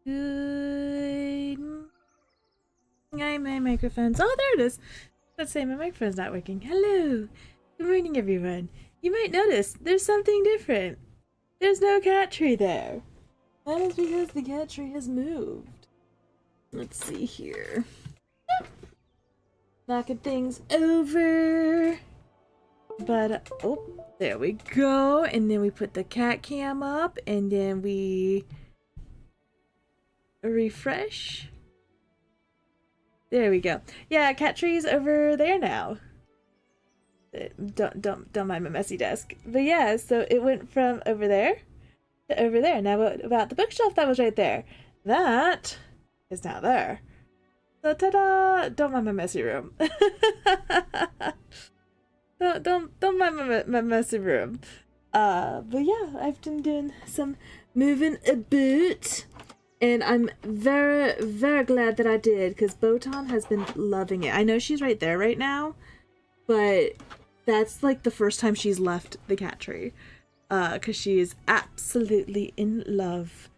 Good. My microphone's. Oh, there it is. Let's say my microphone's not working. Hello. Good morning, everyone. You might notice there's something different. There's no cat tree there. That is because the cat tree has moved. Let's see here. Knocking things over. But, oh, there we go. And then we put the cat cam up, and then we refresh. There we go. Yeah, cat tree's over there now. Don't mind my messy desk. But yeah, so it went from over there to over there. Now what about the bookshelf that was right there? That is now there. So ta-da! Don't mind my messy room. don't mind my messy room. But yeah, I've been doing some moving about. And I'm very, very glad that I did, because Botan has been loving it. I know she's right there right now, but that's like the first time she's left the cat tree. Because she is absolutely in love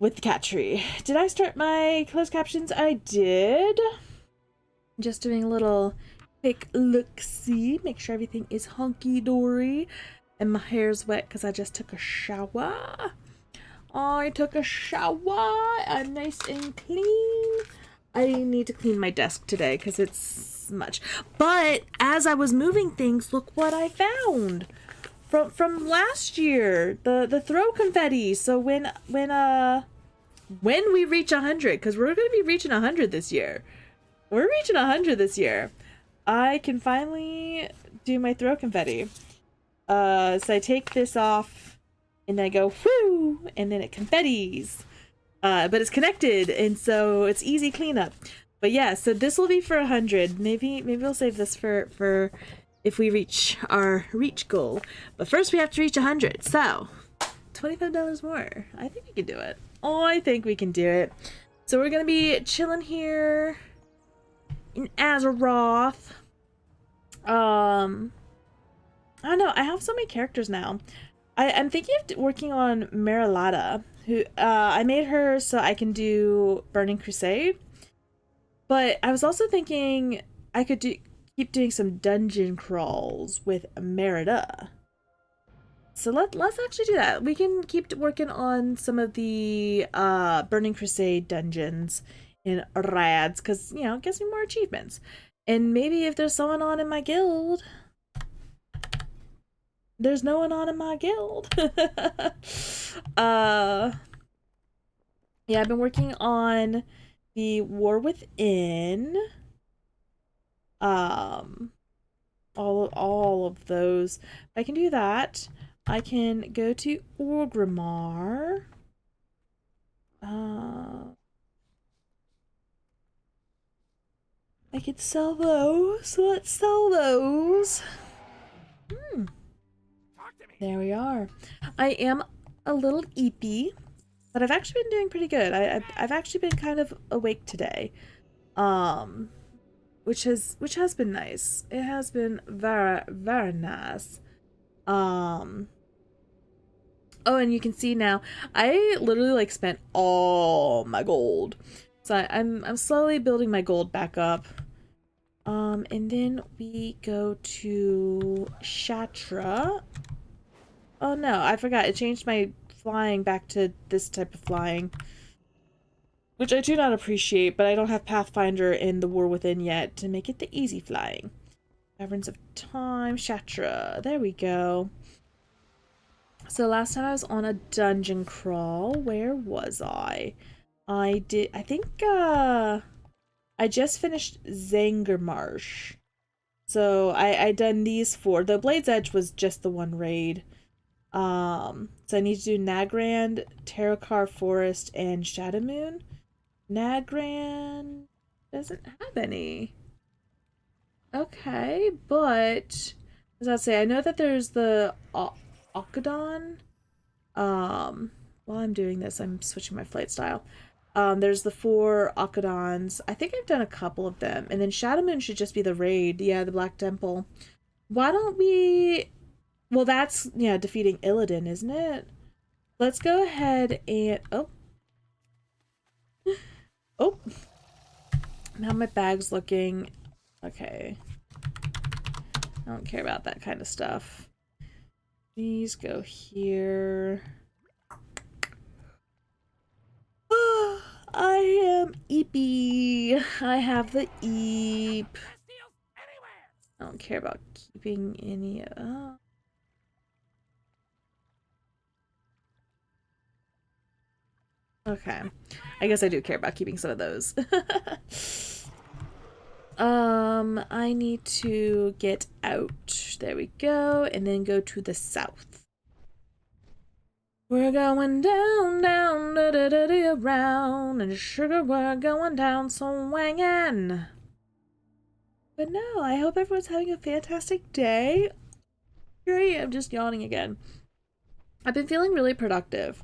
with the cat tree. Did I start my closed captions? I did. Just doing a little quick look-see. Make sure everything is hunky-dory. And my hair's wet because I just took a shower. I took a shower. I'm nice and clean. I need to clean my desk today because it's smudged. But as I was moving things, look what I found from last year. The throw confetti. So when we reach 100, because we're gonna be reaching 100 this year. We're reaching 100 this year. I can finally do my throw confetti. So I take this off. And then I go, whoo, and then it confettis. But it's connected, and so it's easy cleanup. But yeah, so this will be for 100. Maybe we'll save this for if we reach our reach goal. But first we have to reach 100. So, $25 more. I think we can do it. Oh, I think we can do it. So we're going to be chilling here in Azeroth. I don't know. I have so many characters now. I'm thinking of working on Marilata, who I made her so I can do Burning Crusade. But I was also thinking I could keep doing some dungeon crawls with Merida. So let's actually do that. We can keep working on some of the Burning Crusade dungeons in Rads, because, you know, it gives me more achievements. And maybe if there's someone on in my guild... There's no one on in my guild. Yeah, I've been working on the War Within. All of those. I can do that. I can go to Orgrimmar. I could sell those. So let's sell those. There we are. I am a little eepy, but I've actually been doing pretty good. I've actually been kind of awake today, which has been nice. It has been very, very nice. Oh, and you can see now, I literally like spent all my gold, so I'm slowly building my gold back up. And then we go to Shatra. Oh no, I forgot. It changed my flying back to this type of flying, which I do not appreciate, but I don't have Pathfinder in the War Within yet to make it the easy flying. Caverns of Time, Shatra. There we go. So last time I was on a dungeon crawl. Where was I? I think, I just finished Zangermarsh. So I done these 4. The Blade's Edge was just the one raid. So I need to do Nagrand, Terrakar Forest, and Shadowmoon. Nagrand doesn't have any. Okay, but as I say, I know that there's the Okadon. While I'm doing this, I'm switching my flight style. There's the 4 Okadons. I think I've done a couple of them. And then Shadowmoon should just be the raid. Yeah, the Black Temple. Why don't we... Well, that's, yeah, defeating Illidan, isn't it? Let's go ahead and... Oh. Oh, how my bag's looking. Okay. I don't care about that kind of stuff. These go here. I am Eepy. I have the Eep. I don't care about keeping any. Okay. I guess I do care about keeping some of those. I need to get out. There we go. And then go to the south. We're going down, down, da da da da, around, and sugar, we're going down, swinging. But no, I hope everyone's having a fantastic day. Here I am, just yawning again. I've been feeling really productive.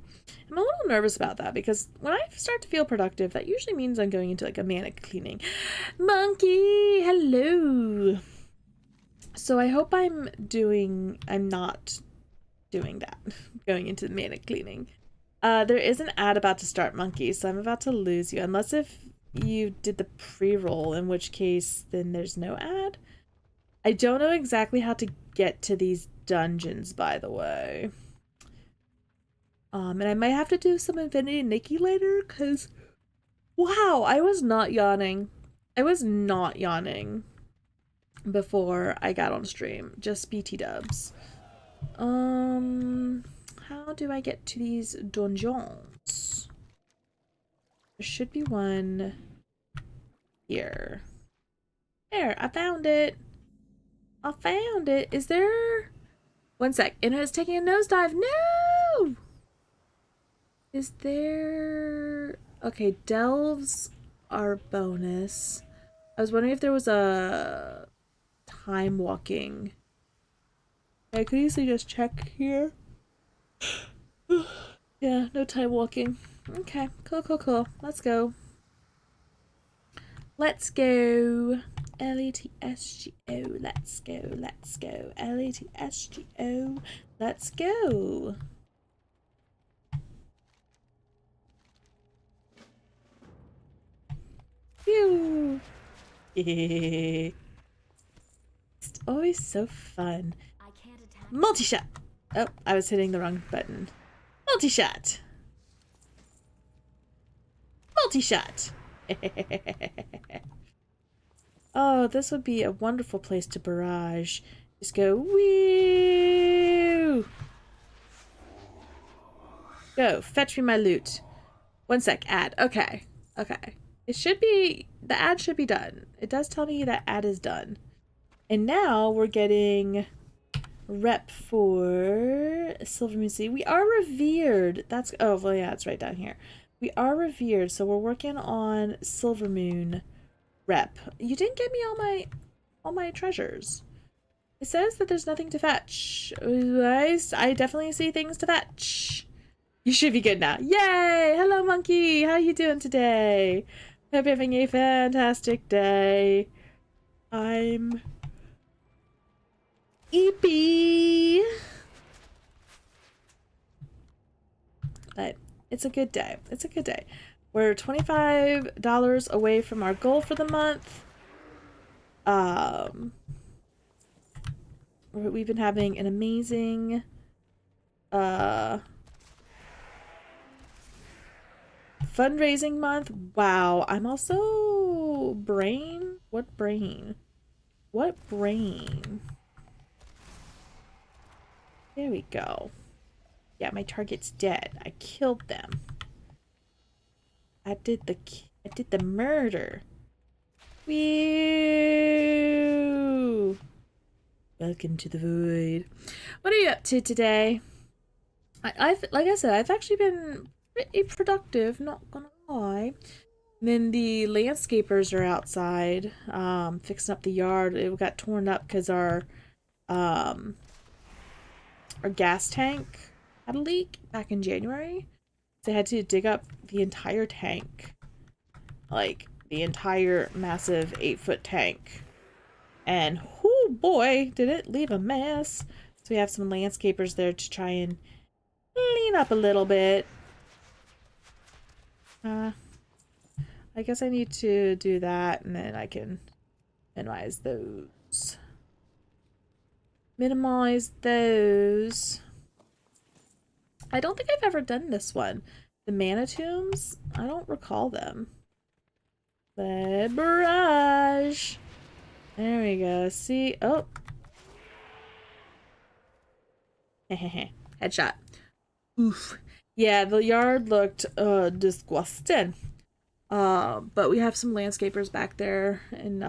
I'm a little nervous about that because when I start to feel productive, that usually means I'm going into like a manic cleaning. Monkey, hello. So I hope I'm not doing that, going into manic cleaning. There is an ad about to start, Monkey, so I'm about to lose you. Unless if you did the pre-roll, in which case then there's no ad. I don't know exactly how to get to these dungeons, by the way. And I might have to do some Infinity Nikki later, because wow, I was not yawning. I was not yawning before I got on stream. Just BT dubs. How do I get to these dungeons? There should be one here. There, I found it. I found it. Is there... One sec. And it's taking a nosedive. No! Is there... Okay, delves are bonus. I was wondering if there was a time walking. I could easily just check here. Yeah, no time walking. Okay, cool, cool, cool. Let's go. Let's go. L-E-T-S-G-O. Let's go, let's go. L-E-T-S-G-O. Let's go. Phew. It's always so fun. Multi-shot. Oh, I was hitting the wrong button. Multi-shot. Multi-shot. Oh, this would be a wonderful place to barrage. Just go, woo! Go, fetch me my loot. One sec, ad. Okay, okay. It should be, the ad should be done. It does tell me that ad is done. And now we're getting rep for Silver Moon City. We are revered. That's, oh, well, yeah, it's right down here. We are revered, so we're working on Silver Moon rep. You didn't give me all my treasures. It says that there's nothing to fetch. I definitely see things to fetch. You should be good now. Yay! Hello, Monkey. How you doing today? Hope you're having a fantastic day. I'm Eepy. But it's a good day. It's a good day. We're $25 away from our goal for the month. We've been having an amazing fundraising month. Wow, I'm also brain? What brain? What brain? There we go. Yeah, my target's dead. I killed them. I did the murder. Woo! Welcome to the void. What are you up to today? I've like I said, I've actually been pretty productive, not gonna lie. And then the landscapers are outside, fixing up the yard. It got torn up because our gas tank had a leak back in January. They had to dig up the entire tank, like the entire massive 8-foot tank, and oh boy, did it leave a mess. So we have some landscapers there to try and clean up a little bit. I I guess I need to do that, and then I can minimize those. Minimize those. I don't think I've ever done this one. The mana tombs? I don't recall them. The barrage. There we go. See? Oh. Headshot. Oof. Yeah, the yard looked disgusting. But we have some landscapers back there, and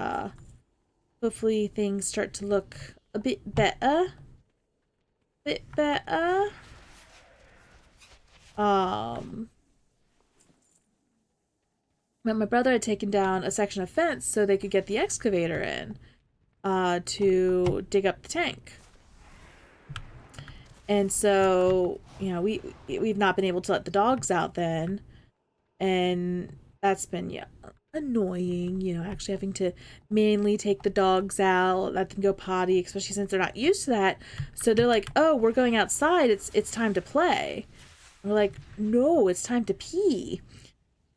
hopefully things start to look a bit better. But my brother had taken down a section of fence so they could get the excavator in to dig up the tank. And so, you know, we've not been able to let the dogs out then, and that's been annoying, you know, actually having to manually take the dogs out, let them go potty, especially since they're not used to that. So they're like, "Oh, we're going outside. It's time to play." We're like, "No, it's time to pee."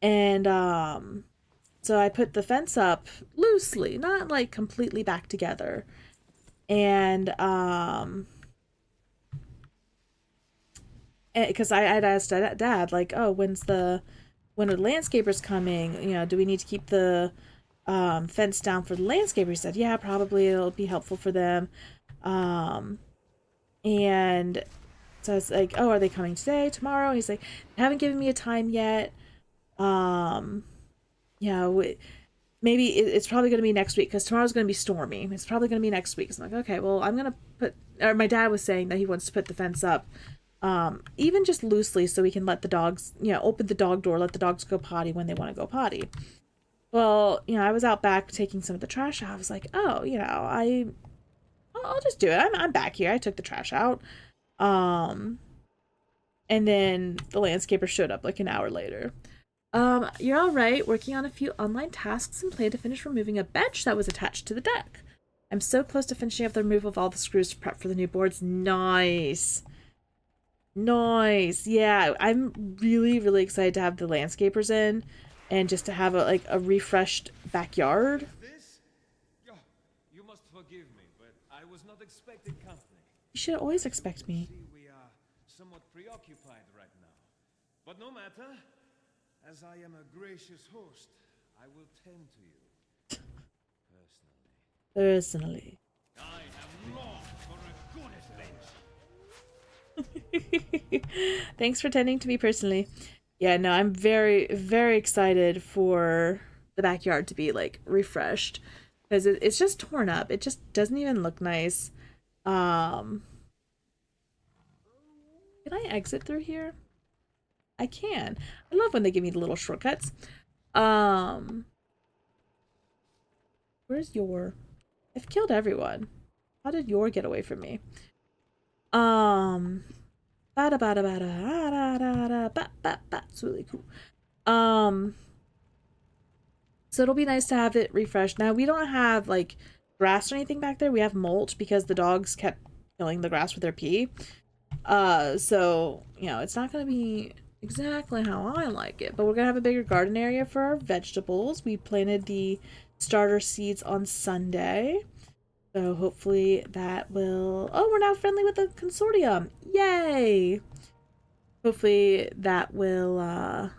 And so I put the fence up loosely, not like completely back together. And because I'd asked Dad, like, "Oh, when are the landscapers coming? You know, do we need to keep the fence down for the landscaper?" He said, "Yeah, probably it'll be helpful for them." And so I was like, "Oh, are they coming today, tomorrow?" He's like, "They haven't given me a time yet. Yeah, maybe it's probably going to be next week because tomorrow's going to be stormy. It's probably going to be next week." So I'm like, "Okay, well, I'm going to put," or my dad was saying that he wants to put the fence up even just loosely so we can let the dogs, you know, open the dog door, let the dogs go potty when they want to go potty. Well, you know, I was out back taking some of the trash out. I was like, "Oh, you know, I'll just do it. I'm back here." I took the trash out. And then the landscaper showed up like an hour later. "You're all right. Working on a few online tasks and plan to finish removing a bench that was attached to the deck. I'm so close to finishing up the removal of all the screws to prep for the new boards." Nice. Nice. Yeah, I'm really, really excited to have the landscapers in and just to have a refreshed backyard. This? Oh, you must forgive me, but I was not expecting company. You should always expect me. See, we are somewhat preoccupied right now. But no matter, as I am a gracious host, I will tend to you. Personally. I am long for a good adventure. Thanks for tending to me personally. Yeah, no, I'm very, very excited for the backyard to be like refreshed because it's just torn up. It just doesn't even look nice. Can I exit through here? I can. I love when they give me the little shortcuts. Where's your? I've killed everyone. How did your get away from me? Bada bada bada it's really cool. So it'll be nice to have it refreshed. Now we don't have like grass or anything back there. We have mulch because the dogs kept killing the grass with their pee. So you know it's not gonna be exactly how I like it, but we're gonna have a bigger garden area for our vegetables. We planted the starter seeds on Sunday. So hopefully that will... Oh, we're now friendly with the consortium. Yay! Hopefully that will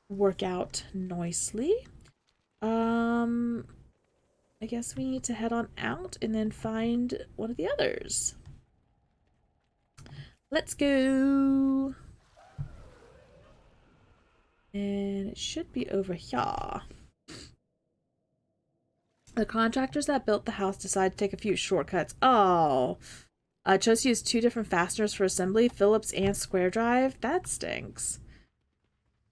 work out nicely. I guess we need to head on out and then find one of the others. Let's go. And it should be over here. The contractors that built the house decided to take a few shortcuts. Oh. Chose to use 2 different fasteners for assembly, Phillips and square drive. That stinks.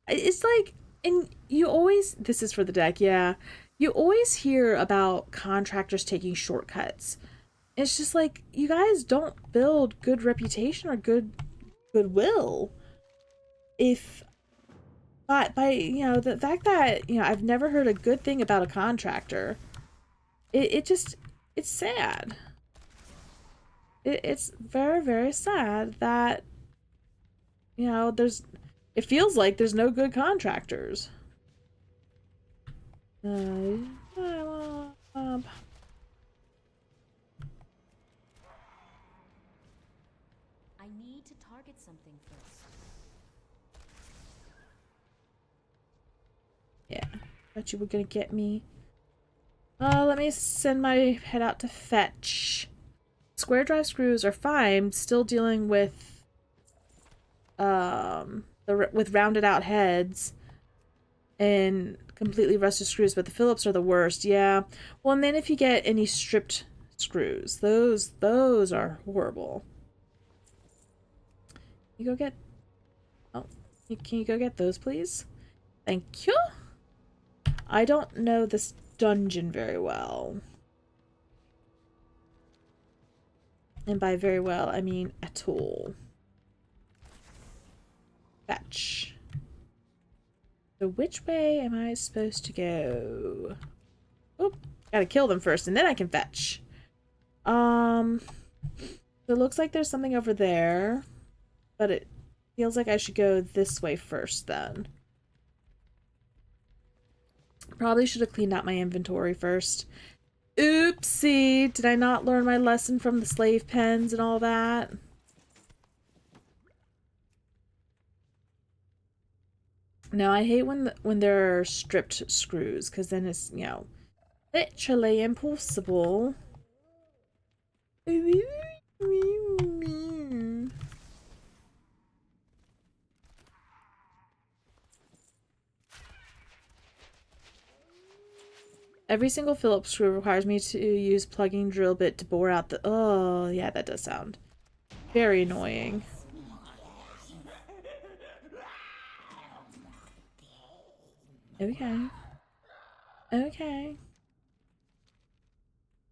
It's like, and you always, this is for the deck, yeah. You always hear about contractors taking shortcuts. It's just like, you guys don't build good reputation or goodwill. If by you know, the fact that, you know, I've never heard a good thing about a contractor. It's sad. It's very, very sad that, you know, it feels like there's no good contractors. I need to target something first. Yeah, thought you were gonna get me. Let me send my head out to fetch. Square drive screws are fine. Still dealing with with rounded out heads and completely rusted screws, but the Phillips are the worst. Yeah. Well, and then if you get any stripped screws, those are horrible. You go get. Oh, can you go get those, please? Thank you. I don't know this dungeon very well. And by very well, I mean at all. Fetch. So which way am I supposed to go? Oop, gotta kill them first, and then I can fetch. So it looks like there's something over there, but it feels like I should go this way first then. Probably should have cleaned out my inventory first. Oopsie, did I not learn my lesson from the slave pens and all that? No, I hate when there are stripped screws, because then it's, you know, literally impossible. Every single Phillips screw requires me to use plugging drill bit to bore out the... Oh, yeah, that does sound very annoying. Okay. Okay.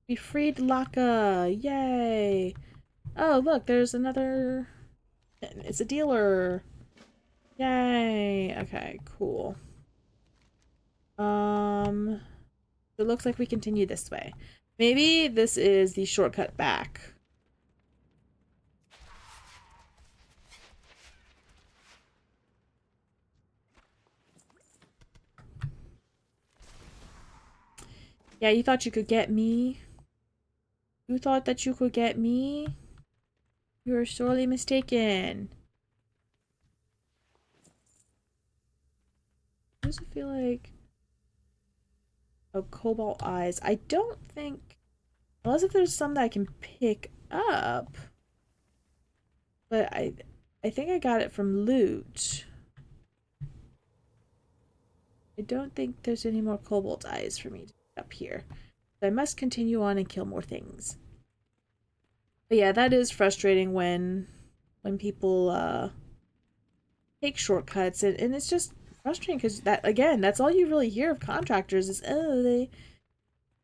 We freed Laka! Yay! Oh, look, there's another... It's a dealer! Yay! Okay, cool. It looks like we continue this way. Maybe this is the shortcut back. Yeah, you thought you could get me? You thought that you could get me? You are sorely mistaken. What does it feel like? Oh, cobalt eyes. I don't think... Unless if there's some that I can pick up. But I think I got it from loot. I don't think there's any more cobalt eyes for me to pick up here. So I must continue on and kill more things. But yeah, that is frustrating when people take shortcuts, and it's just frustrating because that, again, that's all you really hear of contractors is, oh,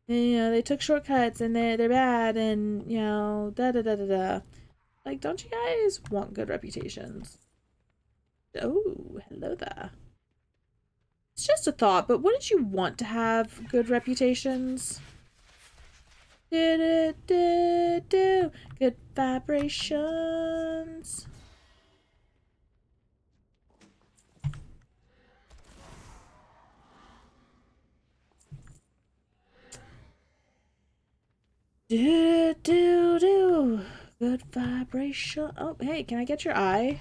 they took shortcuts and they're bad, and, you know, da da da da da. Like, don't you guys want good reputations? Oh, hello there. It's just a thought, but wouldn't you want to have good reputations? Do good vibrations. Do good vibration. Oh, hey, can I get your eye?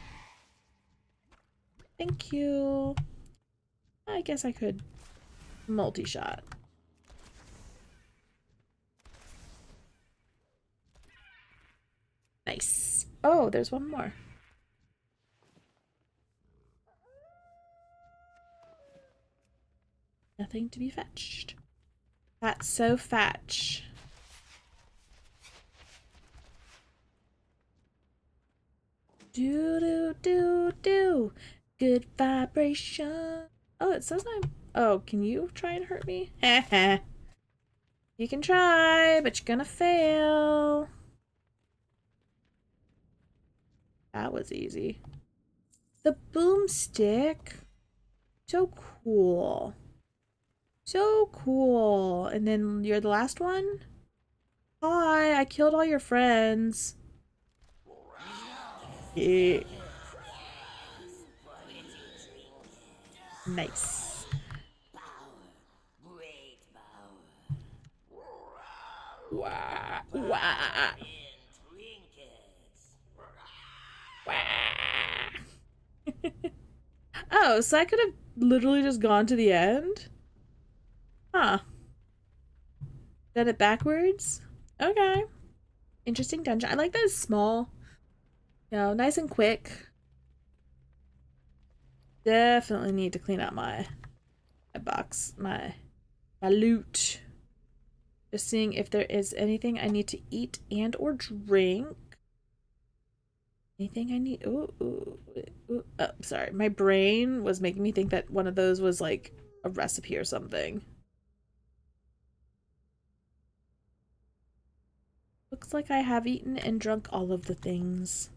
Thank you. I guess I could multi-shot. Nice. Oh, there's one more. Nothing to be fetched. That's so fetch. Do. Good vibration. Oh, it says I'm... Oh, can you try and hurt me? Heh. You can try, but you're gonna fail. That was easy. The boomstick. So cool. So cool. And then you're the last one? Hi, I killed all your friends. Yeah. Nice. Wah, wah, wah. Oh, so I could have literally just gone to the end? Huh. Done it backwards? Okay. Interesting dungeon. I like that it's small. You know, nice and quick. Definitely need to clean out my box, my loot. Just seeing if there is anything I need to eat and or drink. Anything I need? Ooh. Oh, sorry. My brain was making me think that one of those was like a recipe or something. Looks like I have eaten and drunk all of the things.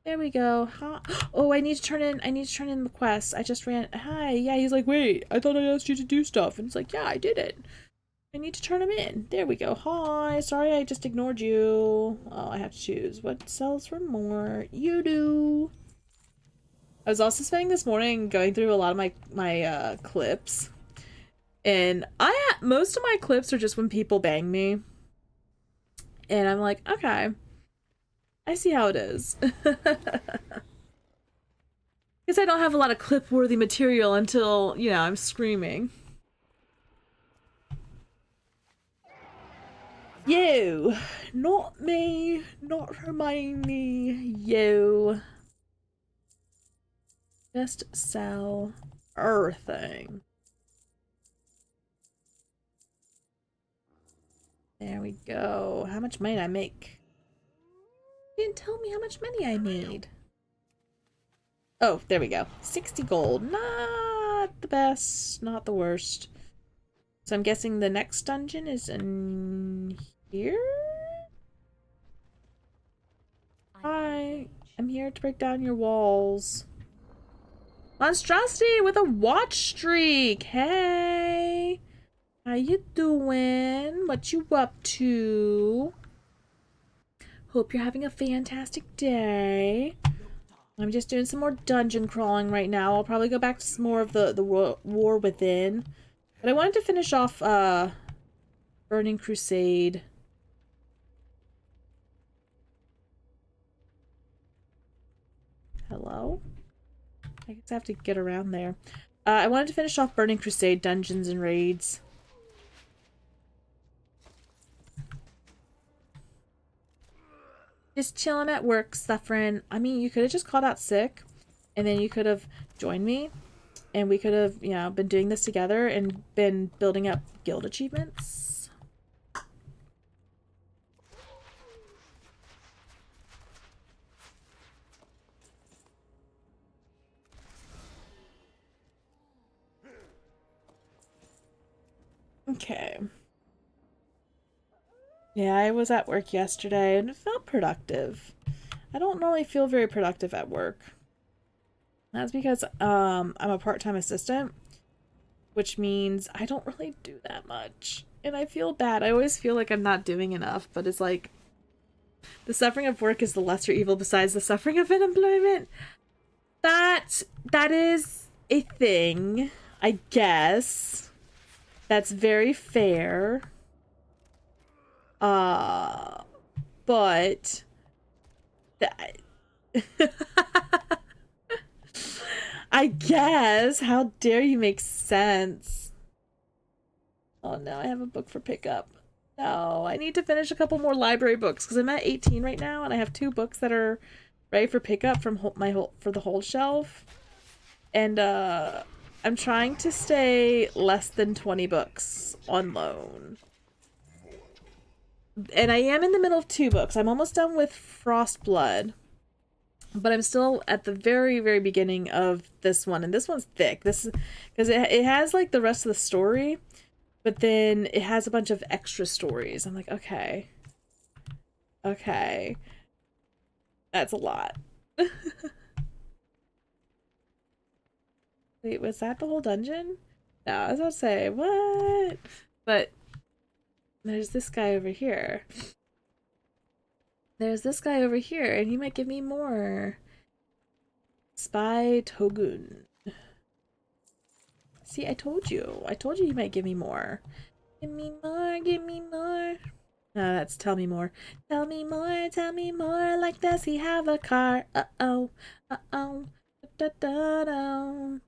There we go. Huh? Oh, I need to turn in the quest. I just ran. Hi. Yeah, he's like, wait, I thought I asked you to do stuff. And it's like, yeah, I did it. I need to turn them in. There we go. Hi. Sorry, I just ignored you. Oh, I have to choose. What sells for more? You do. I was also spending this morning going through a lot of my clips. And most of my clips are just when people bang me. And I'm like, okay. I see how it is. Because I don't have a lot of clip-worthy material until, you know, I'm screaming. You! Not me! Not Hermione! You! Just sell everything. There we go. How much money did I make? You didn't tell me how much money I made. Oh, there we go. 60 gold. Not the best, not the worst. So I'm guessing the next dungeon is in here? Hi, I'm here to break down your walls. Monstrosity with a watch streak. Hey, how you doing? What you up to? Hope you're having a fantastic day. I'm just doing some more dungeon crawling right now. I'll probably go back to some more of the War Within. But I wanted to finish off Burning Crusade. Hello? I guess I have to get around there. I wanted to finish off Burning Crusade dungeons and raids. Just chilling at work, suffering. I mean, you could have just called out sick, and then you could have joined me, and we could have, you know, been doing this together and been building up guild achievements. Okay. Yeah, I was at work yesterday and it felt productive. I don't normally feel very productive at work. That's because I'm a part-time assistant, which means I don't really do that much. And I feel bad. I always feel like I'm not doing enough, but it's like the suffering of work is the lesser evil besides the suffering of unemployment. That is a thing, I guess. That's very fair. But that I guess. How dare you make sense? Oh no, I have a book for pickup. No, I need to finish a couple more library books because I'm at 18 right now and I have 2 books that are ready for pickup from for the hold shelf. And I'm trying to stay less than 20 books on loan. And I am in the middle of 2 books. I'm almost done with Frostblood. But I'm still at the very, very beginning of this one. And this one's thick. This is because it has like the rest of the story. But then it has a bunch of extra stories. I'm like, okay. Okay. That's a lot. Wait, was that the whole dungeon? No, I was about to say, what? But there's this guy over here. There's this guy over here, and he might give me more. Spy Togun. See, I told you. I told you he might give me more. Give me more, give me more. That's tell me more. Tell me more, tell me more. Like, does he have a car? Uh-oh, uh-oh, da-da-da-da.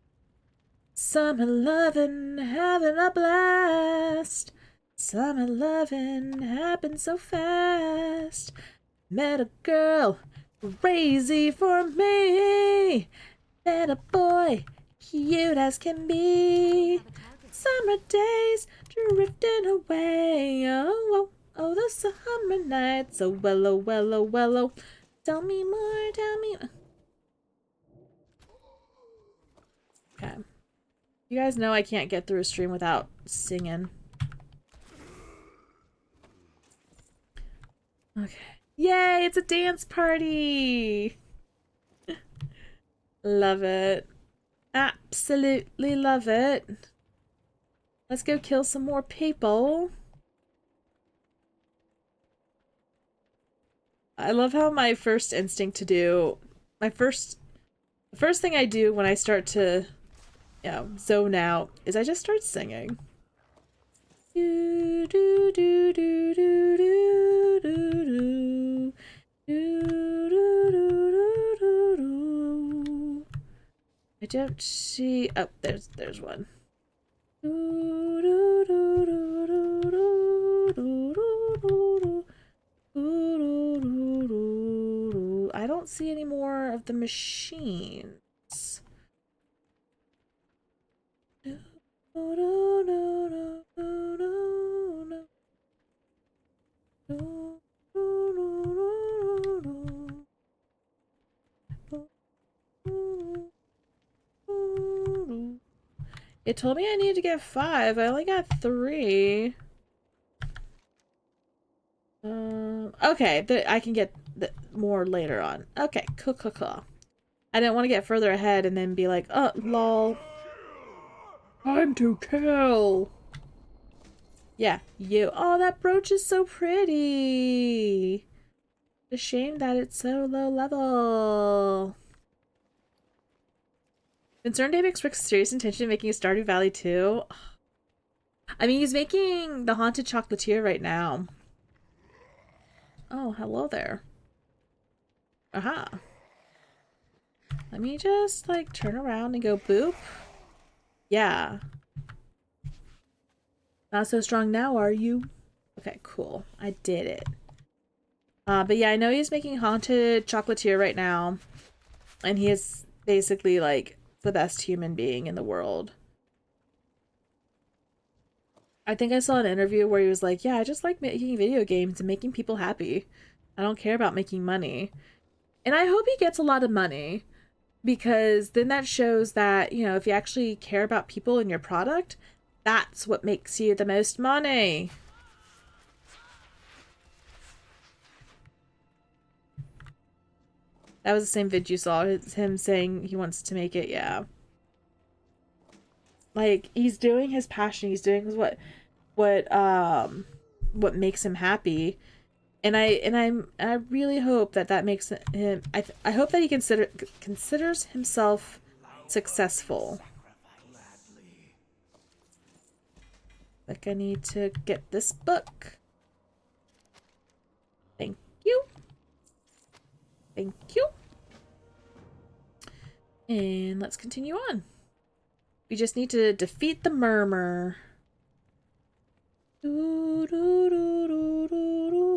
Summer lovin', having a blast. Summer lovin' happened so fast. Met a girl, crazy for me. Met a boy, cute as can be. Summer days, drifting away. Oh, oh, oh, the summer nights. Oh, well, oh, well, oh, well, oh. Tell me more, tell me. Okay. You guys know I can't get through a stream without singing. Okay. Yay, it's a dance party! Love it. Absolutely love it. Let's go kill some more people. I love how my first instinct to do, the first thing I do when I start to, you know, zone out is I just start singing. Do do do do do do do do. I don't see. Oh, there's one. I don't see any more of the machines. It told me I needed to get 5. I only got 3. Okay, I can get more later on. Okay, cool. I didn't want to get further ahead and then be like, oh, lol. Time to kill. Yeah, you. Oh, that brooch is so pretty. It's a shame that it's so low level. Concerned Dave expressed serious intention of making a Stardew Valley 2. I mean, he's making the Haunted Chocolatier right now. Oh, hello there. Aha. Let me just, like, turn around and go boop. Yeah. Not so strong now, are you? Okay, cool. I did it. But yeah, I know he's making Haunted Chocolatier right now. And he is basically, like, the best human being in the world. I think I saw an interview where he was like, yeah, I just like making video games and making people happy. I don't care about making money. And I hope he gets a lot of money, because then that shows that, you know, if you actually care about people and your product, that's what makes you the most money. That was the same vid you saw, him saying he wants to make it, yeah. Like, he's doing his passion, he's doing what makes him happy. And I really hope that makes him, I hope that he considers himself successful. Like, I need to get this book. Thank you. Thank you. And let's continue on. We just need to defeat the murmur.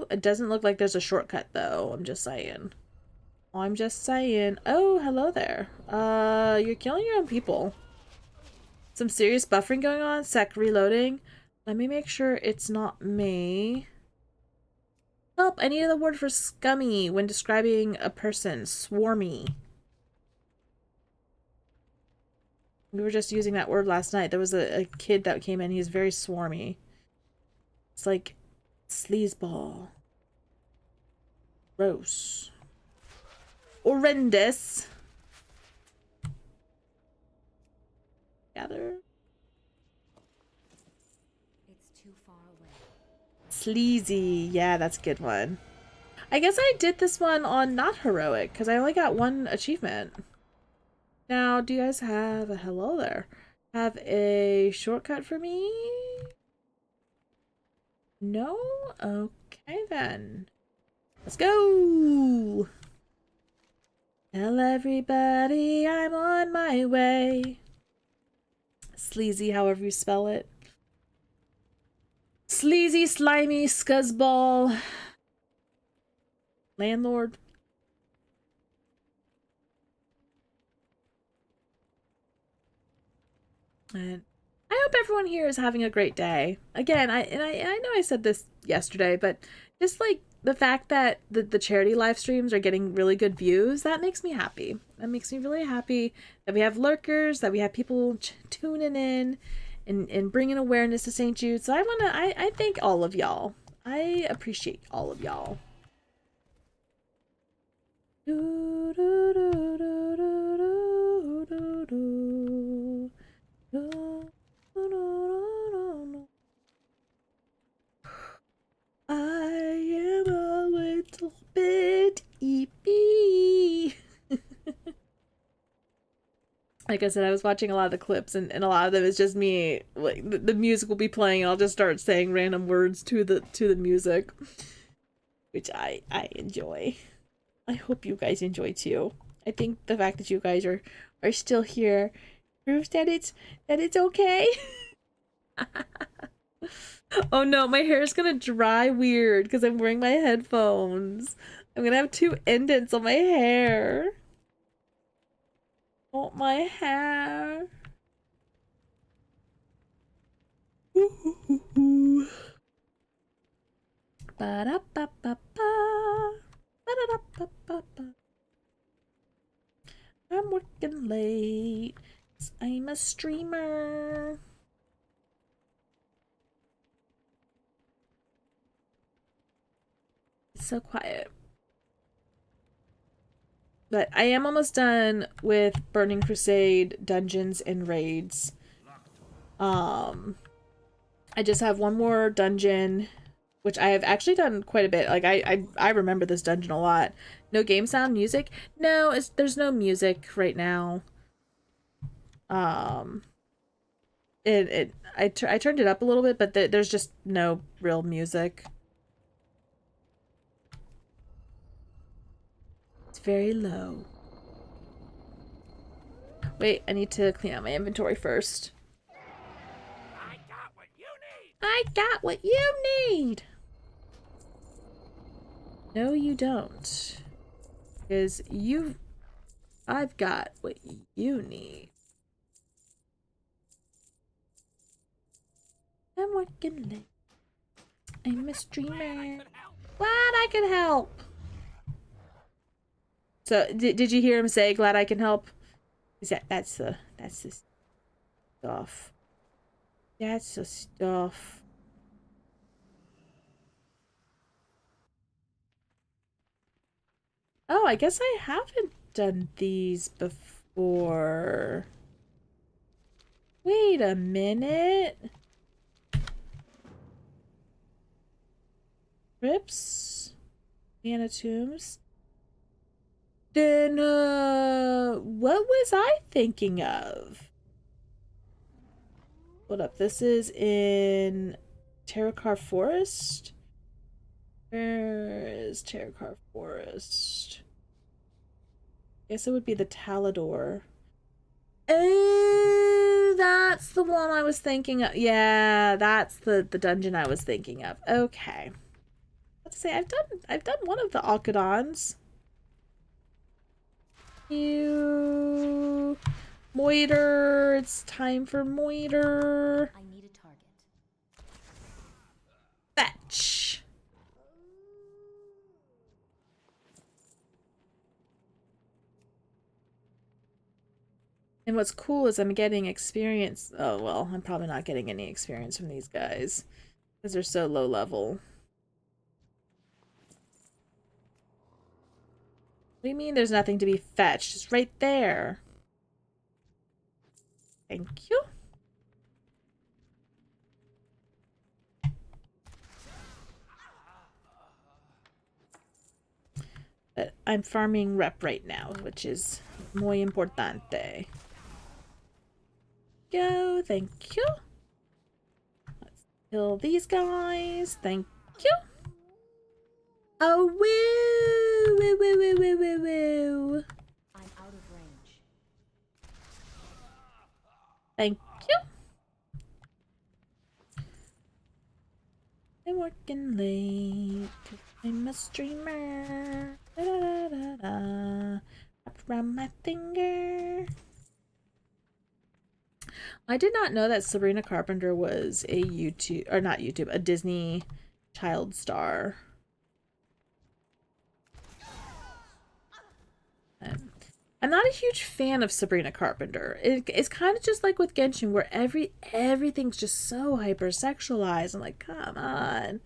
It doesn't look like there's a shortcut though. I'm just saying. I'm just saying. Oh, hello there. You're killing your own people. Some serious buffering going on. Sec reloading. Let me make sure it's not me. Help! I needed the word for scummy when describing a person. Swarmy. We were just using that word last night. There was a kid that came in. He's very swarmy. It's like sleazeball. Gross. Horrendous. Gather. It's too far away. Sleazy. Yeah, that's a good one. I guess I did this one on not heroic because I only got 1 achievement. Now, do you guys have a hello there? Have a shortcut for me? No? Okay then. Let's go! Tell everybody I'm on my way. Sleazy, however you spell it. Sleazy, slimy, scuzzball. Landlord. And I hope everyone here is having a great day. Again, I know I said this yesterday, but just like the fact that the charity live streams are getting really good views, that makes me happy. That makes me really happy that we have lurkers, that we have people tuning in and bringing awareness to St. Jude. So I thank all of y'all. I appreciate all of y'all. Do, do, do, do, do, do, do, do. I am a little bit eepy. Like I said, I was watching a lot of the clips, and a lot of them is just me. Like the music will be playing, and I'll just start saying random words to the music, which I enjoy. I hope you guys enjoy too. I think the fact that you guys are still here proves that it's okay. Oh no, my hair is gonna dry weird because I'm wearing my headphones. I'm gonna have 2 indents on my hair. Oh, my hair. Ba-da-ba-ba-ba. Ba-da-da-ba-ba-ba. I'm working late. 'Cause I'm a streamer. It's so quiet. But I am almost done with Burning Crusade dungeons and raids. I just have one more dungeon, which I have actually done quite a bit. Like I remember this dungeon a lot. No game sound music? No, there's no music right now. I turned it up a little bit, but there's just no real music. It's very low. Wait, I need to clean out my inventory first. I got what you need! I got what you need! No, you don't. Because I've got what you need. I'm working late. I'm a streamer. Glad I could help. So, did you hear him say, glad I can help? Is that's the stuff. That's the stuff. Oh, I guess I haven't done these before. Wait a minute. Crypts? Mana tombs? Then, what was I thinking of? Hold up, this is in Terracar Forest? Where is Terracar Forest? Guess it would be the Talador. Oh, that's the one I was thinking of. Yeah, that's the dungeon I was thinking of. Okay. Let's say I've done one of the Alkadons. You Moiter, it's time for Moiter. I need a target. Fetch. And what's cool is I'm getting experience. Oh, well, I'm probably not getting any experience from these guys because they're so low level. What do you mean there's nothing to be fetched? It's right there. Thank you. But I'm farming rep right now, which is muy importante. Go, thank you. Let's Kill these guys. Thank you. Oh, woo! Woo, woo, woo, woo, woo, woo. I'm out of range. Thank you. I'm working late. I'm a streamer. Da, da, da, da, da. Wrapped around my finger. I did not know that Sabrina Carpenter was a YouTube, or not YouTube, a Disney child star. I'm not a huge fan of Sabrina Carpenter. It's kind of just like with Genshin, where everything's just so hypersexualized. I'm like, come on.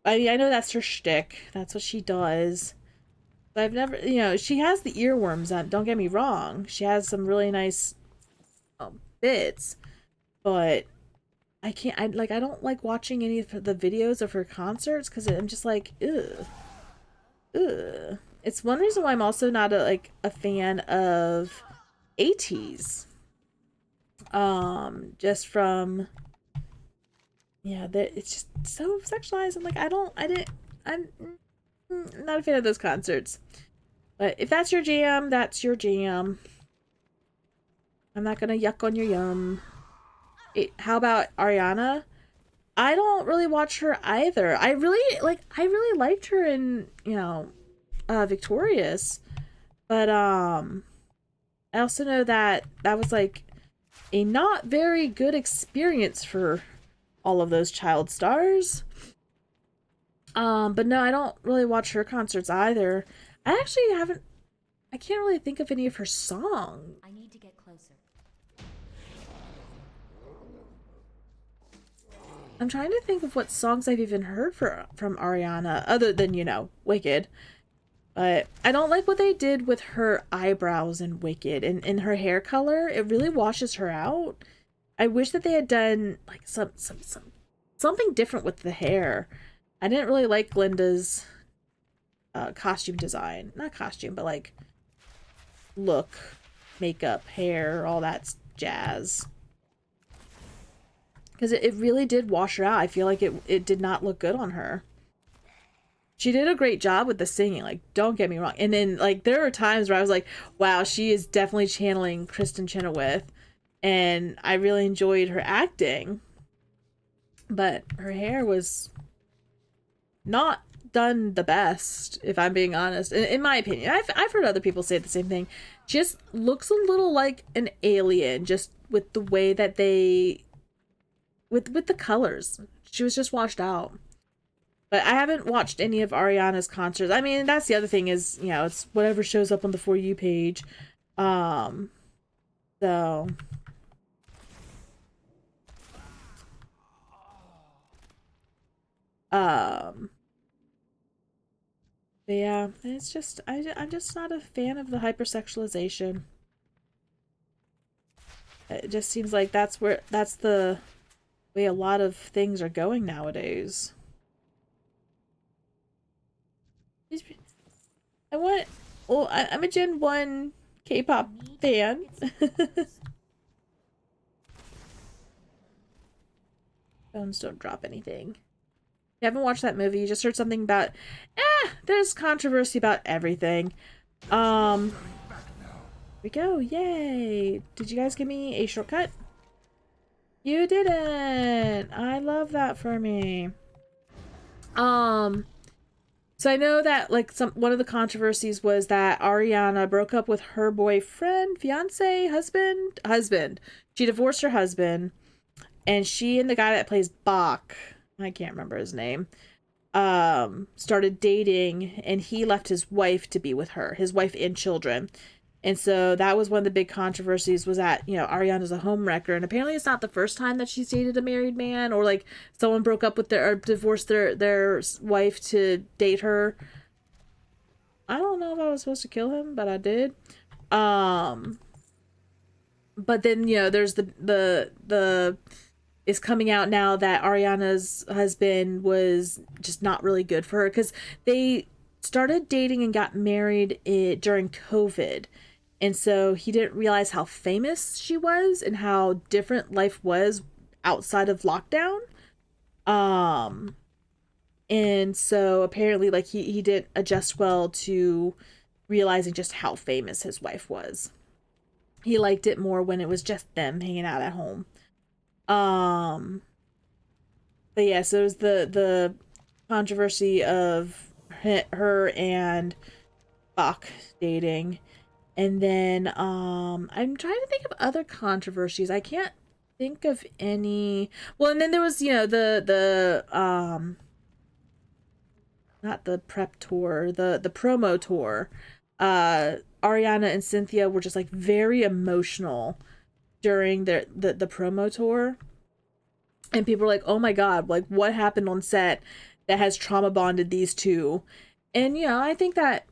I mean, I know that's her shtick. That's what she does. But I've never, you know, she has the earworms on. Don't get me wrong. She has some really nice bits, but I can't. I don't like watching any of the videos of her concerts because I'm just like, ugh, ugh. It's one reason why I'm also not a fan of ATEEZ. Just from, yeah, that it's just so sexualized. I'm like, I'm not a fan of those concerts. But if that's your jam, that's your jam. I'm not gonna yuck on your yum. How about Ariana? I don't really watch her either. I really liked her in, you know, Victorious, but I also know that was like a not very good experience for all of those child stars. But no, I don't really watch her concerts either. I can't really think of any of her songs. I need to get closer. I'm trying to think of what songs I've even heard from Ariana, other than, you know, Wicked. But I don't like what they did with her eyebrows in Wicked and in her hair color. It really washes her out. I wish that they had done like something different with the hair. I didn't really like Glinda's costume design. Not costume, but like look, makeup, hair, all that jazz. Because it really did wash her out. I feel like it did not look good on her. She did a great job with the singing, like, don't get me wrong. And then, like, there were times where I was like, wow, she is definitely channeling Kristen Chenoweth. And I really enjoyed her acting. But her hair was not done the best, if I'm being honest. In my opinion. I've heard other people say the same thing. Just looks a little like an alien, just with the way that they... With the colors. She was just washed out. But I haven't watched any of Ariana's concerts. I mean, that's the other thing is, you know, it's whatever shows up on the For You page. So. But yeah, it's just, I'm just not a fan of the hypersexualization. It just seems like that's the way a lot of things are going nowadays. I'm a Gen 1 K-pop fan. Phones don't drop anything. You haven't watched that movie, you just heard something about, there's controversy about everything. Here we go, yay! Did you guys give me a shortcut? You didn't! I love that for me. So I know that like one of the controversies was that Ariana broke up with her boyfriend, fiance, husband. She divorced her husband, and she and the guy that plays Bach, I can't remember his name, started dating, and he left his wife to be with her, his wife and children. And so that was one of the big controversies, was that, you know, Ariana's a homewrecker, and apparently it's not the first time that she's dated a married man, or like someone broke up with or divorced their wife to date her. I don't know if I was supposed to kill him, but I did. But then, you know, there's the it's coming out now that Ariana's husband was just not really good for her, because they started dating and got married during COVID. And so he didn't realize how famous she was and how different life was outside of lockdown. And so apparently like he didn't adjust well to realizing just how famous his wife was. He liked it more when it was just them hanging out at home. Um but yeah, so it was the controversy of her and Bach dating. And then I'm trying to think of other controversies. I can't think of any. Well, and then there was, you know, the not the prep tour, the promo tour. Ariana and Cynthia were just like very emotional during the promo tour. And people were like, "Oh my god, like what happened on set that has trauma bonded these two?" And you know, I think that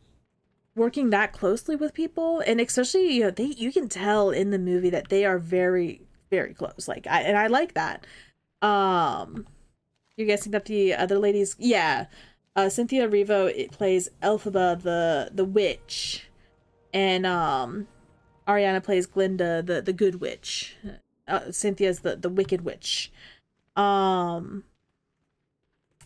working that closely with people, and especially, you know, you can tell in the movie that they are very very close. Like I like that. You're guessing that the other ladies, yeah. Cynthia Erivo, it plays Elphaba the witch, and Ariana plays Glinda the good witch. Cynthia's the wicked witch. And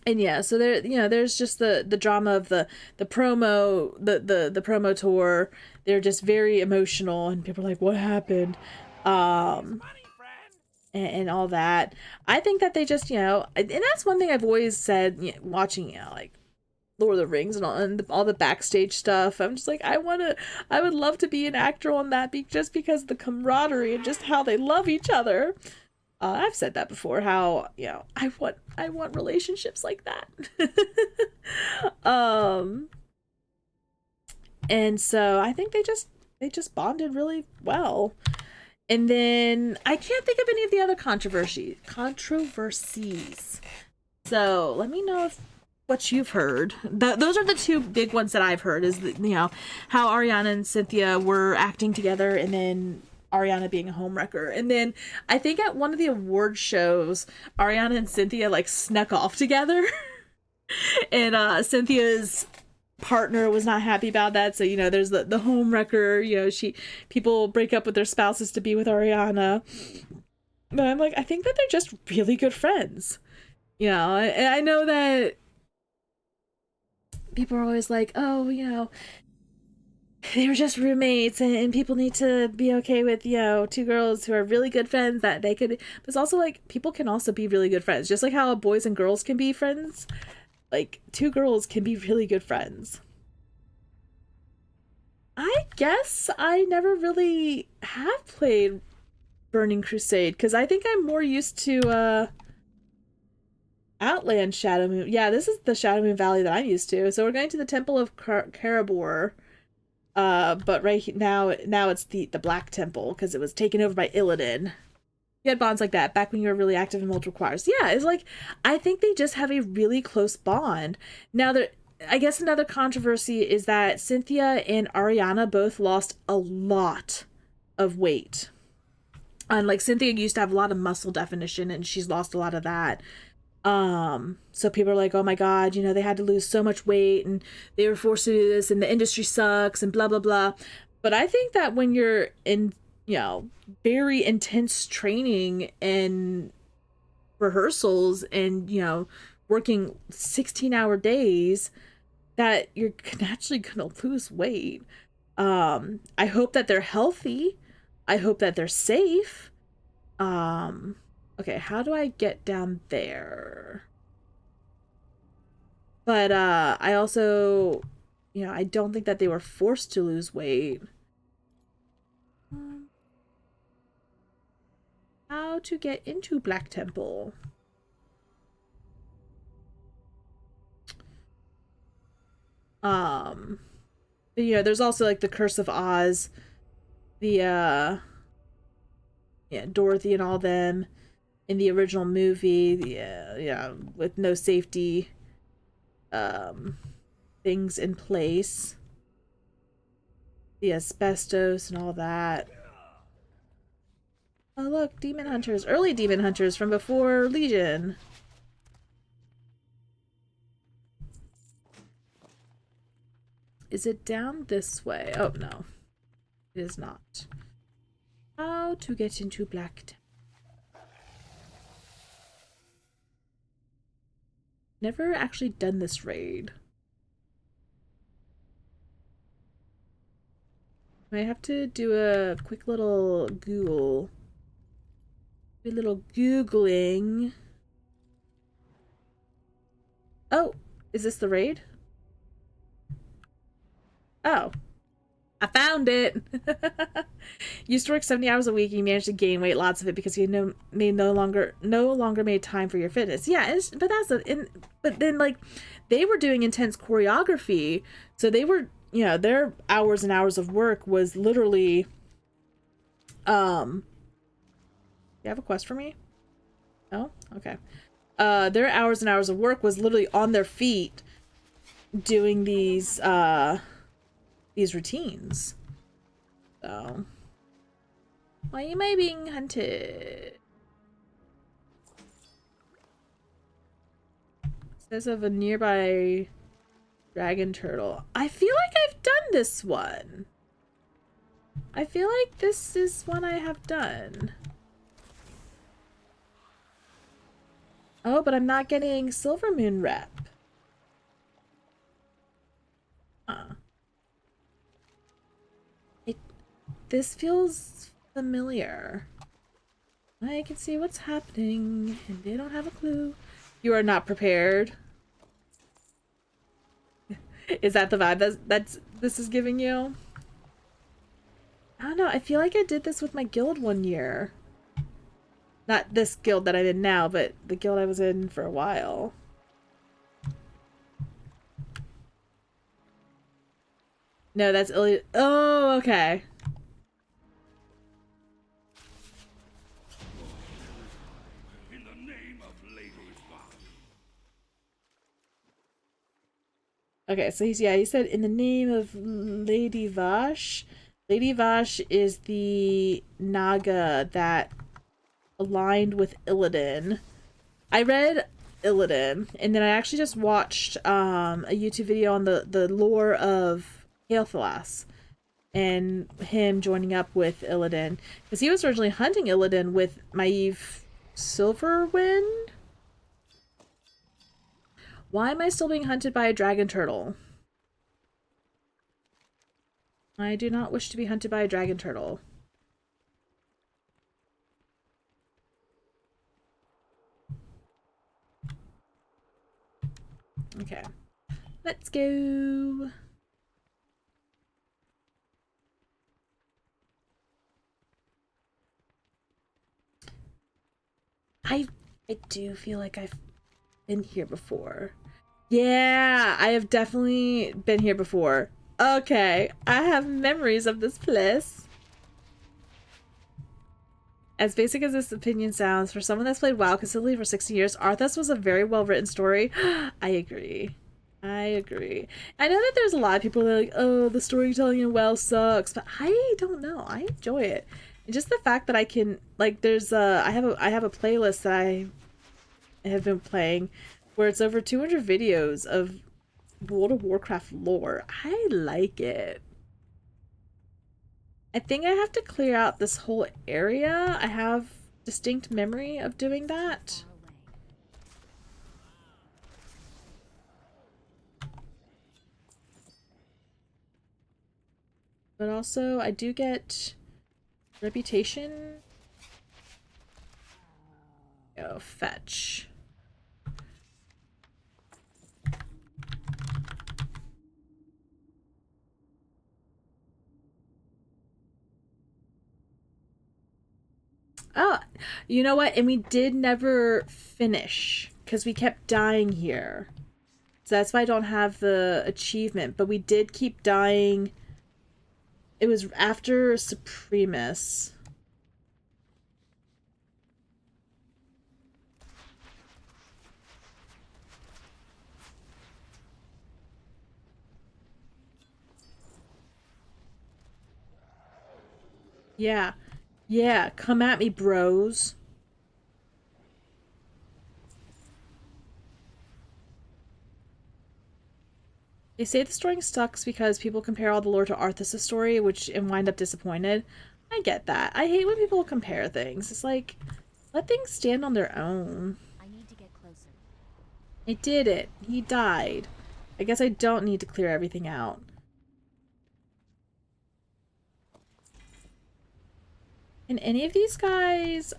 yeah, so there, you know, there's just the drama of the promo, the promo tour. They're just very emotional, and people are like, "What happened?" And all that. I think that they just, you know, and that's one thing I've always said, you know, watching, you know, like Lord of the Rings and all the backstage stuff. I'm just like, I would love to be an actor on that, just because of the camaraderie and just how they love each other. I've said that before, how, you know, I want relationships like that. And so I think they just bonded really well. And then I can't think of any of the other controversies. So let me know what you've heard. Those are the two big ones that I've heard. Is that, you know, how Ariana and Cynthia were acting together, and then Ariana being a homewrecker. And then I think at one of the award shows, Ariana and Cynthia like snuck off together, and Cynthia's partner was not happy about that. So, you know, there's the homewrecker, you know, people break up with their spouses to be with Ariana. But I'm like, I think that they're just really good friends. You know, and I know that people are always like, oh, you know, they were just roommates, and people need to be okay with, you know, two girls who are really good friends that they could. But it's also like, people can also be really good friends, just like how boys and girls can be friends. Like, two girls can be really good friends. I guess I never really have played Burning Crusade, because I think I'm more used to Outland Shadow Moon. Yeah, this is the Shadow Moon Valley that I'm used to. So we're going to the Temple of Karabor. But now it's the Black Temple, because it was taken over by Illidan. You had bonds like that back when you were really active in multiple choirs. Yeah, it's like, I think they just have a really close bond. Now, I guess another controversy is that Cynthia and Ariana both lost a lot of weight. And like, Cynthia used to have a lot of muscle definition, and she's lost a lot of that. So people are like, oh my god, you know, they had to lose so much weight, and they were forced to do this, and the industry sucks, and blah blah blah. But I think that when you're in, you know, very intense training and rehearsals, and, you know, working 16-hour days, that you're naturally gonna lose weight. I hope that they're healthy. I hope that they're safe. Okay, how do I get down there? But I also, you know, I don't think that they were forced to lose weight. How to get into Black Temple? But yeah, there's also like the Curse of Oz, the yeah, Dorothy and all them in the original movie, yeah, with no safety things in place, the asbestos and all that. Oh look, demon hunters, early demon hunters from before Legion. Is it down this way? Oh no, it is not. How to get into Black Temple? Never actually done this raid. Might have to do a quick little Google. Do a little Googling. Oh, is this the raid? Oh, I found it. Used to work 70 hours a week and you managed to gain weight, lots of it, because you no longer made time for your fitness. Yeah, but then like they were doing intense choreography, so they were, you know, their hours and hours of work was literally you have a quest for me? Oh, okay. Their hours and hours of work was literally on their feet doing these routines. So, why am I being hunted? Says of a nearby dragon turtle. I feel like I've done this one. I feel like this is one I have done. Oh, but I'm not getting Silvermoon rep. This feels familiar. I can see what's happening, and they don't have a clue. You are not prepared. Is that the vibe this is giving you? I don't know. I feel like I did this with my guild one year. Not this guild that I'm in now, but the guild I was in for a while. No, that's Illy. Oh, okay. Okay, so he said in the name of Lady Vash. Lady Vash is the Naga that aligned with Illidan. I read Illidan, and then I actually just watched a YouTube video on the lore of Kael'thas and him joining up with Illidan, because he was originally hunting Illidan with Maeve Silverwind. Why am I still being hunted by a dragon turtle? I do not wish to be hunted by a dragon turtle. Okay. Let's go. I do feel like I've been here before. Yeah, I have definitely been here before. Okay, I have memories of this place. As basic as this opinion sounds, for someone that's played WoW consistently for 60 years, Arthas was a very well-written story. I agree. I agree. I know that there's a lot of people that are like, oh, the storytelling in WoW sucks, but I don't know. I enjoy it. And just the fact that I can, like, there's I have a playlist that I have been playing where it's over 200 videos of World of Warcraft lore. I like it. I think I have to clear out this whole area. I have distinct memory of doing that. But also, I do get reputation. Go fetch. Oh, you know what? And we did never finish because we kept dying here. So that's why I don't have the achievement. But we did keep dying. It was after Supremus. Yeah. Yeah, come at me, bros. They say the story sucks because people compare all the lore to Arthas' story, and wind up disappointed. I get that. I hate when people compare things. It's like, let things stand on their own. I need to get closer. I did it. He died. I guess I don't need to clear everything out. Can any of these guys,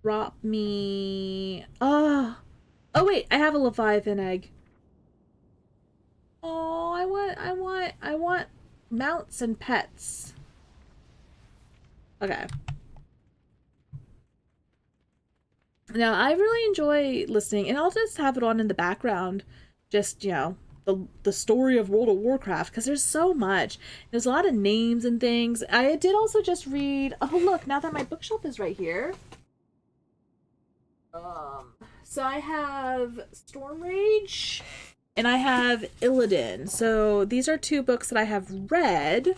drop me... Oh, wait, I have a Leviathan egg. Oh, I want mounts and pets. Okay. Now, I really enjoy listening, and I'll just have it on in the background. Just, you know, the story of World of Warcraft, because there's so much. There's a lot of names and things. I did also just read... Oh, look, now that my bookshelf is right here. So I have Storm Rage, and I have Illidan. So these are two books that I have read.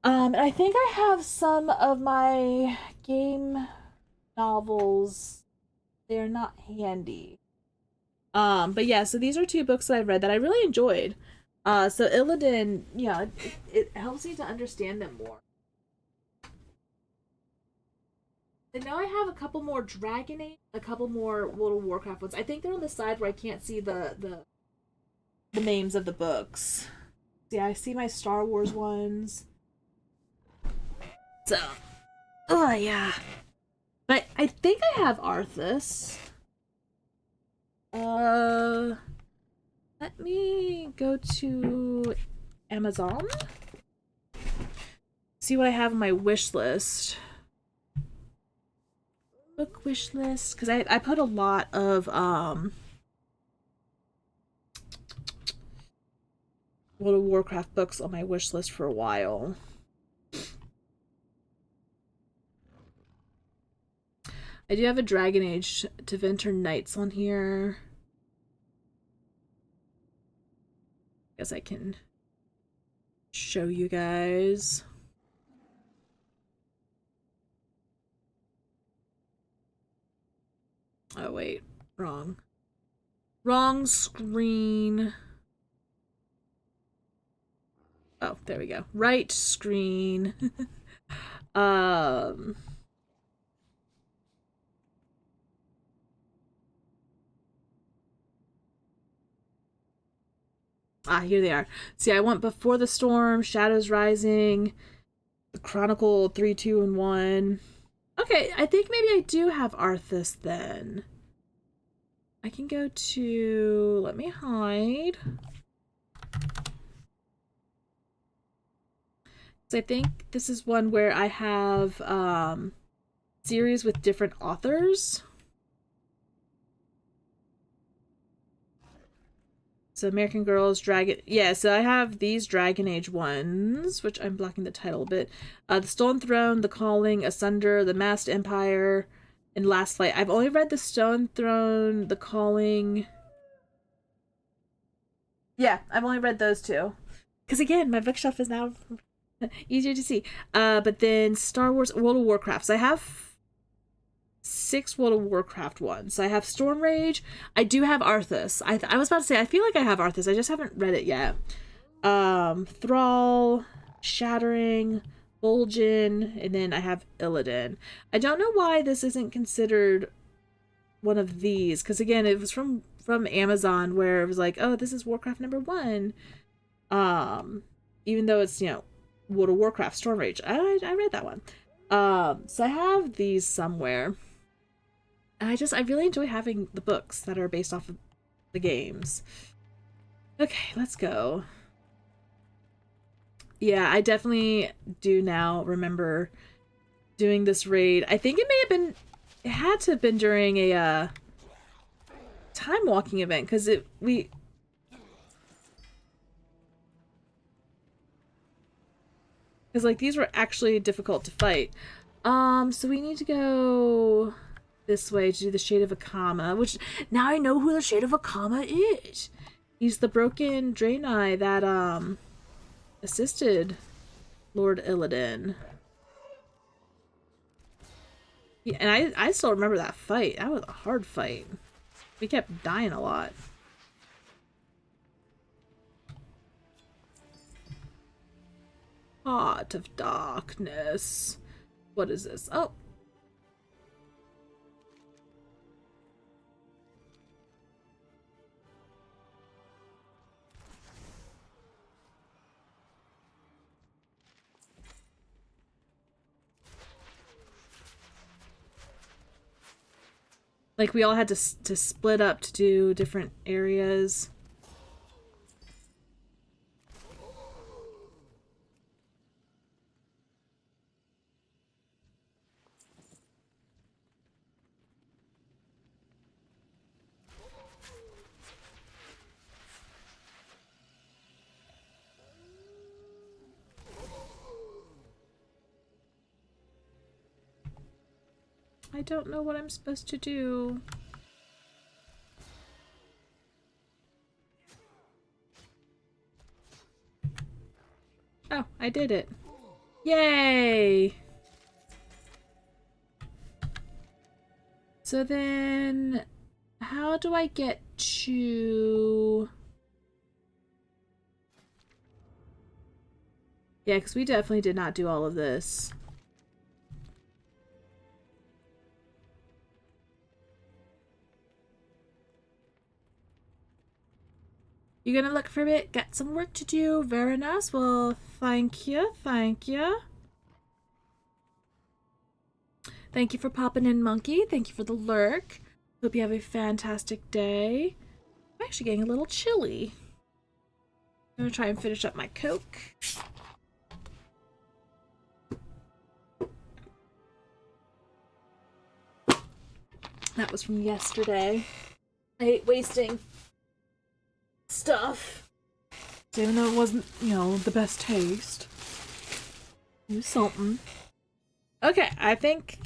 And I think I have some of my game novels. They're not handy. But yeah, so these are two books that I've read that I really enjoyed. So Illidan, yeah, it helps me to understand them more. And now I have a couple more Dragon Age, a couple more World of Warcraft ones. I think they're on the side where I can't see the names of the books. Yeah, I see my Star Wars ones. So, oh yeah. But I think I have Arthas. Let me go to Amazon. See what I have on my wish list. Book wish list, because I put a lot of World of Warcraft books on my wish list for a while. I do have a Dragon Age to Winter Nights on here. Guess I can show you guys. Oh wait, wrong screen. Oh, there we go. Right screen. Here they are. See, I want Before the Storm, Shadows Rising, The Chronicle 3, 2, and 1. Okay, I think maybe I do have Arthas then. I can go to... Let me hide. So I think this is one where I have series with different authors. So American Girls, Dragon... Yeah, so I have these Dragon Age ones, which I'm blocking the title a bit. The Stone Throne, The Calling, Asunder, The Masked Empire, and Last Light. I've only read The Stone Throne, The Calling... Yeah, I've only read those two. Because again, my bookshelf is now easier to see. But then Star Wars, World of Warcraft. So I have 6 World of Warcraft ones. So I have Storm Rage. I do have Arthas. I was about to say, I feel like I have Arthas. I just haven't read it yet. Thrall, Shattering, Vol'jin, and then I have Illidan. I don't know why this isn't considered one of these, because again, it was from Amazon, where it was like, oh, this is Warcraft #1. Even though it's, you know, World of Warcraft Storm Rage. I read that one. So I have these somewhere. And I really enjoy having the books that are based off of the games. Okay, let's go. Yeah, I definitely do now remember doing this raid. I think it may have been... It had to have been during a time walking event, because we because like these were actually difficult to fight. So we need to go this way to do the Shade of Akama, which now I know who the Shade of Akama is. He's the broken Draenei that assisted Lord Illidan. Yeah, and I still remember that fight. That was a hard fight. We kept dying a lot. Heart of Darkness. What is this? Oh. Like, we all had to split up to do different areas. I don't know what I'm supposed to do. Oh, I did it. Yay! So then, how do I get to... Yeah, because we definitely did not do all of this. You gonna look for a bit? Got some work to do. Very nice. Well, thank you. Thank you. Thank you for popping in, Monkey. Thank you for the lurk. Hope you have a fantastic day. I'm actually getting a little chilly. I'm gonna try and finish up my Coke. That was from yesterday. I hate wasting stuff. Even though it wasn't, you know, the best taste. It was something. Okay, I think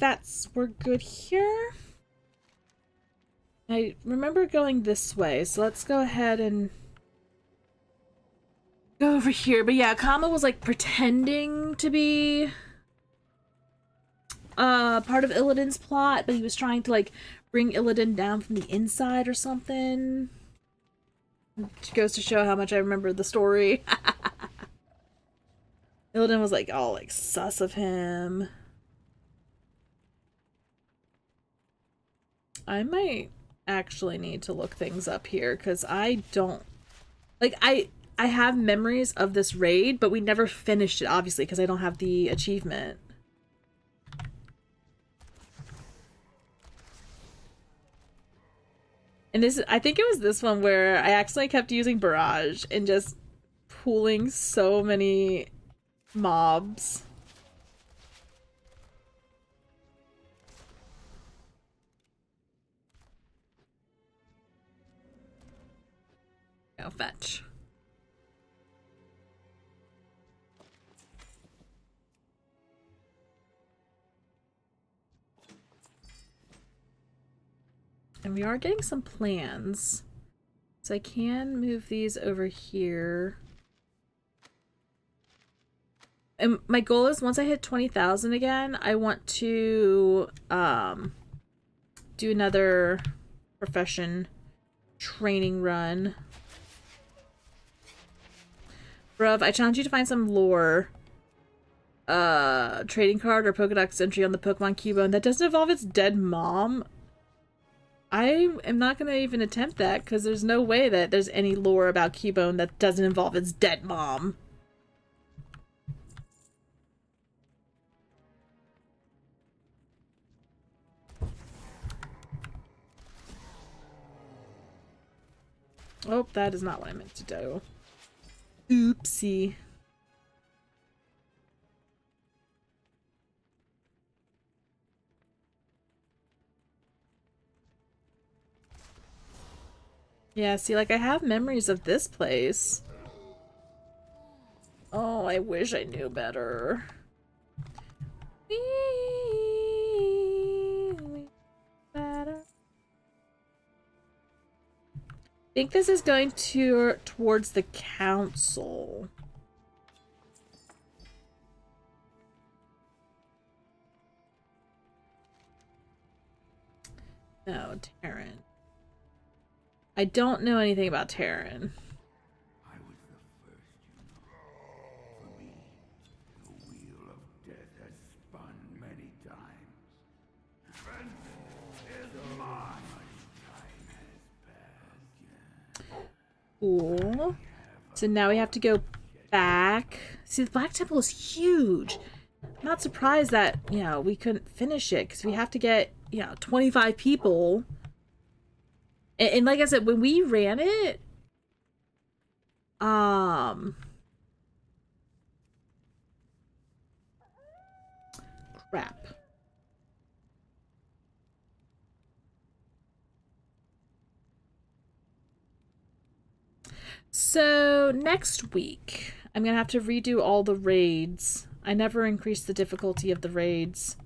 we're good here. I remember going this way, so let's go ahead and go over here. But yeah, Kama was like pretending to be part of Illidan's plot, but he was trying to like bring Illidan down from the inside or something. Which goes to show how much I remember the story. Illidan was like all like sus of him. I might actually need to look things up here because I don't like I have memories of this raid, but we never finished it obviously because I don't have the achievement. And this, I think it was this one where I accidentally kept using Barrage and just pooling so many mobs. Now fetch. And we are getting some plans. So I can move these over here. And my goal is once I hit 20,000 again, I want to do another profession training run. Bruv, I challenge you to find some lore trading card or Pokedex entry on the Pokemon Cubone that doesn't involve its dead mom. I am not going to even attempt that because there's no way that there's any lore about Cubone that doesn't involve its dead mom. Oh, that is not what I meant to do. Oopsie. Yeah, see, like, I have memories of this place. Oh, I wish I knew better. Better. I think this is going towards the council. No, Terran. I don't know anything about Terran. I was the first, you know. For me, the wheel of death has spun many times. Vengeance is mine. Time has passed. Cool. So now we have to go back. See, the Black Temple is huge. I'm not surprised that, you know, we couldn't finish it because we have to get, you know, 25 people And like I said, when we ran it, crap. So next week, I'm gonna have to redo all the raids. I never increased the difficulty of the raids.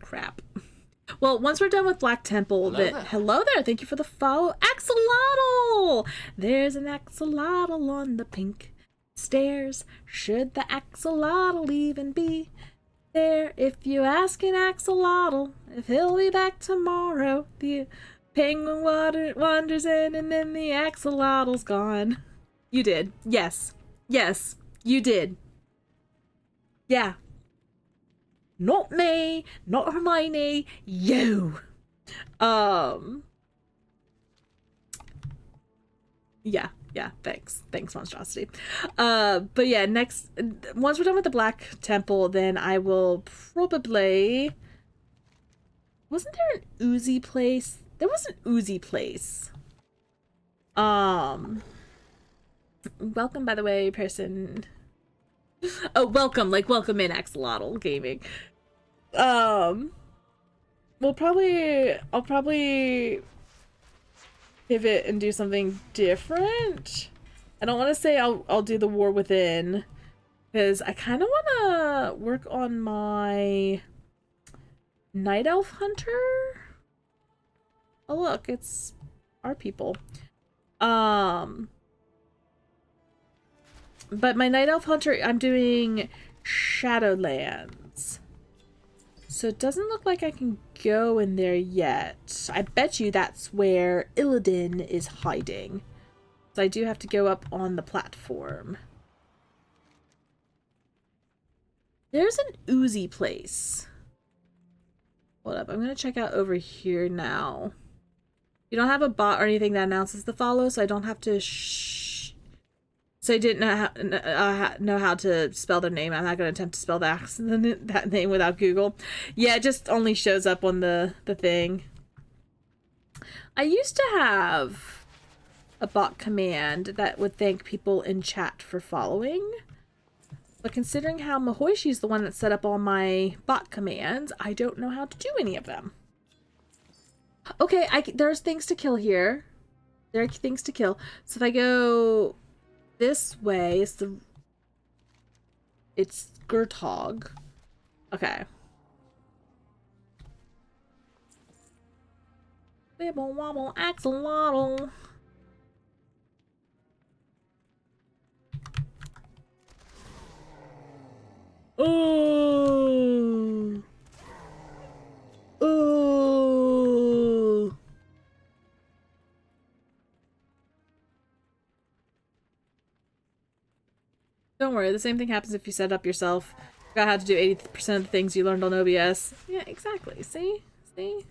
Crap. Well, once we're done with Black Temple, hello there. Thank you for the follow. Axolotl! There's an axolotl on the pink stairs. Should the axolotl even be there? If you ask an axolotl if he'll be back tomorrow, the penguin wanders in and then the axolotl's gone. You did. Yes. Yes, you did. Yeah. Not me, not Hermione, you. Yeah, thanks, Monstrosity. But yeah, once we're done with the Black Temple, then I will probably... Wasn't there an Uzi place? There was an Uzi place. Welcome, by the way, person... Oh, welcome in Axolotl Gaming. I'll probably pivot and do something different. I don't want to say I'll do the War Within, because I kind of want to work on my Night Elf Hunter. Oh look, it's our people. But my Night Elf Hunter, I'm doing Shadowlands. So it doesn't look like I can go in there yet. I bet you that's where Illidan is hiding. So I do have to go up on the platform. There's an Uzi place. Hold up, I'm going to check out over here now. You don't have a bot or anything that announces the follow, so I don't have to So I didn't know how to spell their name. I'm not going to attempt to spell that name without Google. Yeah, it just only shows up on the thing. I used to have a bot command that would thank people in chat for following. But considering how Mahoishi's the one that set up all my bot commands, I don't know how to do any of them. Okay, there's things to kill here. There are things to kill. So if I go... this way is it's Gertog. Okay. Wibble wobble axolotl. Oh. Oh. Don't worry, the same thing happens if you set up yourself. Forgot how to do 80% of the things you learned on OBS. Yeah, exactly. See? See?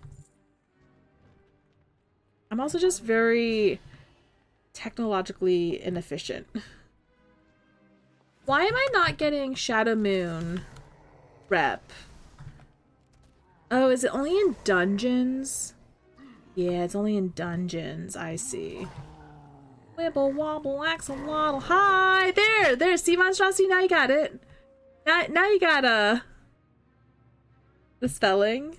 I'm also just very technologically inefficient. Why am I not getting Shadow Moon rep? Oh, is it only in dungeons? Yeah, it's only in dungeons. I see. Wibble wobble axolotl. Hi there. See, Monstrosity, now you got it. Now you got the spelling.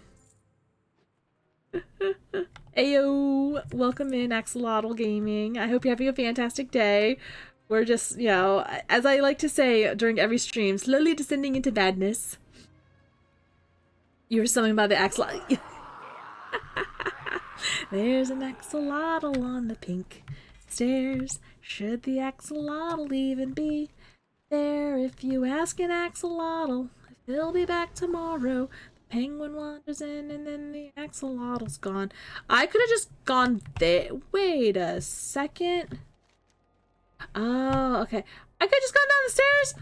Ayo, welcome in Axolotl Gaming. I hope you're having a fantastic day. We're just, you know, as I like to say during every stream, slowly descending into madness. You were summoned by the axolotl. There's an axolotl on the pink stairs. Should the axolotl even be there? If you ask an axolotl if he'll be back tomorrow, the penguin wanders in and then the axolotl's gone. I could have just gone there. Wait a second. Oh, okay. I could have just gone down the stairs?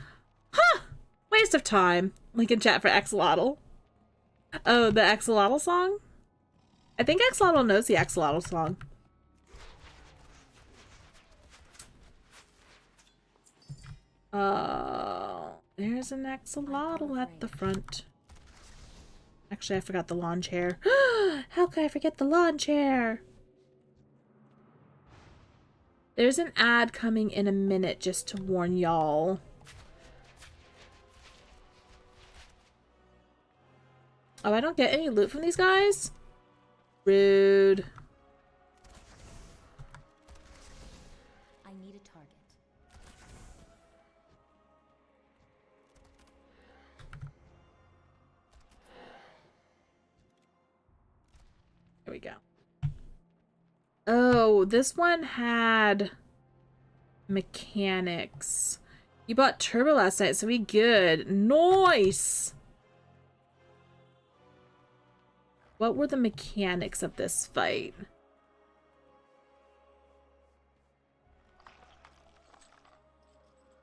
Huh! Waste of time. Link in chat for axolotl. Oh, the axolotl song? I think axolotl knows the axolotl song. There's an axolotl at the front. Actually, I forgot the lawn chair. How could I forget the lawn chair? There's an ad coming in a minute, just to warn y'all. Oh, I don't get any loot from these guys? Rude. I need a target. Here we go. Oh, this one had mechanics. You bought turbo last night, so we good. Nice! What were the mechanics of this fight?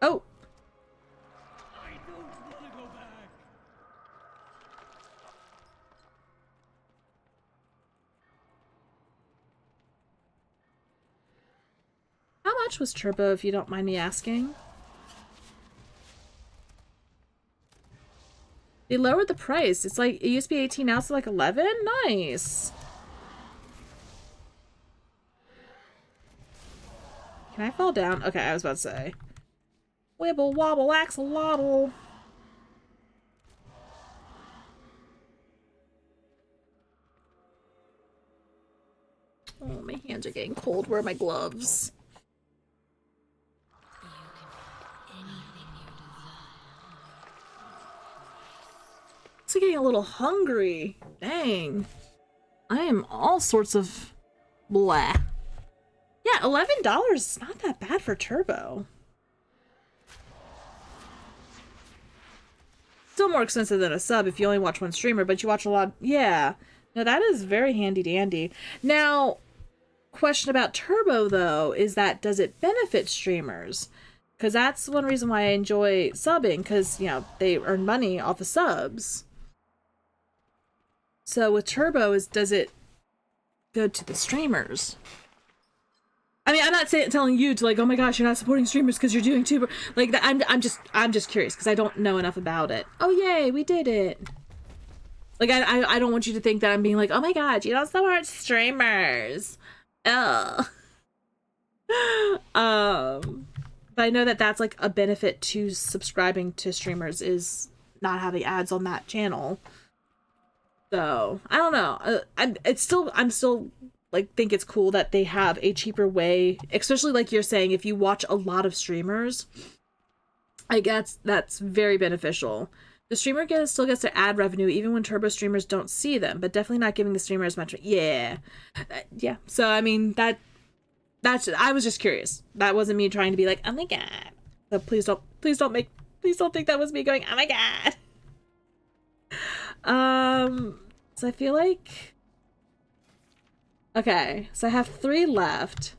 Oh! I don't want to go back. How much was turbo, if you don't mind me asking? They lowered the price. It's like, it used to be 18, now it's like 11? Nice. Can I fall down? Okay, I was about to say. Wibble wobble axolotl. Oh, my hands are getting cold. Where are my gloves? I'm getting a little hungry. Dang. I am all sorts of blah. Yeah, $11 is not that bad for turbo. Still more expensive than a sub if you only watch one streamer, but you watch a lot. Yeah. No, that is very handy dandy. Now, question about turbo though is that does it benefit streamers? Because that's one reason why I enjoy subbing, because, you know, they earn money off of subs. So with turbo, does it go to the streamers? I mean, I'm not telling you to like, oh my gosh, you're not supporting streamers because you're doing tuber like that. I'm just curious because I don't know enough about it. Oh yay, we did it! Like I don't want you to think that I'm being like, oh my god, you don't support streamers. Ugh. But I know that that's like a benefit to subscribing to streamers is not having ads on that channel. So I don't know. I'm still like think it's cool that they have a cheaper way, especially like you're saying, if you watch a lot of streamers, I guess that's very beneficial. The streamer still gets their ad revenue even when turbo streamers don't see them, but definitely not giving the streamer as much. Yeah. So I mean that's I was just curious. That wasn't me trying to be like, oh my god. So please don't think that was me going, oh my god. So I feel like, okay, so I have 3 left.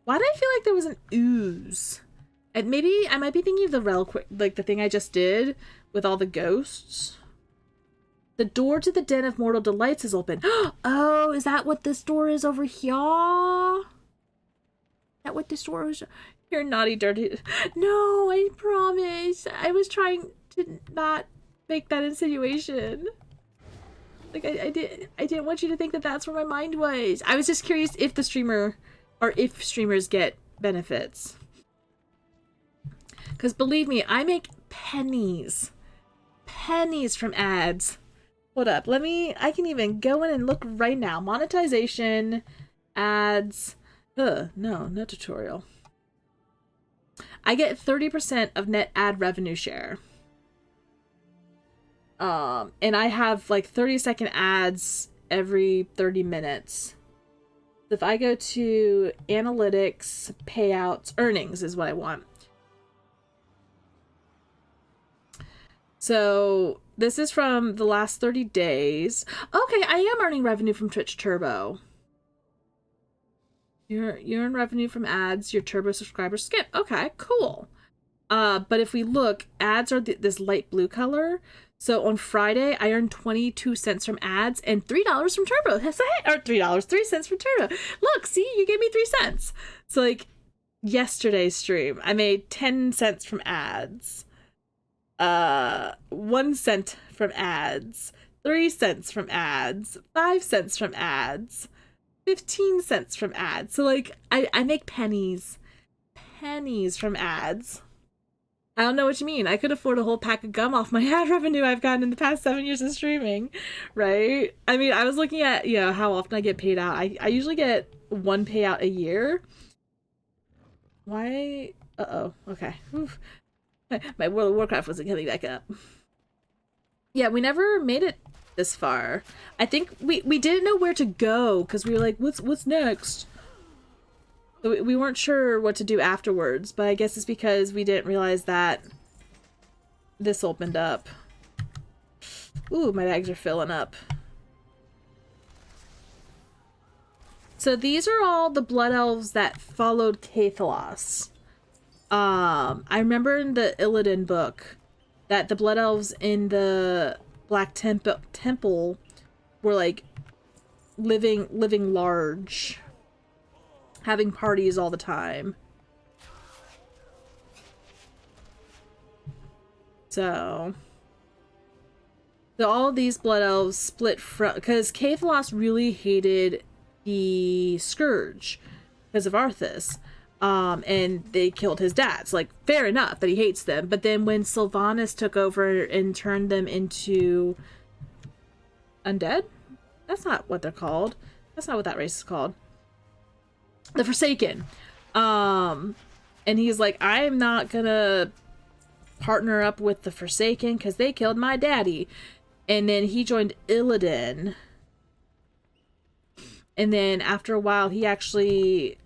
Why did I feel like there was an ooze? And maybe I might be thinking of the relic, like the thing I just did with all the ghosts. The door to the Den of Mortal Delights is open. Oh, is that what this door is over here? Is that what this door is? You're naughty, dirty. No, I promise. I was trying to not make that insinuation. Like I didn't want you to think that that's where my mind was. I was just curious if the streamer, or if streamers get benefits. Because believe me, I make pennies from ads. Hold up, I can even go in and look right now. Monetization, ads. No tutorial. I get 30% of net ad revenue share. And I have like 30-second ads every 30 minutes. If I go to analytics, payouts, earnings is what I want. So this is from the last 30 days. Okay, I am earning revenue from Twitch Turbo. You earn revenue from ads, your Turbo subscribers skip. Okay, cool. But if we look, ads are this light blue color. So on Friday, I earned 22 cents from ads and $3 from Turbo. That's it. Or $3, 3 cents from Turbo. Look, see, you gave me 3 cents. So like yesterday's stream, I made 10 cents from ads. 1 cent from ads, 3 cents from ads, 5 cents from ads, 15 cents from ads. So like I make pennies from ads. I don't know what you mean. I could afford a whole pack of gum off my ad revenue I've gotten in the past 7 years of streaming, right? I mean, I was looking at, you know, how often I get paid out. I usually get 1 payout a year. Why? Uh-oh. Okay. Oof. My World of Warcraft wasn't coming back up. Yeah, we never made it this far. I think we didn't know where to go because we were like, what's next? So we weren't sure what to do afterwards, but I guess it's because we didn't realize that this opened up. Ooh, my bags are filling up. So these are all the blood elves that followed Cathalos. I remember in the Illidan book that the blood elves in the Black Temple were like living large, having parties all the time. So all of these blood elves split from, because Cathalos really hated the Scourge because of Arthas. And they killed his dads. Like, fair enough that he hates them. But then when Sylvanas took over and turned them into undead? That's not what they're called. That's not what that race is called. The Forsaken. And he's like, I am not gonna partner up with the Forsaken because they killed my daddy. And then he joined Illidan. And then after a while, he actually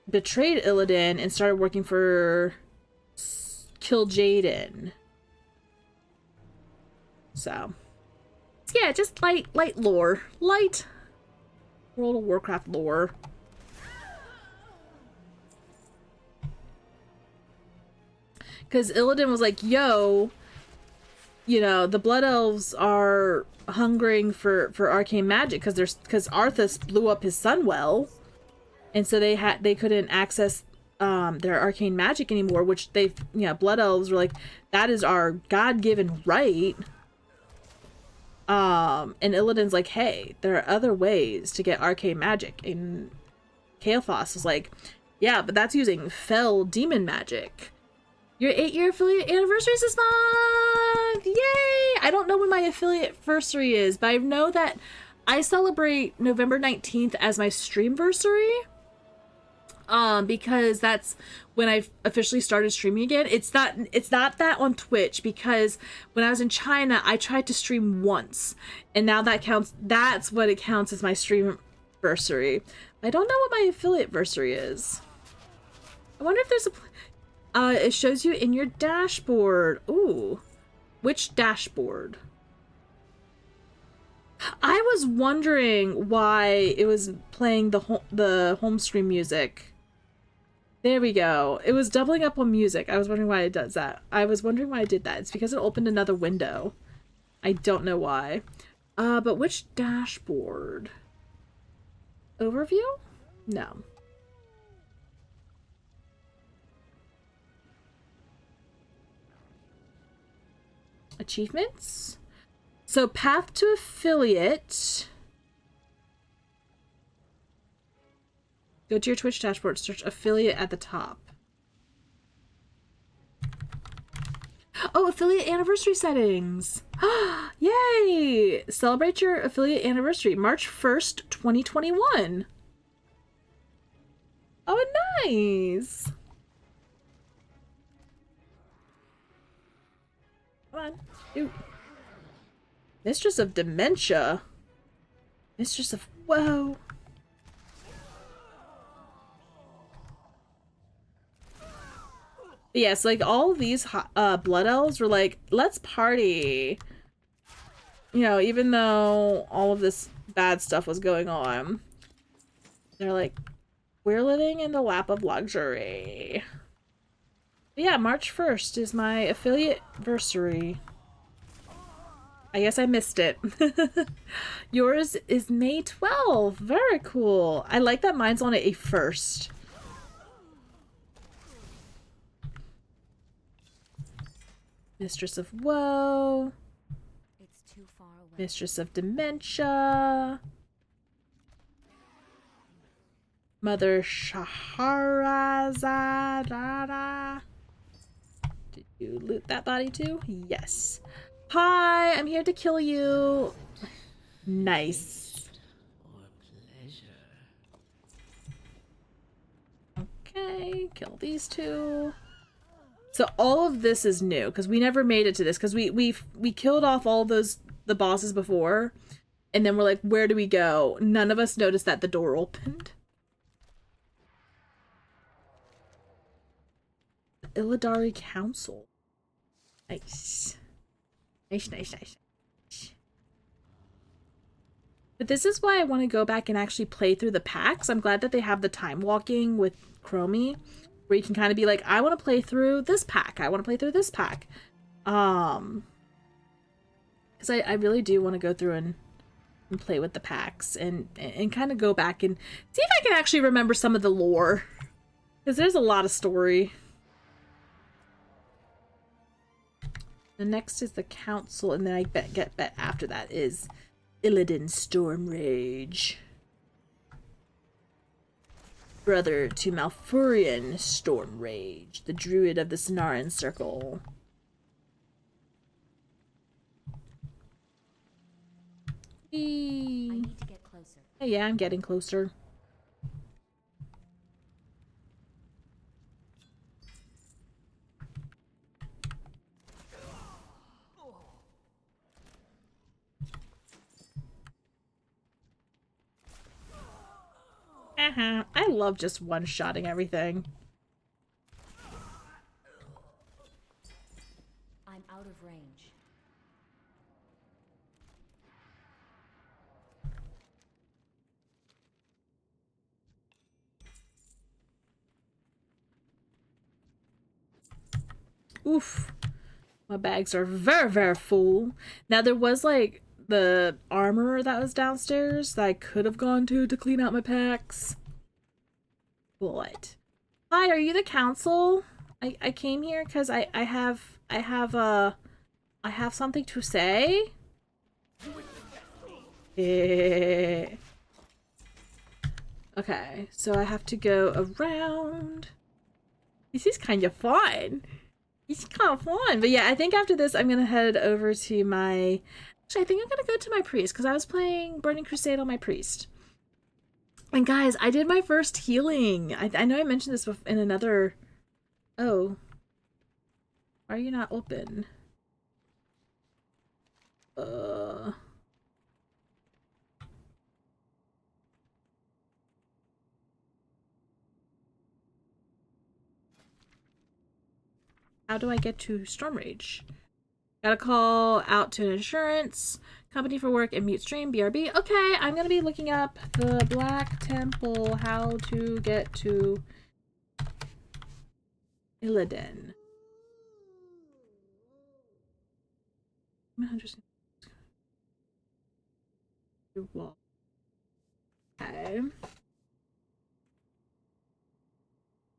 betrayed Illidan and started working for Kil'jaeden. So yeah, just light lore. Light World of Warcraft lore. Because Illidan was like, yo, you know, the Blood Elves are hungering for arcane magic because Arthas blew up his Sunwell, and so they couldn't access their arcane magic anymore, which Blood Elves were like, that is our God-given right. And Illidan's like, hey, there are other ways to get arcane magic, and Kael'thas was like, yeah, but that's using fell demon magic. Your 8-year affiliate anniversary is this month! Yay! I don't know when my affiliate anniversary is, but I know that I celebrate November 19th as my streamversary. Because that's when I officially started streaming again. It's not that on Twitch, because when I was in China, I tried to stream once, and now that counts. That's what it counts as my streamversary. I don't know what my affiliate anniversary is. I wonder if there's a. It shows you in your dashboard. Ooh. Which dashboard? I was wondering why it was playing the home screen music. There we go. It was doubling up on music. I was wondering why it does that. I was wondering why it did that. It's because it opened another window. I don't know why. But which dashboard? Overview? No. Achievements? So path to affiliate. Go to your Twitch dashboard, search affiliate at the top. Oh, affiliate anniversary settings. Yay! Celebrate your affiliate anniversary, March 1st, 2021. Oh, nice. Come on. Ooh. Mistress of Dementia. Mistress of... Whoa. Yes, like all these blood elves were like, let's party. You know, even though all of this bad stuff was going on. They're like, we're living in the lap of luxury. But yeah, March 1st is my affiliate anniversary. I guess I missed it. Yours is May 12th. Very cool. I like that mine's on a 1st. Mistress of Woe. It's too far away. Mistress of Dementia. Mother Shahrazada. Did you loot that body too? Yes. Hi, I'm here to kill you. Nice. Okay, kill these two. So all of this is new because we never made it to this because we killed off all the bosses before, and then we're like, where do we go? None of us noticed that the door opened. The Illidari Council. Nice. Nice. But this is why I want to go back and actually play through the packs. I'm glad that they have the time walking with Chromie, where you can kind of be like, I want to play through this pack. I want to play through this pack. Because I really do want to go through and play with the packs and kind of go back and see if I can actually remember some of the lore. Because there's a lot of story. The next is the council, and then I bet after that is Illidan Stormrage. Brother to Malfurion Stormrage, the druid of the Sonaran Circle. I need to get closer. Hey, yeah, I'm getting closer. I love just one-shotting everything. I'm out of range. Oof. My bags are very, very full. Now, there was, like, the armor that was downstairs that I could have gone to clean out my packs. What? Hi, are you the council? I came here because I have something to say. Okay, so I have to go around. This is kind of fun. It's kind of fun. But yeah, I think after this, I'm going to head over to my... Actually, I think I'm going to go to my priest because I was playing Burning Crusade on my priest. And guys, I did my first healing. I know I mentioned this in another... Oh. Why are you not open? How do I get to Stormrage? Gotta call out to an insurance company for work and mute stream, BRB. Okay, I'm gonna be looking up the Black Temple, how to get to Illidan. Okay.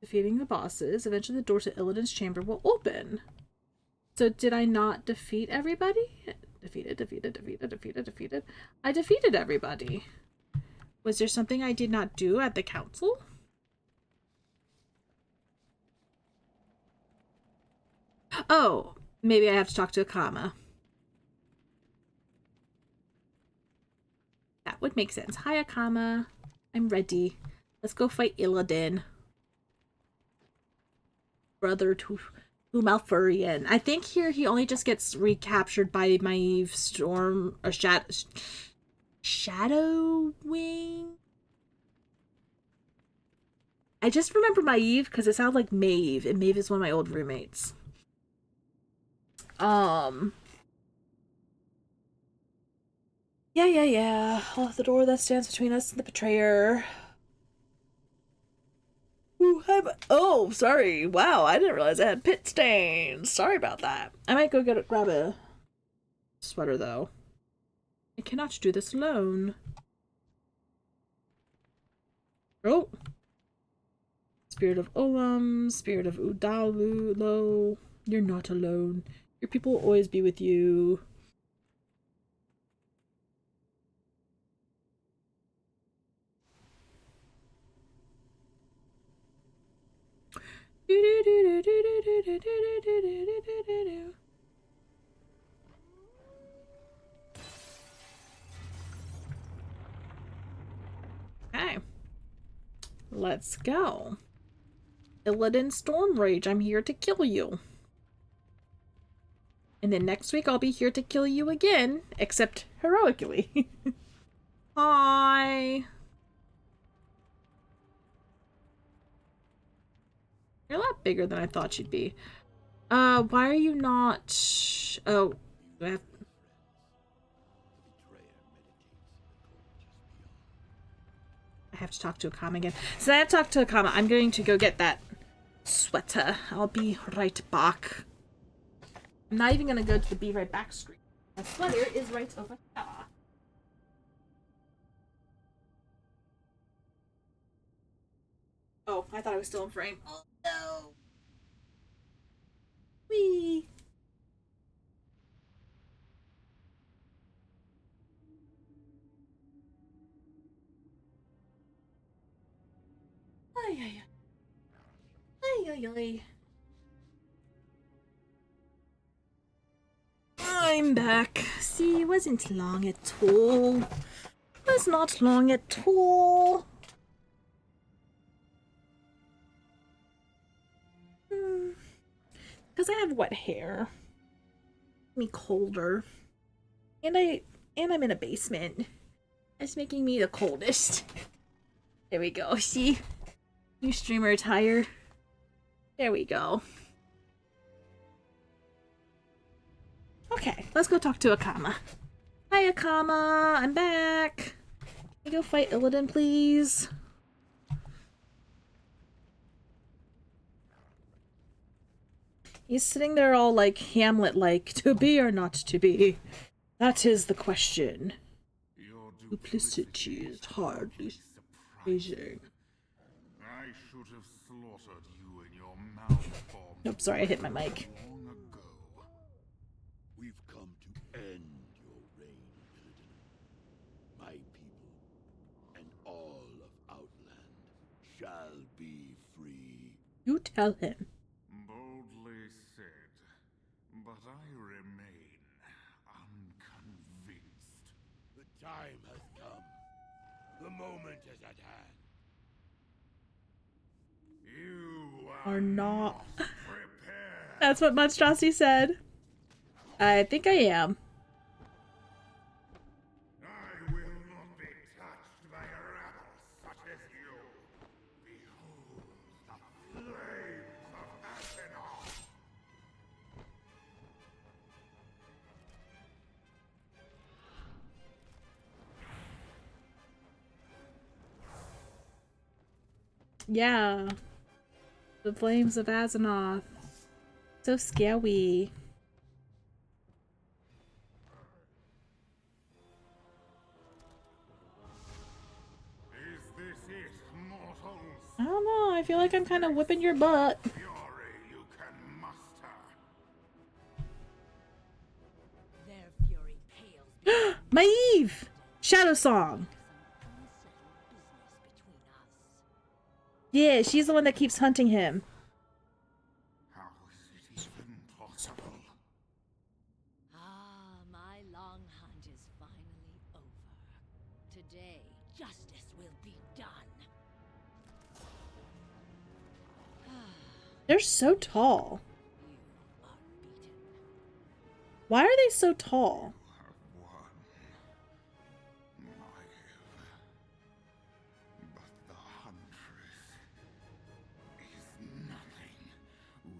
Defeating the bosses. Eventually the door to Illidan's chamber will open. So did I not defeat everybody? Defeated. I defeated everybody. Was there something I did not do at the council? Oh, maybe I have to talk to Akama. That would make sense. Hi, Akama. I'm ready. Let's go fight Illidan. Brother to Malfurion. I think here he only just gets recaptured by Maeve Storm or Shadowwing. I just remember Maeve because it sounds like Maeve, and Maeve is one of my old roommates. Yeah. I'll have the door that stands between us and the betrayer. Oh, sorry. Wow, I didn't realize I had pit stains. Sorry about that. I might go grab a sweater, though. I cannot do this alone. Oh. Spirit of Olam, Spirit of Udalulo. You're not alone. Your people will always be with you. Okay. Let's go. Illidan Stormrage, I'm here to kill you. And then next week I'll be here to kill you again, except heroically. Hi. You're a lot bigger than I thought you'd be. Why are you not... Oh, do I have... I have to talk to Akama again. So I have to talk to Akama. I'm going to go get that sweater. I'll be right back. I'm not even going to go to the be right back screen. My sweater is right over here. Oh, I thought I was still in frame. Oh no! Whee! Ay, ay, ay. Ay, ay, ay. I'm back. See, it wasn't long at all. It was not long at all. Because I have wet hair. Me colder. And I'm in a basement. It's making me the coldest. There we go. See? New streamer attire. There we go. Okay, let's go talk to Akama. Hi, Akama. I'm back. Can we go fight Illidan, please? He's sitting there all like Hamlet-like, to be or not to be. That is the question. Duplicity is hardly surprising. I should have slaughtered you in your malformed. Nope, sorry, I hit my mic. Long ago. We've come to end your reign, Illidan. My people and all of Outland shall be free. You tell him. Boldly said, but I remain unconvinced. The time has come. The moment is at hand. You Are not. prepared. That's what Monstrosity said. I think I am. I will not be touched by a rabble such as you. Behold the flames of Athena. Yeah. The flames of Azeroth. So scary. Is this it, mortals? I don't know. I feel like I'm kind of whipping your butt. Fury you can muster. Their fury pales My Eve! Shadow Song! business between us. Yeah, she's the one that keeps hunting him. How is it even possible? Ah, my long hunt is finally over. Today, justice will be done. They're so tall. You are beaten. Why are they so tall? Have won. Naive. But the huntress is nothing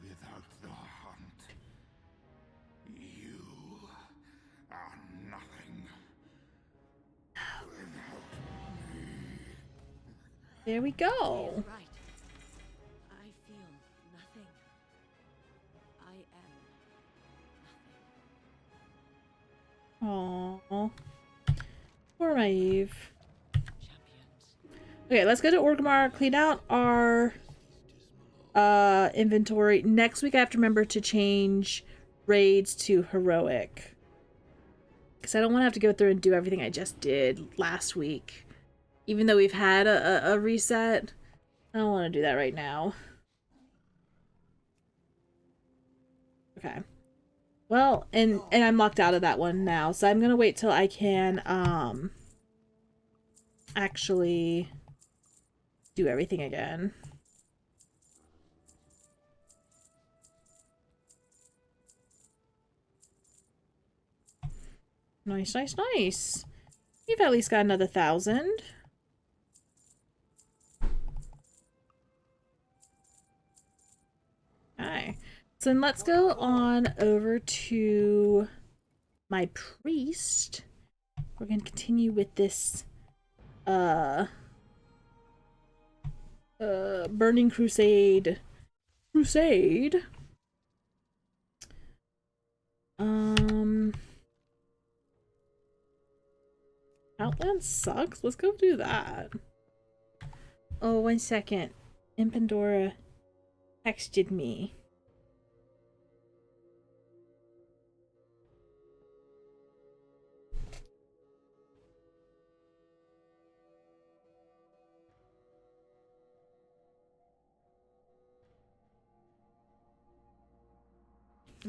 without the hunt. You are nothing without me. There we He go. is right. I feel nothing. I am nothing. Aww. Poor my Eve. Champions. Okay, let's go to Orgrimmar, clean out our inventory. Next week I have to remember to change raids to heroic. Because I don't want to have to go through and do everything I just did last week. Even though we've had a reset, I don't want to do that right now. Okay. Well, and I'm locked out of that one now, so I'm gonna wait till I can actually do everything again. Nice, nice, nice. You've at least got another 1,000. Okay. So then let's go on over to my priest. We're going to continue with this Burning Crusade. Outland sucks. Let's go do that. Oh, 1 second. Impandora texted me.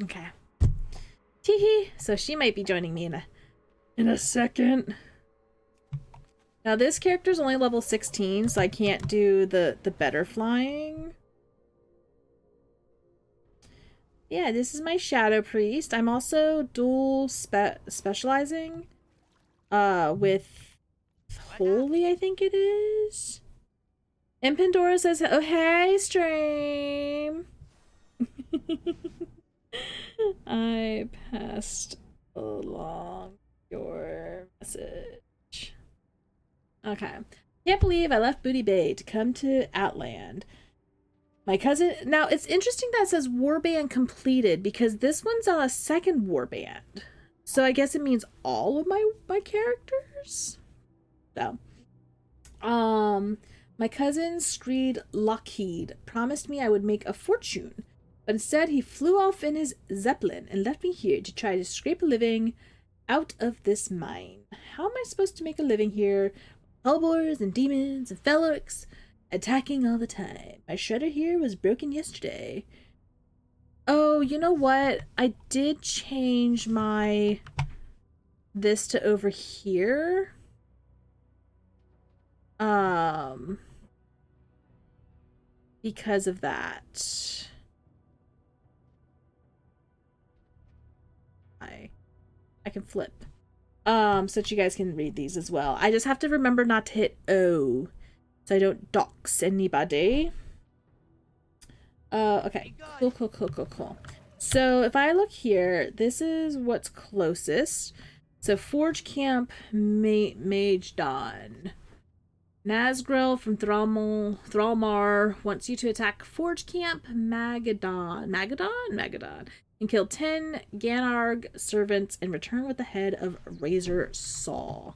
Okay. Teehee. So she might be joining me in a second. Now this character's only level 16, so I can't do the better flying. Yeah, this is my Shadow Priest. I'm also dual specializing with Holy, I think it is. And Pandora says, oh hey stream. I passed along your message. Okay. Can't believe I left Booty Bay to come to Outland. My cousin... Now, it's interesting that it says warband completed because this one's on a second warband. So I guess it means all of my characters? So. My cousin Screed Lockheed promised me I would make a fortune. But instead, he flew off in his Zeppelin and left me here to try to scrape a living out of this mine. How am I supposed to make a living here? Hellboars and demons and Felix attacking all the time. My shredder here was broken yesterday. Oh, you know what? I did change my this to over here. Because of that. I can flip. So that you guys can read these as well. I just have to remember not to hit O so I don't dox anybody. Okay. Cool. So if I look here, this is what's closest. So Forge Camp Mage Dawn. Nazgrel from Thrallmar wants you to attack Forge Camp Magadon, and kill 10 Ganarg servants and return with the head of Razor Saw.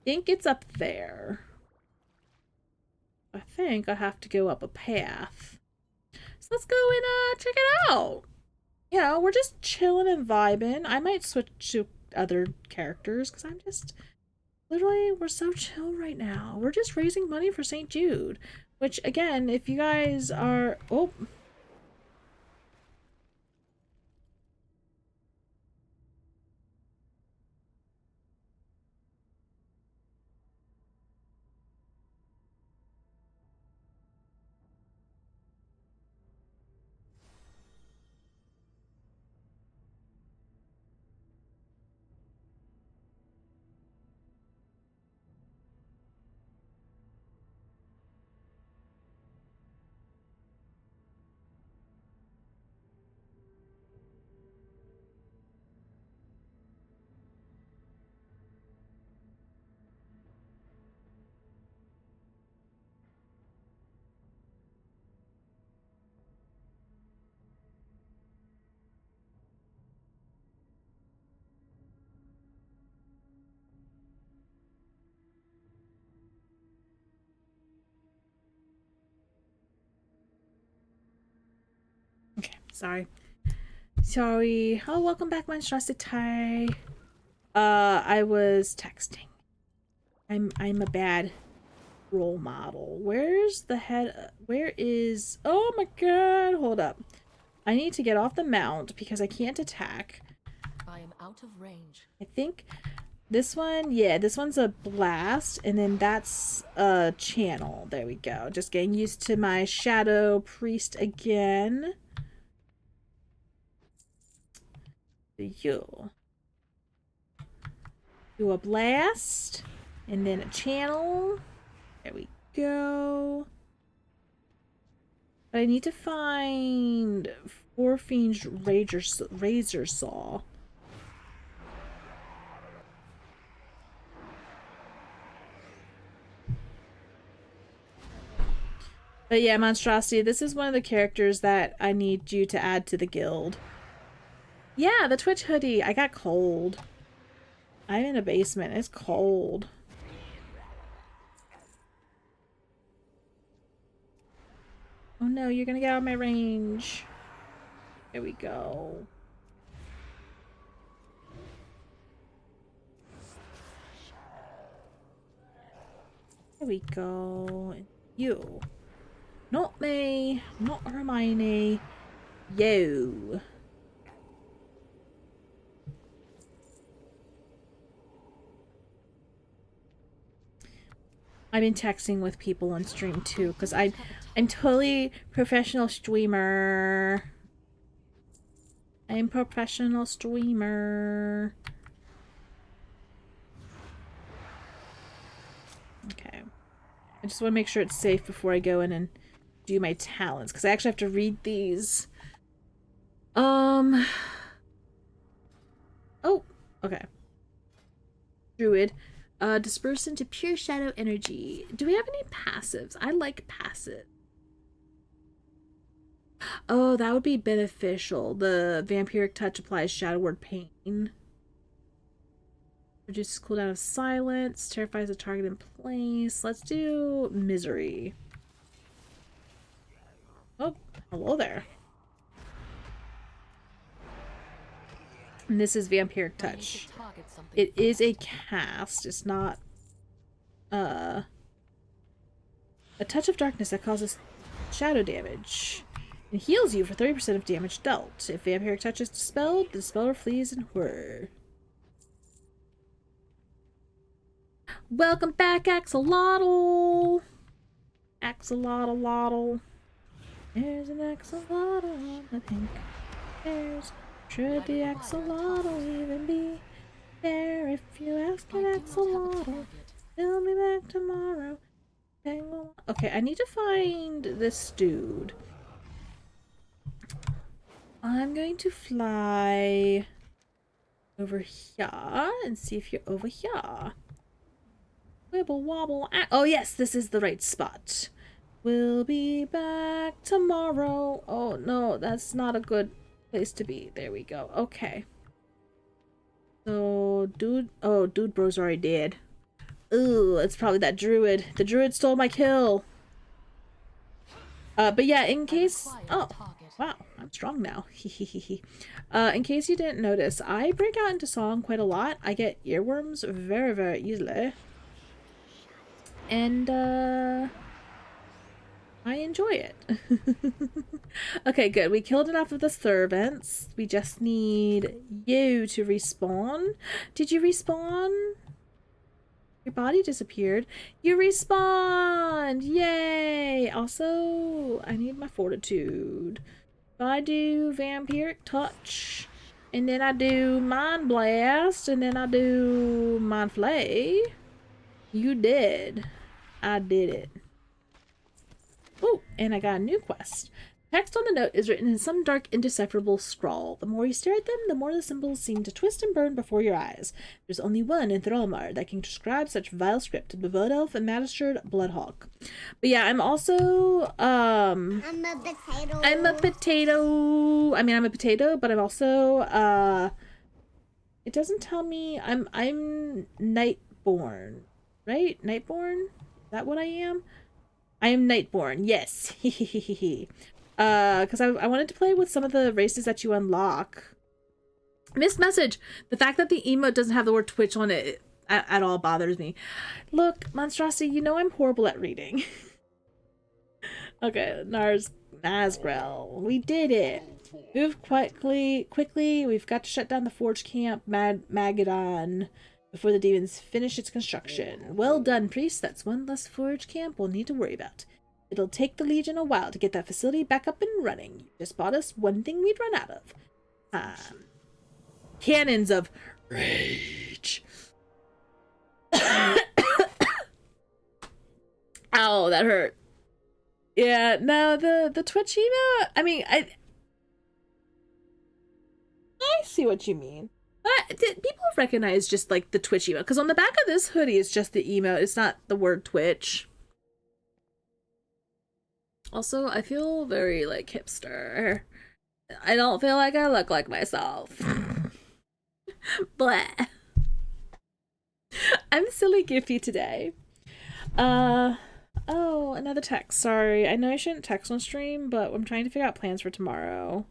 Think it's up there. I think I have to go up a path. So let's go and check it out. You know, we're just chilling and vibing. I might switch to other characters because I'm just... Literally, we're so chill right now. We're just raising money for St. Jude. Which, again, if you guys are... Oh. Okay, sorry. Sorry. Oh, welcome back, monstrosity. I was texting. I'm a bad role model. Where's the head? Where is... Oh my god, hold up. I need to get off the mount because I can't attack. I am out of range. I think this one, yeah, this one's a blast, and then that's a channel. There we go. Just getting used to my shadow priest again. You do a blast, and then a channel. There we go. But I need to find Forfiend's razor saw. But yeah, monstrosity, this is one of the characters that I need you to add to the guild. Yeah, the Twitch hoodie. I got cold. I'm in a basement. It's cold. Oh no, you're gonna get out of my range. There we go. There we go. You. Not me. Not Hermione. You. I've been texting with people on stream too, because I'm totally professional streamer. I'm professional streamer. Okay. I just want to make sure it's safe before I go in and do my talents, because I actually have to read these. Oh, okay. Druid. Disperse into pure shadow energy. Do we have any passives? I like passive. Oh, that would be beneficial. The vampiric touch applies shadow word pain. Reduces cooldown of silence. Terrifies a target in place. Let's do misery. Oh, hello there. And this is vampiric touch. It is a cast. It's not a touch of darkness that causes shadow damage. It heals you for 30% of damage dealt. If vampiric touch is dispelled, the dispeller flees in horror. Welcome back, Axolotl! Axolotl. There's an axolotl on the pink. There's should the axolotl even be there? If you ask an axolotl, they'll be back tomorrow. Okay, I need to find this dude. I'm going to fly over here and see if you're over here. Wibble wobble. Oh yes, this is the right spot. We'll be back tomorrow. Oh no, that's not a good place to be. There we go. Okay. So, dude. Oh, dude bro's already dead. Ooh, it's probably that druid. The druid stole my kill. But yeah, in case... Oh, wow. I'm strong now. In case you didn't notice, I break out into song quite a lot. I get earworms very, very easily. And, I enjoy it. Okay, good. We killed enough of the servants. We just need you to respawn. Did you respawn? Your body disappeared. You respawned! Yay! Also, I need my fortitude. If I do vampiric touch, and then I do mind blast, and then I do mind flay, you did. I did it. Oh, and I got a new quest. Text on the note is written in some dark, indecipherable scrawl. The more you stare at them, the more the symbols seem to twist and burn before your eyes. There's only one in Thrallmar that can describe such vile script, the Blood Elf and Magistrate Bloodhawk. But yeah, I'm also, I'm a potato. I'm a potato. I mean, I'm a potato, but I'm also, it doesn't tell me, I'm Nightborn, right? Nightborn? Is that what I am? I am Nightborn, yes. Because I wanted to play with some of the races that you unlock. Missed message. The fact that the emote doesn't have the word Twitch on it at all bothers me. Look, Monstrosity, you know I'm horrible at reading. Okay, Nazgrel. We did it. Move quickly. We've got to shut down the Forge Camp Magadon before the demons finish its construction. Well done, priest. That's one less Forge Camp we'll need to worry about. It'll take the Legion a while to get that facility back up and running. You just bought us one thing we'd run out of. Cannons of rage. Ow, that hurt. Yeah, no, the Twitch emote, I mean, I see what you mean. But people recognize just like the Twitch emote, because on the back of this hoodie is just the emote, it's not the word Twitch. Also, I feel very like hipster. I don't feel like I look like myself. Bleh. I'm silly goofy today. Oh, another text. Sorry. I know I shouldn't text on stream, but I'm trying to figure out plans for tomorrow.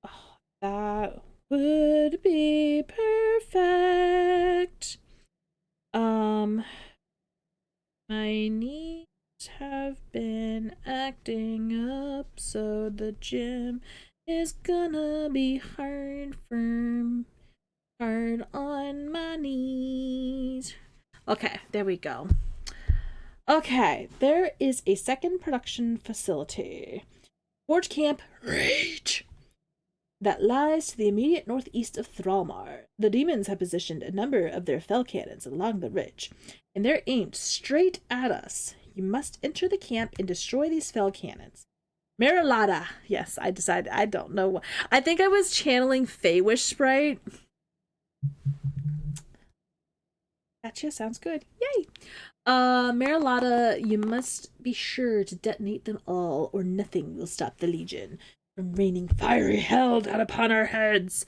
Oh, that would be perfect. My knees have been acting up, so the gym is gonna be hard on my knees. Okay, there we go. Okay, there is a second production facility, Forge Camp Rage, that lies to the immediate northeast of Thralmar. The demons have positioned a number of their fell cannons along the ridge, and they're aimed straight at us. You must enter the camp and destroy these fell cannons. Marilada. Yes, I decided. I don't know what. I think I was channeling Feywish Sprite. Gotcha, sounds good. Yay! Marilada, you must be sure to detonate them all, or nothing will stop the Legion from raining fiery hell down upon our heads.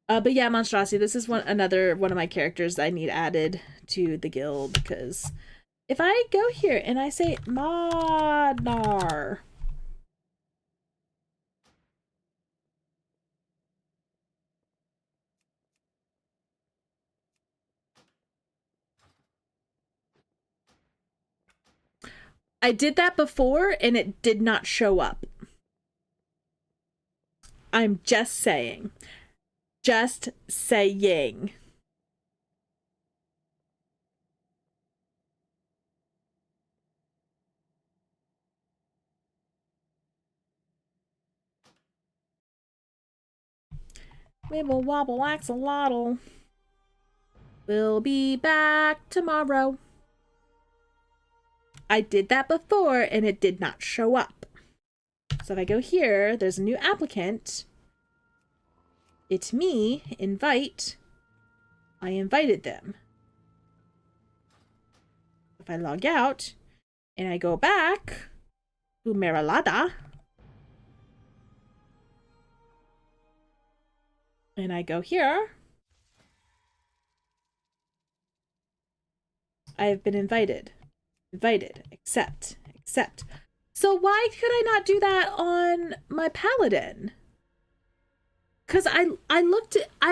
But yeah, Monstrosity, this is another one of my characters that I need added to the guild, because if I go here and I say Modnar, I did that before and it did not show up. I'm just saying. Just saying. Wibble wobble axolotl. We'll be back tomorrow. I did that before and it did not show up. So if I go here, there's a new applicant. It's me, invite. I invited them. If I log out and I go back to Marilada and I go here, I have been invited. Invited. Accept. So why could I not do that on my paladin? Because I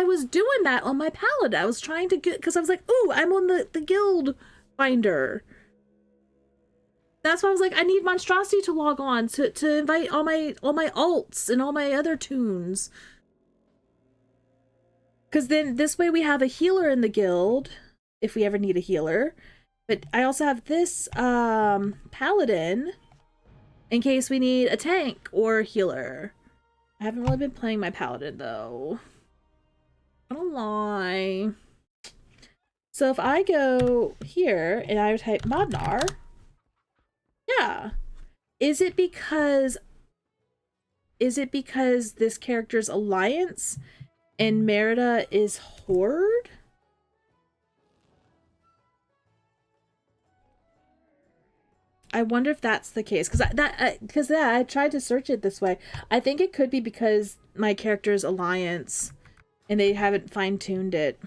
was doing that on my paladin. I was trying to get, because I was like, ooh, I'm on the guild finder. That's why I was like, I need Monstrosity to log on to invite all my alts and all my other tunes. Because then this way we have a healer in the guild, if we ever need a healer. But I also have this paladin in case we need a tank or a healer. I haven't really been playing my paladin though. I don't lie. So if I go here and I type Modnar, yeah. Is it because this character's alliance and Merida is Horde? I wonder if that's the case, because I tried to search it this way. I think it could be because my character's alliance and they haven't fine-tuned it.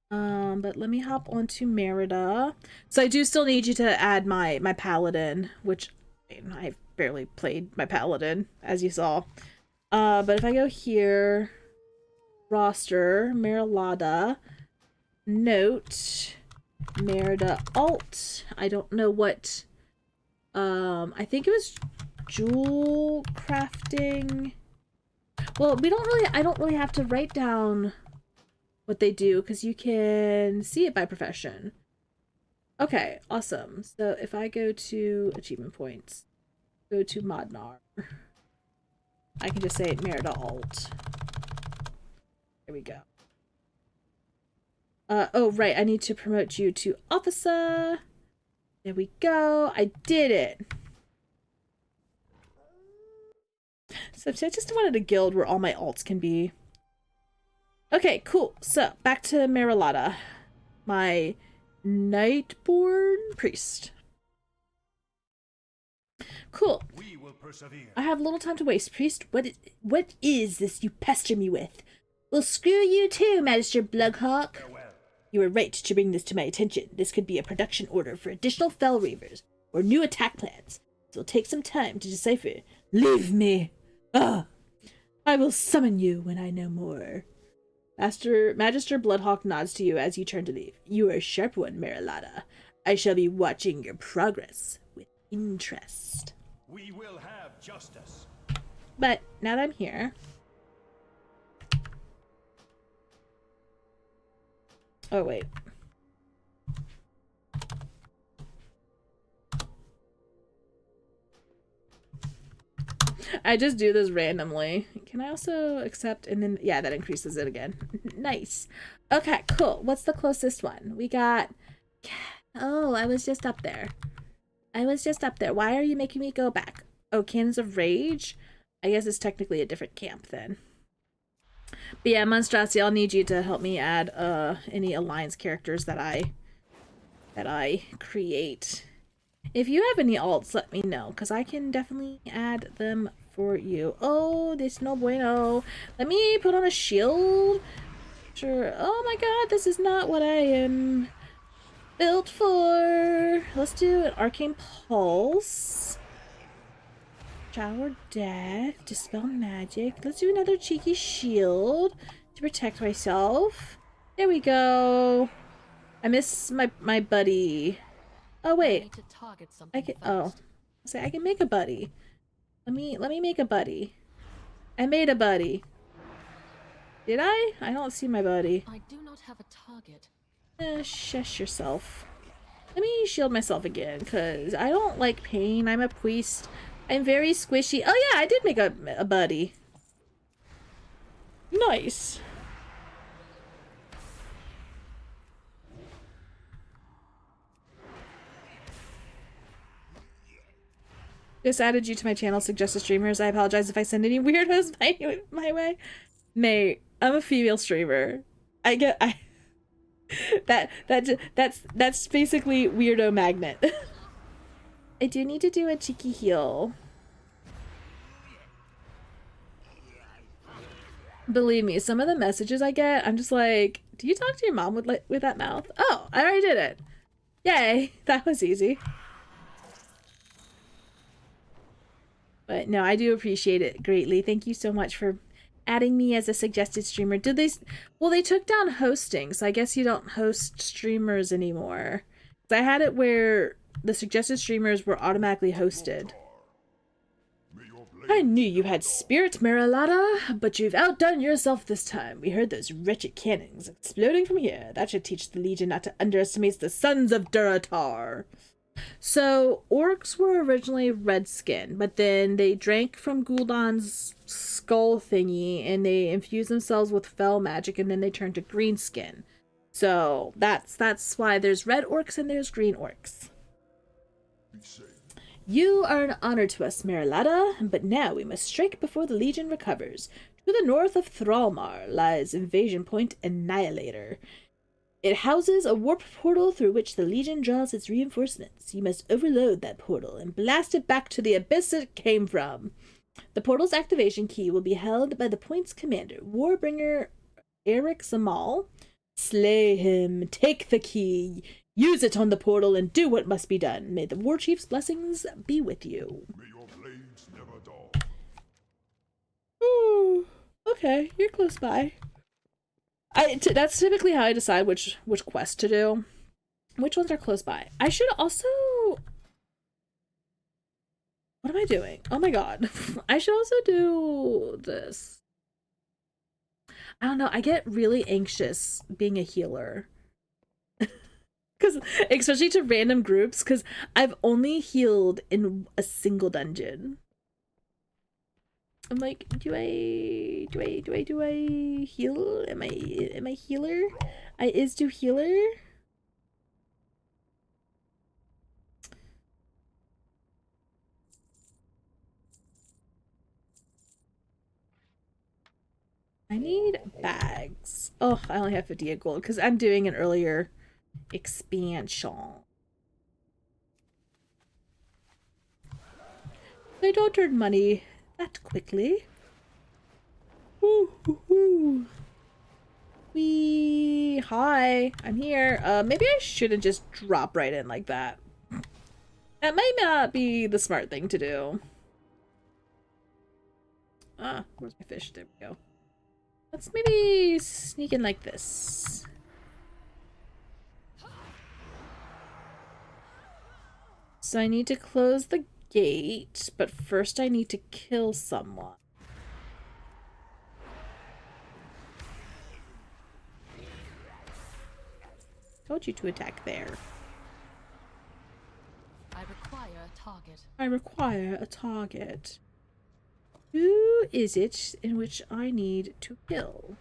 But let me hop onto Merida. So I do still need you to add my paladin, which I barely played my paladin, as you saw. But if I go here, roster, Merilada, note, Merida alt. I don't know what, I think it was jewel crafting. Well, I don't really have to write down what they do because you can see it by profession. Okay, awesome. So if I go to achievement points, go to Modnar, I can just say Merida alt. There we go. Oh, right, I need to promote you to officer. There we go. I did it. So I just wanted a guild where all my alts can be. Okay, cool. So back to Merilada, my Nightborn priest. Cool. We will persevere. I have little time to waste, priest. What is this you pester me with? Well, screw you too, Magister Blooghawk. Farewell. You were right to bring this to my attention. This could be a production order for additional Fell Reavers or new attack plans. It will take some time to decipher. Leave me. I will summon you when I know more. Magister Bloodhawk nods to you as you turn to leave. You are a sharp one, Merilada. I shall be watching your progress with interest. We will have justice. But now that I'm here... Oh, wait. I just do this randomly. Can I also accept and then yeah, that increases it again. Nice. Okay, cool. What's the closest one? We got oh, I was just up there. Why are you making me go back? Oh, Cannons of Rage? I guess it's technically a different camp then. But yeah, Monstrosity, I'll need you to help me add any alliance characters that I create. If you have any alts, let me know, because I can definitely add them for you. Oh, this no bueno. Let me put on a shield. Sure. Oh my god, this is not what I am built for. Let's do an Arcane Pulse. Shower Death. Dispel Magic. Let's do another cheeky shield to protect myself. There we go. I miss my buddy. Oh wait, I can. Oh, say I can make a buddy. Let me make a buddy. I made a buddy. Did I? I don't see my buddy. I do not have a target. Shush yourself. Let me shield myself again, cause I don't like pain. I'm a priest. I'm very squishy. Oh yeah, I did make a buddy. Nice. Just added you to my channel, suggested streamers. I apologize if I send any weirdos my way. Mate, I'm a female streamer. That's basically weirdo magnet. I do need to do a cheeky heal. Believe me, some of the messages I get, I'm just like, do you talk to your mom with that mouth? Oh, I already did it. Yay, that was easy. But no, I do appreciate it greatly. Thank you so much for adding me as a suggested streamer. Did they... Well, they took down hosting, so I guess you don't host streamers anymore. I had it where the suggested streamers were automatically hosted. I knew you had spirit, Merilada, but you've outdone yourself this time. We heard those wretched cannons exploding from here. That should teach the Legion not to underestimate the sons of Duratar. So, orcs were originally red skin, but then they drank from Gul'dan's skull thingy, and they infused themselves with fell magic, and then they turned to green skin. So, that's why there's red orcs and there's green orcs. You are an honor to us, Merilada, but now we must strike before the Legion recovers. To the north of Thrallmar lies Invasion Point Annihilator. It houses a warp portal through which the Legion draws its reinforcements. You must overload that portal and blast it back to the abyss it came from. The portal's activation key will be held by the point's commander, Warbringer Eric Zamal. Slay him, take the key, use it on the portal, and do what must be done. May the war chief's blessings be with you. May your blades never dull. Ooh, okay, you're close by. That's typically how I decide which quest to do. Which ones are close by? I should also... What am I doing? Oh my god. I should also do this. I don't know. I get really anxious being a healer. Because, especially to random groups, because I've only healed in a single dungeon. I'm like, do I heal? Am I healer? I is do healer? I need bags. Oh, I only have 58 gold because I'm doing an earlier expansion. I don't earn money that quickly. Woo, woo, woo. Hi, I'm here. Maybe I shouldn't just drop right in like that. That might not be the smart thing to do. Ah, where's my fish? There we go. Let's maybe sneak in like this. So I need to close the gate, but first I need to kill someone. Told you to attack there. I require a target. I require a target. Who is it in which I need to kill?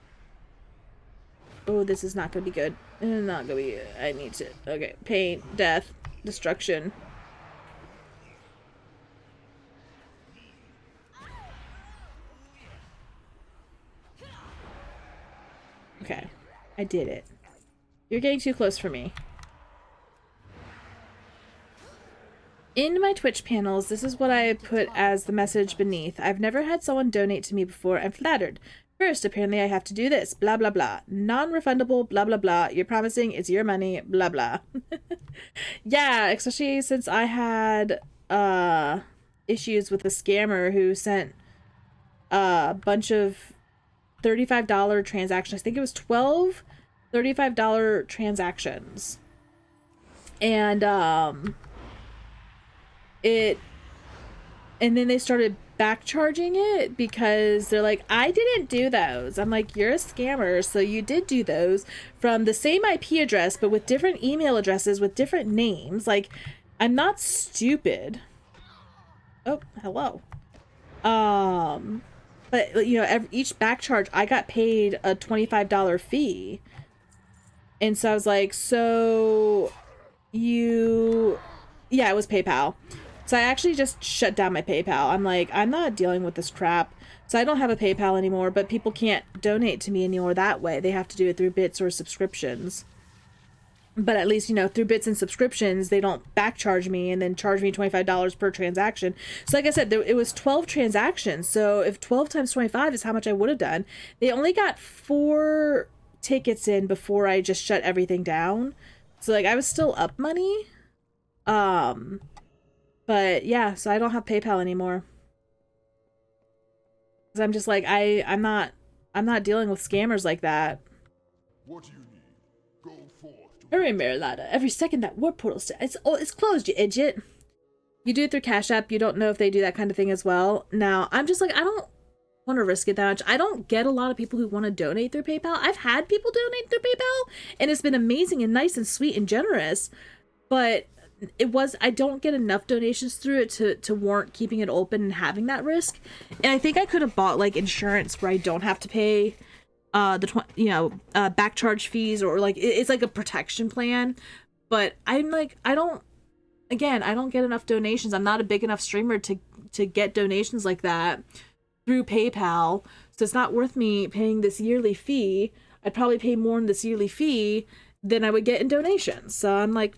Oh, this is not gonna be good. Not gonna be. I need to. Okay, pain, death, destruction. Okay, I did it. You're getting too close for me. In my Twitch panels, this is what I put as the message beneath. I've never had someone donate to me before. I'm flattered. First, apparently I have to do this. Blah, blah, blah. Non-refundable, blah, blah, blah. You're promising it's your money, blah, blah. Yeah, especially since I had issues with a scammer who sent a bunch of $35 transactions. I think it was 12 $35 transactions. And and then they started back charging it because they're like, I didn't do those. I'm like, you're a scammer, so you did do those from the same IP address but with different email addresses with different names. Like, I'm not stupid. Oh, hello. But you know, each back charge I got paid a $25 fee. And so I was like, so you... Yeah, it was PayPal. So I actually just shut down my PayPal. I'm like, I'm not dealing with this crap. So I don't have a PayPal anymore, but people can't donate to me anymore that way. They have to do it through bits or subscriptions. But at least, you know, through bits and subscriptions, they don't back charge me and then charge me $25 per transaction. So like I said, it was 12 transactions. So if 12 times 25 is how much I would have done, they only got 4 tickets in before I just shut everything down. So like I was still up money. But yeah, so I don't have PayPal anymore. Cause I'm just like, I'm not dealing with scammers like that. What do you need? Go forth. Hurry, Marilada. Every second that warp portal it's closed, you idiot. You do it through Cash App. You don't know if they do that kind of thing as well. Now, I'm just like, I don't want to risk it that much. I don't get a lot of people who want to donate through PayPal. I've had people donate through PayPal, and it's been amazing and nice and sweet and generous. But I don't get enough donations through it to warrant keeping it open and having that risk. And I think I could have bought like insurance where I don't have to pay back charge fees, or like it's like a protection plan. But I'm like, I don't get enough donations. I'm not a big enough streamer to get donations like that through PayPal. So it's not worth me paying this yearly fee. I'd probably pay more in this yearly fee than I would get in donations. So I'm like,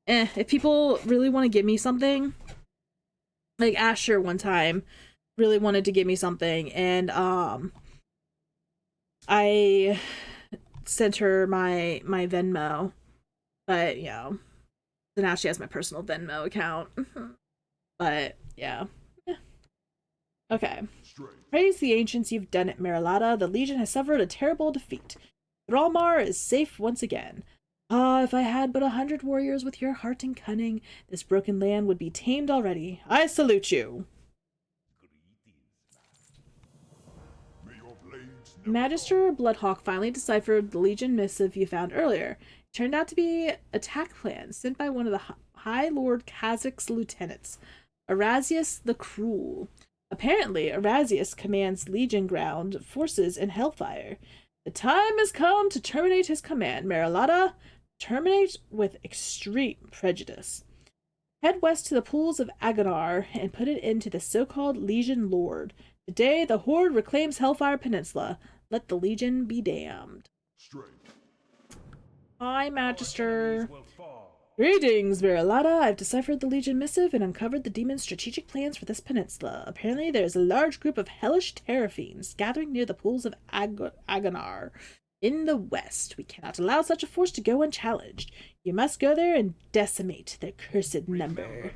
if people really want to give me something, like Asher one time really wanted to give me something, and I sent her my Venmo, but you know, so now she has my personal Venmo account. But yeah. Okay. Praise the ancients, you've done it, Marilata. The Legion has suffered a terrible defeat. Thralmar is safe once again. Ah, if I had but 100 warriors with your heart and cunning, this broken land would be tamed already. I salute you. Magister Bloodhawk finally deciphered the Legion missive you found earlier. It turned out to be attack plans sent by one of the High Lord Kazak's lieutenants, Erasius the Cruel. Apparently, Erasius commands Legion ground forces in Hellfire. The time has come to terminate his command, Marilata. Terminate with extreme prejudice. Head west to the pools of Aganar and put it into the so-called Legion Lord. Today, the Horde reclaims Hellfire Peninsula. Let the Legion be damned. Hi, Magister. Greetings, Marilata. I've deciphered the Legion missive and uncovered the demon's strategic plans for this peninsula. Apparently, there is a large group of hellish terror fiends gathering near the pools of Aganar in the west. We cannot allow such a force to go unchallenged. You must go there and decimate their cursed number.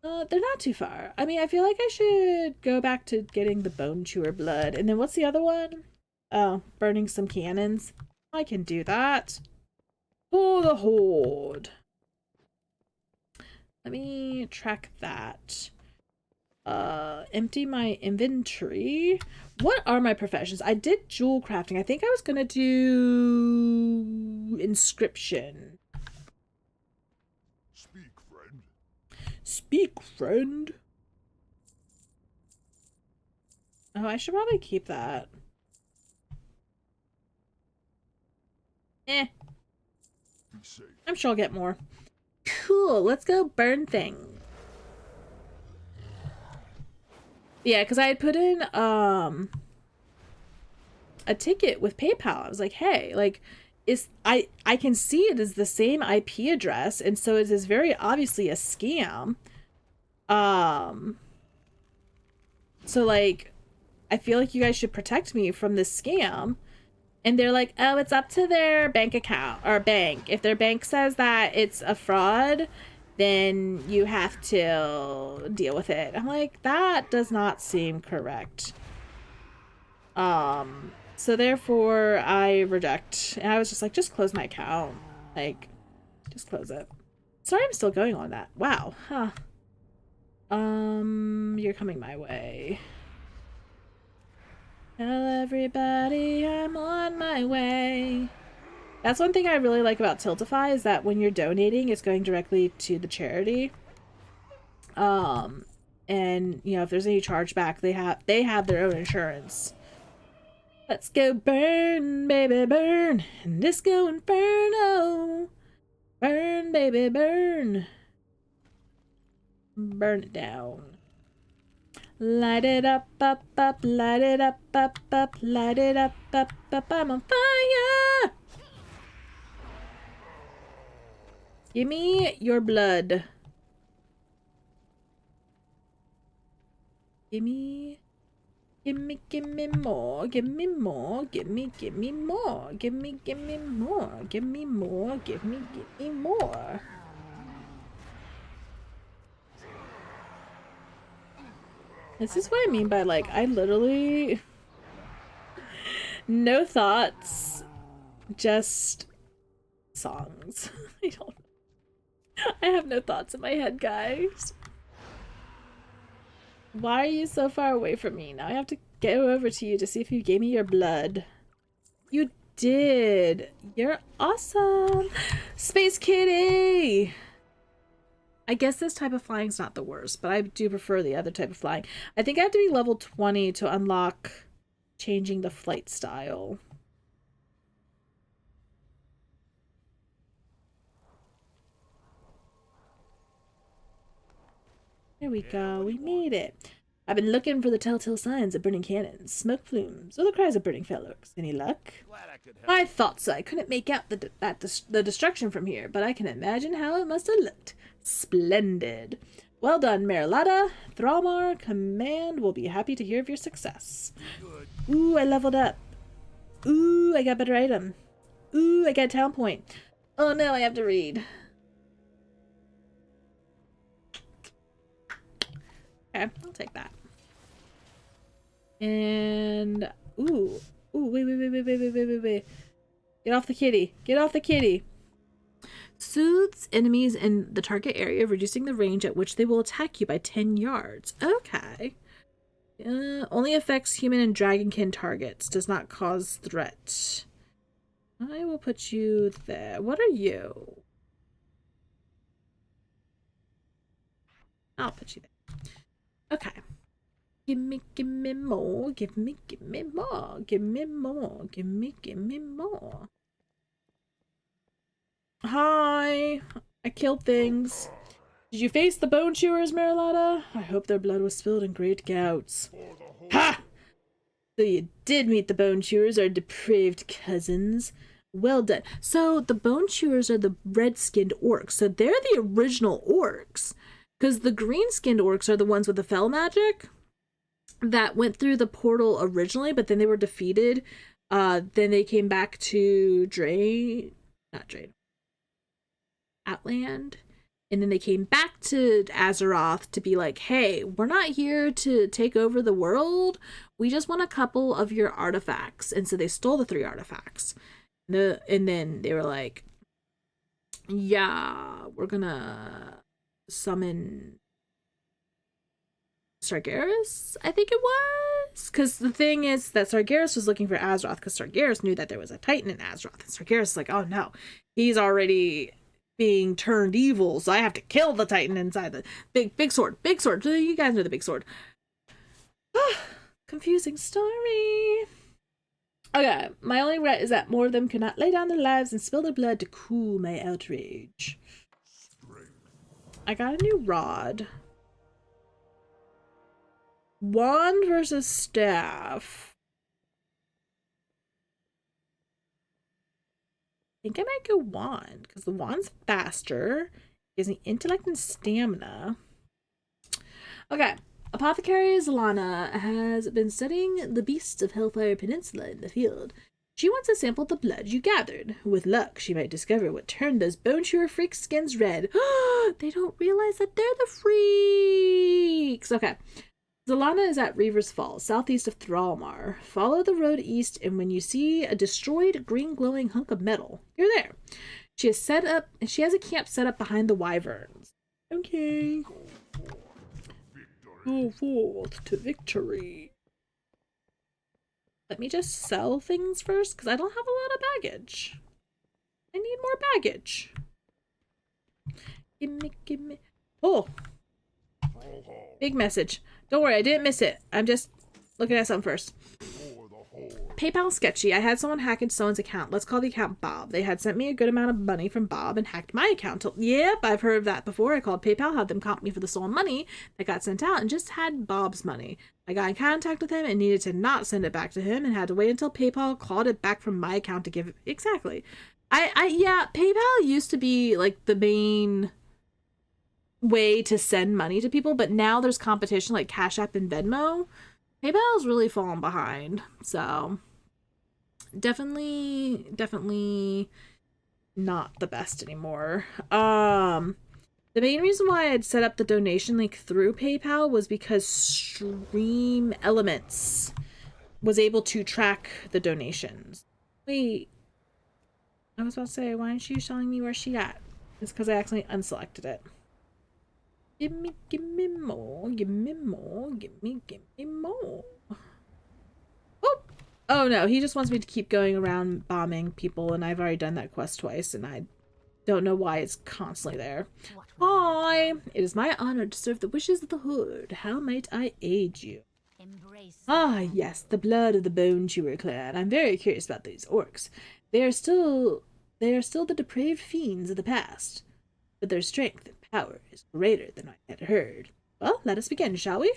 They're not too far. I mean, I feel like I should go back to getting the Bone Chewer blood. And then what's the other one? Oh, burning some cannons. I can do that. For the Horde. Let me track that. Empty my inventory. What are my professions? I did jewel crafting. I think I was gonna do inscription. Speak, friend. Oh, I should probably keep that. I'm sure I'll get more. Cool, let's go burn things. Yeah, because I had put in a ticket with PayPal. I was like, hey, like, I can see it is the same IP address, and so it is very obviously a scam. So like, I feel like you guys should protect me from this scam. And they're like, oh, it's up to their bank account or bank. If their bank says that it's a fraud, then you have to deal with it. I'm like, that does not seem correct. So therefore I reject. And I was just like, just close my account. Like, just close it. Sorry, I'm still going on that. Wow. Huh. You're coming my way. Tell everybody I'm on my way. That's one thing I really like about Tiltify, is that when you're donating, it's going directly to the charity. And you know, if there's any chargeback, they have their own insurance. Let's go burn, baby, burn. And disco inferno. Burn, baby, burn. Burn it down. Light it up, up, up, light it up, up, up, light it up, up, up, I'm on fire! Give me your blood. Give me more, give me more, give me more, give me more, give me more, give me more, give me more. This is what I mean by, like, I literally... no thoughts, just songs. I have no thoughts in my head, guys. Why are you so far away from me? Now I have to go over to you to see if you gave me your blood. You did. You're awesome. Space Kitty! I guess this type of flying is not the worst, but I do prefer the other type of flying. I think I have to be level 20 to unlock changing the flight style. There we go. We made it. I've been looking for the telltale signs of burning cannons, smoke plumes, or the cries of burning fireworks. Any luck? I thought so. I couldn't make out the destruction from here, but I can imagine how it must have looked. Splendid. Well done, Marilata. Thralmar Command will be happy to hear of your success. Ooh, I leveled up. Ooh, I got better item. Ooh, I got town point. Oh no, I have to read. Okay, I'll take that. And ooh, wait. Get off the kitty. Get off the kitty. Soothes enemies in the target area, reducing the range at which they will attack you by 10 yards. Okay. Only affects human and dragonkin targets. Does not cause threat. I will put you there. What are you? I'll put you there. Okay. Give me more. Give me more. Give me more. Give me more. Hi. I killed things. Did you face the bone chewers, Marilada? I hope their blood was spilled in great gouts. Ha! So you did meet the bone chewers, our depraved cousins. Well done. So the bone chewers are the red-skinned orcs. So they're the original orcs. Because the green-skinned orcs are the ones with the fell magic that went through the portal originally, but then they were defeated. Then they came back to Outland. And then they came back to Azeroth to be like, hey, we're not here to take over the world. We just want a couple of your artifacts. And so they stole the 3 artifacts. And then they were like, yeah, we're gonna summon Sargeras, I think it was. Because the thing is that Sargeras was looking for Azeroth because Sargeras knew that there was a Titan in Azeroth. And Sargeras is like, oh no, he's already being turned evil, so I have to kill the Titan inside the big sword. You guys know the big sword. Confusing story. Okay, my only regret is that more of them could not lay down their lives and spill their blood to cool my outrage. I got a new rod. Wand versus staff. I think I might go wand, because the wand's faster. Gives me intellect and stamina. Okay. Apothecary Zalana has been studying the beasts of Hellfire Peninsula in the field. She wants to sample the blood you gathered. With luck, she might discover what turned those bone chewer freaks' skins red. They don't realize that they're the freaks. Okay. Zalana is at Reaver's Falls, southeast of Thralmar. Follow the road east, and when you see a destroyed green glowing hunk of metal, you're there. She has a camp set up behind the wyverns. Okay. Go forth to victory. Let me just sell things first, because I don't have a lot of baggage. I need more baggage. Gimme. Oh! Big message. Don't worry, I didn't miss it. I'm just looking at something first. PayPal sketchy. I had someone hack into someone's account. Let's call the account Bob. They had sent me a good amount of money from Bob and hacked my account. Yep, I've heard of that before. I called PayPal, had them comp me for the stolen money that got sent out, and just had Bob's money. I got in contact with him and needed to not send it back to him and had to wait until PayPal called it back from my account to give it. Exactly. Yeah, PayPal used to be like the main way to send money to people, but now there's competition like Cash App and Venmo. PayPal's really fallen behind, so definitely not the best anymore. The main reason why I'd set up the donation link through PayPal was because Stream Elements was able to track the donations. Wait, I was about to say, why aren't you showing me where she at? It's because I accidentally unselected it. Give me more, give me more. Oh no, he just wants me to keep going around bombing people, and I've already done that quest twice, and I don't know why it's constantly there. Hi! It is my honor to serve the wishes of the Horde. How might I aid you? Yes, the blood of the Bone Chewer clan. I'm very curious about these orcs. They are still the depraved fiends of the past, but their strength and power is greater than I had heard. Well, let us begin, shall we?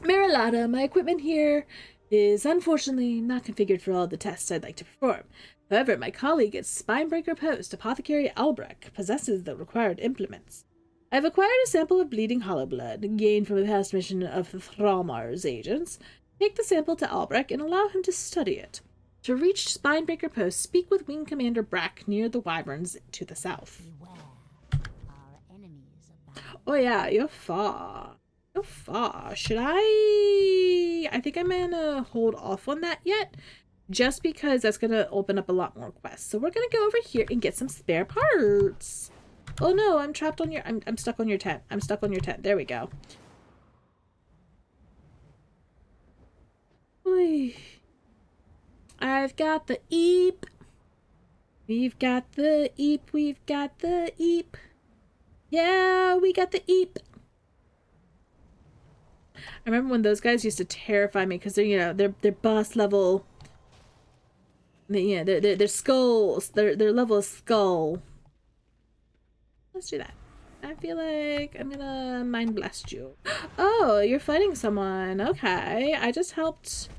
Marilada, my equipment here is unfortunately not configured for all the tests I'd like to perform. However, my colleague at Spinebreaker Post, Apothecary Albrecht, possesses the required implements. I have acquired a sample of bleeding hollow blood, gained from a past mission of the Thralmar's agents. Take the sample to Albrecht and allow him to study it. To reach Spinebreaker Post, speak with Wing Commander Brack near the Wyverns to the south. Beware. Our enemies abound. Oh yeah, you're far. You're far. Should I think I'm gonna hold off on that yet. Just because that's gonna open up a lot more quests. So we're gonna go over here and get some spare parts. Oh no, I'm trapped on your I'm stuck on your tent. I'm stuck on your tent. There we go. Oy. I've got the eep. We've got the eep. We've got the eep. Yeah, we got the eep. I remember when those guys used to terrify me because they're, you know, they're boss level. Yeah, they're skulls. They're level of skull. Let's do that. I feel like I'm gonna mind blast you. Oh, you're fighting someone. Okay, I just helped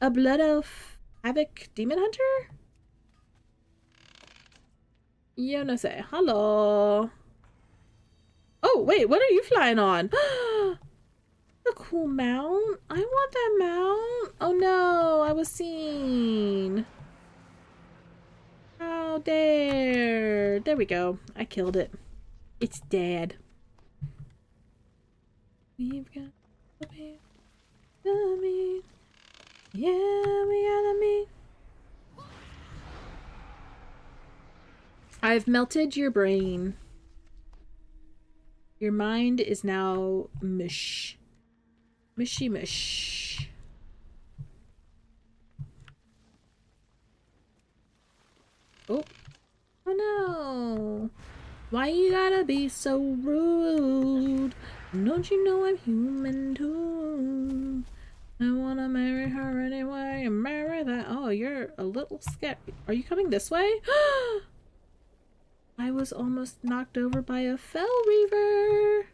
a Blood Elf Havoc Demon Hunter? Yo no say. Hello. Oh, wait, what are you flying on? A cool mount. I want that mount. Oh no, I was seen. How dare. There we go. I killed it. It's dead. We've got the meat. The meat. Yeah, we got the meat. I've melted your brain. Your mind is now mush. Mushy mush. Oh. Oh no. Why you gotta be so rude? Don't you know I'm human too? I wanna marry her anyway and marry that. Oh, you're a little scared. Are you coming this way? I was almost knocked over by a fell reaver.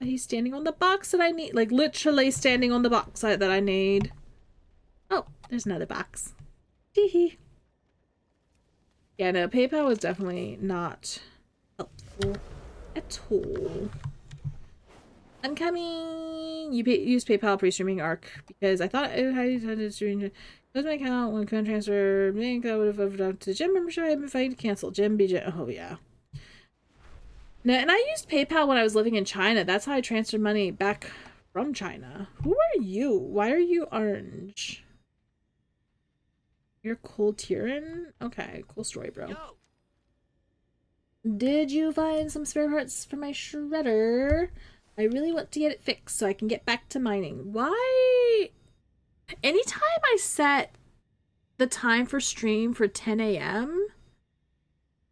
He's standing on the box that I need. Like, literally standing on the box that I need. Oh, there's another box. Teehee. Yeah, no, PayPal was definitely not helpful at all. I'm coming. You use PayPal pre-streaming ARC because I thought it had to stream. Close my account when could transfer. Bank I would have overdrawn to gym membership. If I cancel gym, BJ. Oh yeah. No, and I used PayPal when I was living in China. That's how I transferred money back from China. Who are you? Why are you orange? You're cool Tyrion? Okay, cool story, bro. Yo. Did you find some spare parts for my shredder? I really want to get it fixed so I can get back to mining. Why? Anytime I set the time for stream for 10 a.m.,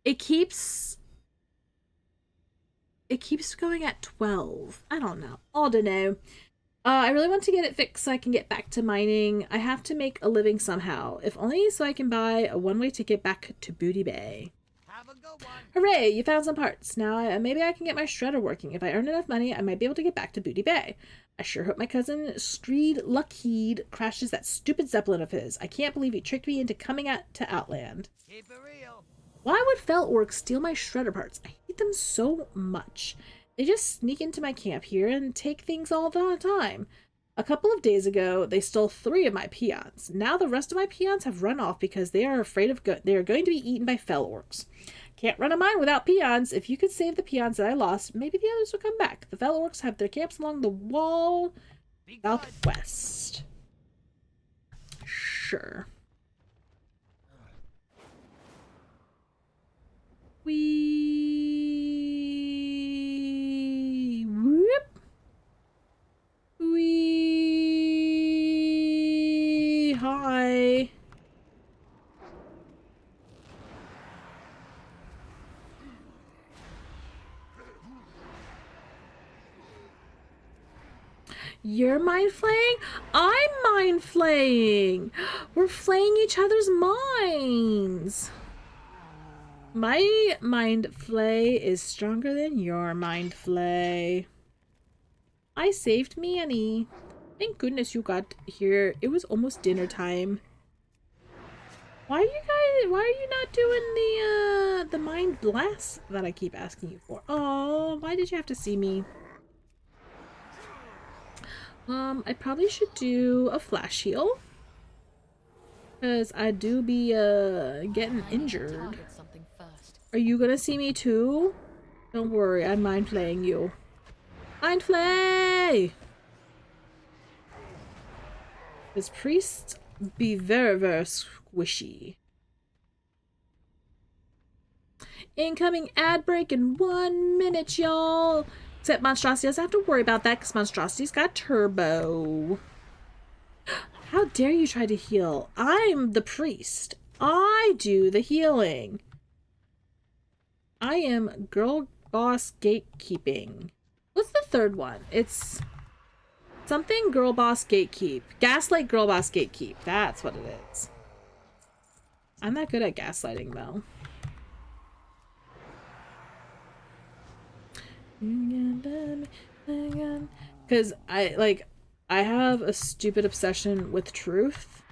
it keeps going at 12. I don't know. I don't know. I really want to get it fixed so I can get back to mining. I have to make a living somehow. If only so I can buy a one-way ticket back to Booty Bay. Have a good one. Hooray, you found some parts. Now maybe I can get my shredder working. If I earn enough money, I might be able to get back to Booty Bay. I sure hope my cousin Screed Lockheed crashes that stupid Zeppelin of his. I can't believe he tricked me into coming out to Outland. Keep it real. Why would Fell Orcs steal my shredder parts? I hate them so much. They just sneak into my camp here and take things all the time. A couple of days ago, they stole 3 of my peons. Now the rest of my peons have run off because they are afraid of they are going to be eaten by Fell Orcs. Can't run a mine without peons. If you could save the peons that I lost, maybe the others will come back. The Fell Orcs have their camps along the wall southwest. Sure. Whoop. Hi. You're mind flaying? I'm mind flaying. We're flaying each other's minds. My mind flay is stronger than your mind flay. I saved me, Annie. Thank goodness you got here. It was almost dinner time. Why are you not doing the mind blast that I keep asking you for? Oh, why did you have to see me? I probably should do a flash heal. Because I do be getting I need to injured. target something first. Are you gonna see me too? Don't worry, I'm mind flaying you. Mind flay! This priest be very, very squishy. Incoming ad break in 1 minute, y'all. Except Monstrosity doesn't have to worry about that because Monstrosity's got turbo. How dare you try to heal? I'm the priest. I do the healing. I am girl boss gatekeeping. What's the third one? It's something girl boss gatekeep. Gaslight girl boss gatekeep. That's what it is. I'm not good at gaslighting though. Because I have a stupid obsession with truth.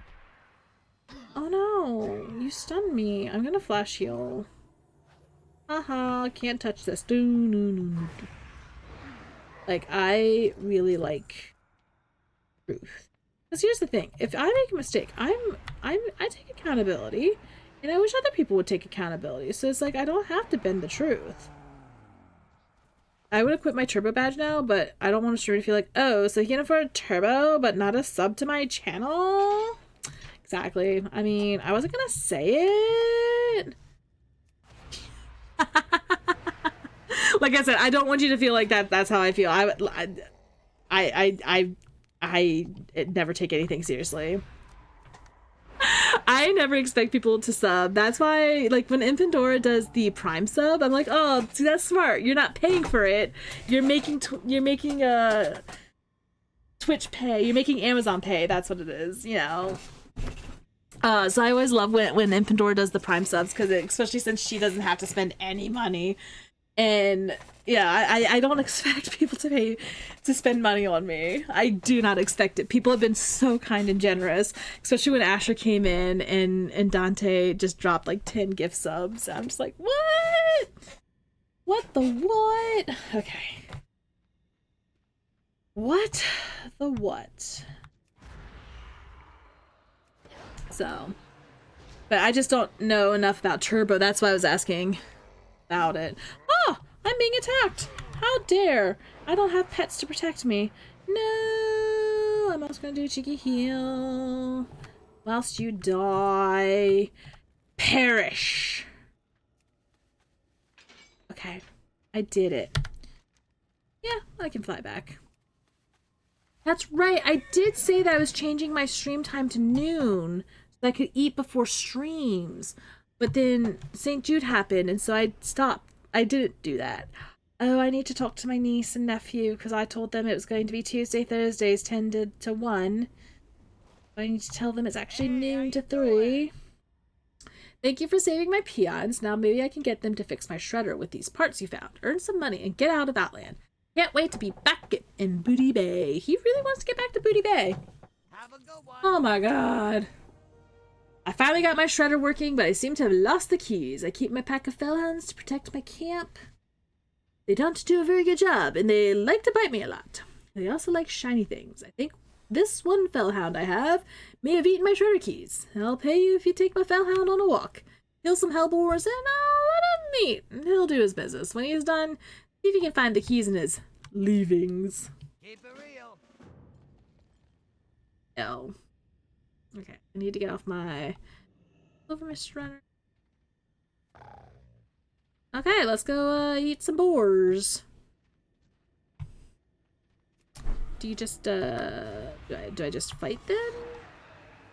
Oh no, you stunned me. I'm gonna flash heal. Haha, can't touch this. Like, I really like truth. Because here's the thing, if I make a mistake, I take accountability, and I wish other people would take accountability. So it's like, I don't have to bend the truth. I would have quit my turbo badge now, but I don't want a streamer to feel like, oh, so he can afford a turbo, but not a sub to my channel? Exactly. I mean, I wasn't gonna say it. Like I said, I don't want you to feel like that's how I feel. I never take anything seriously. I never expect people to sub. That's why, like, when Infandora does the Prime sub, I'm like, oh, see, that's smart. You're not paying for it. You're making Twitch pay. You're making Amazon pay. That's what it is, you know. So I always love when Infandora does the Prime subs, because especially since she doesn't have to spend any money. And yeah, I don't expect people to spend money on me. I do not expect it. People have been so kind and generous, especially when Asher came in and Dante just dropped like 10 gift subs. I'm just like, what? What the what? Okay. What the what? So, but I just don't know enough about turbo. That's why I was asking about it. Oh, I'm being attacked. How dare. I don't have pets to protect me. No, I'm also gonna do a cheeky heal whilst you die. Perish. Okay, I did it. Yeah, I can fly back. That's right, I did say that I was changing my stream time to noon so I could eat before streams. But then St. Jude happened, and so I stopped. I didn't do that. Oh, I need to talk to my niece and nephew, because I told them it was going to be Tuesday, Thursdays, 10 to 1. But I need to tell them it's actually noon to 3. Thank you for saving my peons. Now maybe I can get them to fix my shredder with these parts you found. Earn some money and get out of Outland. Can't wait to be back in Booty Bay. He really wants to get back to Booty Bay. Have a good one. Oh my god. I finally got my shredder working, but I seem to have lost the keys. I keep my pack of fellhounds to protect my camp. They don't do a very good job, and they like to bite me a lot. They also like shiny things. I think this one fellhound I have may have eaten my shredder keys. I'll pay you if you take my fellhound on a walk. Kill some hellboars, and I'll let him eat. He'll do his business. When he's done, see if he can find the keys in his leavings. Keep it real. Oh. Okay, I need to get off my Silver Mist Runner. Okay, let's go eat some boars. Do you just do I just fight them?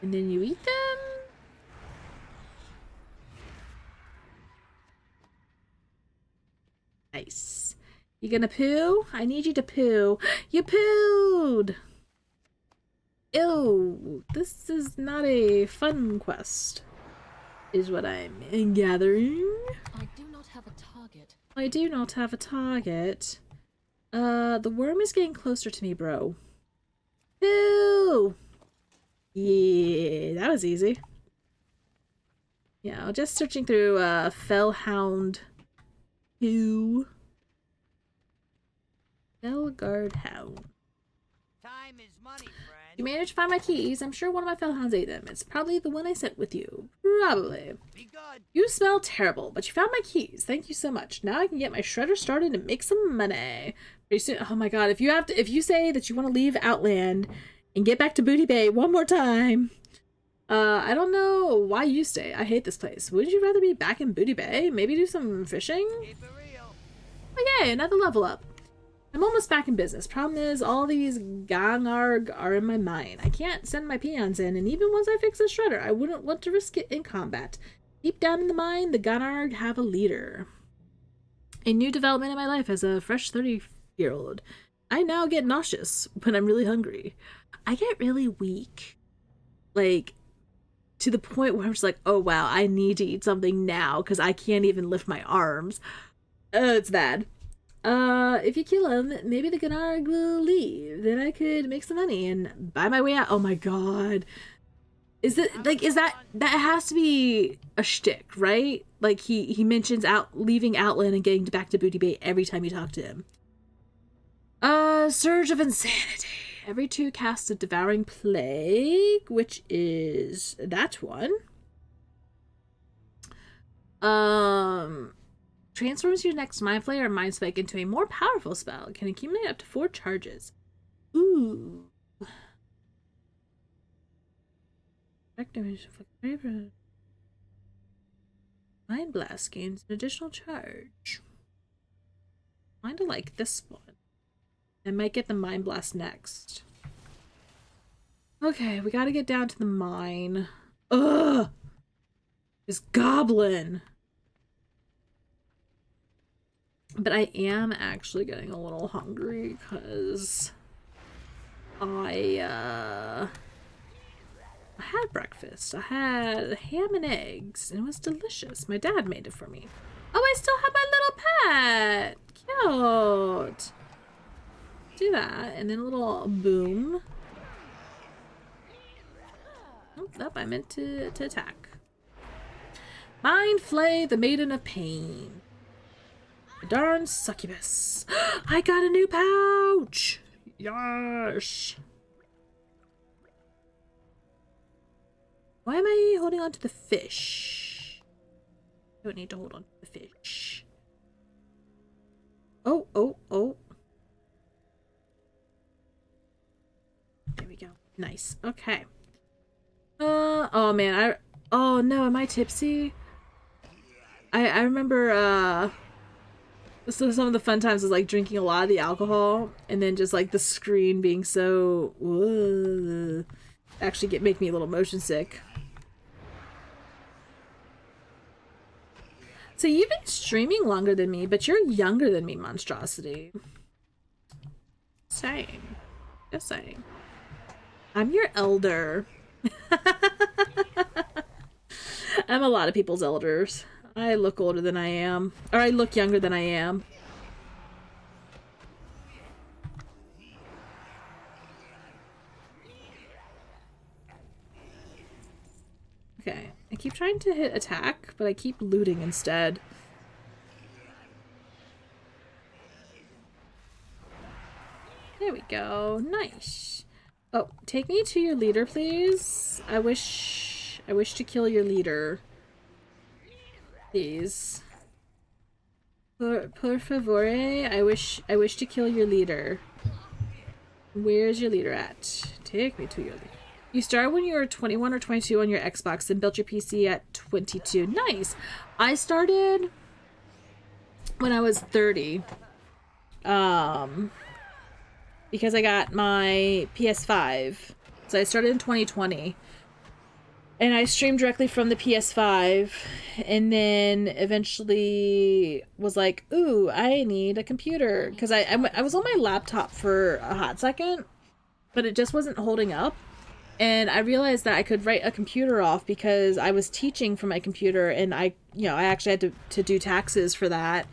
And then you eat them? Nice. You gonna poo? I need you to poo. You pooed! Ew, this is not a fun quest, is what I'm gathering. I do not have a target. I do not have a target. The worm is getting closer to me, bro. Ew! Yeah, that was easy. Yeah, just searching through, Fellhound 2. Felguard Hound. Time Time is money, friend. You managed to find my keys. I'm sure one of my fellow ate them. It's probably the one I sent with you. Probably. Be good. You smell terrible, but you found my keys. Thank you so much. Now I can get my shredder started and make some money. Pretty soon. Oh my god, if you say that you want to leave Outland and get back to Booty Bay one more time. I don't know why you stay. I hate this place. Would you rather be back in Booty Bay? Maybe do some fishing? Keep it real. Oh yay, another level up. I'm almost back in business. Problem is, all these gangarg are in my mind. I can't send my peons in, and even once I fix the shredder, I wouldn't want to risk it in combat. Deep down in the mind, the ganarg have a leader. A new development in my life as a fresh 30-year-old. I now get nauseous when I'm really hungry. I get really weak. Like, to the point where I'm just like, oh wow, I need to eat something now because I can't even lift my arms. It's bad. If you kill him, maybe the Ganarg will leave. Then I could make some money and buy my way out. Oh my god. Is that has to be a shtick, right? Like he mentions leaving Outland and getting back to Booty Bay every time you talk to him. Surge of Insanity. Every 2 casts a Devouring Plague, which is that one. Transforms your next Mind Flayer or Mind Spike into a more powerful spell. Can accumulate up to 4 charges. Ooh. Mind Blast gains an additional charge. Kinda like this one. I might get the Mind Blast next. Okay, we gotta get down to the mine. Ugh! This goblin! But I am actually getting a little hungry because I had breakfast. I had ham and eggs, and it was delicious. My dad made it for me. Oh, I still have my little pet! Cute! Do that, and then a little boom. Oh, nope, I meant to attack. Mind Flay, the Maiden of Pain. Darn succubus. I got a new pouch! Yes! Why am I holding on to the fish? I don't need to hold on to the fish. Oh, oh, oh. There we go. Nice. Okay. Oh man, oh no, am I tipsy? I remember, so some of the fun times was like drinking a lot of the alcohol and then just like the screen being so actually make me a little motion sick. So you've been streaming longer than me, but you're younger than me, Monstrosity. Saying. Just saying. I'm your elder. I'm a lot of people's elders. I look older than I am. Or I look younger than I am. Okay. I keep trying to hit attack, but I keep looting instead. There we go. Nice. Oh, take me to your leader, please. I wish to kill your leader. Please. Por favore, I wish to kill your leader. Where's your leader at? Take me to your leader. You started when you were 21 or 22 on your Xbox and built your PC at 22. Nice. I started when I was 30. Because I got my PS5. So I started in 2020. And I streamed directly from the PS5, and then eventually was like, ooh, I need a computer. Because I was on my laptop for a hot second, but it just wasn't holding up. And I realized that I could write a computer off because I was teaching from my computer, and I actually had to do taxes for that.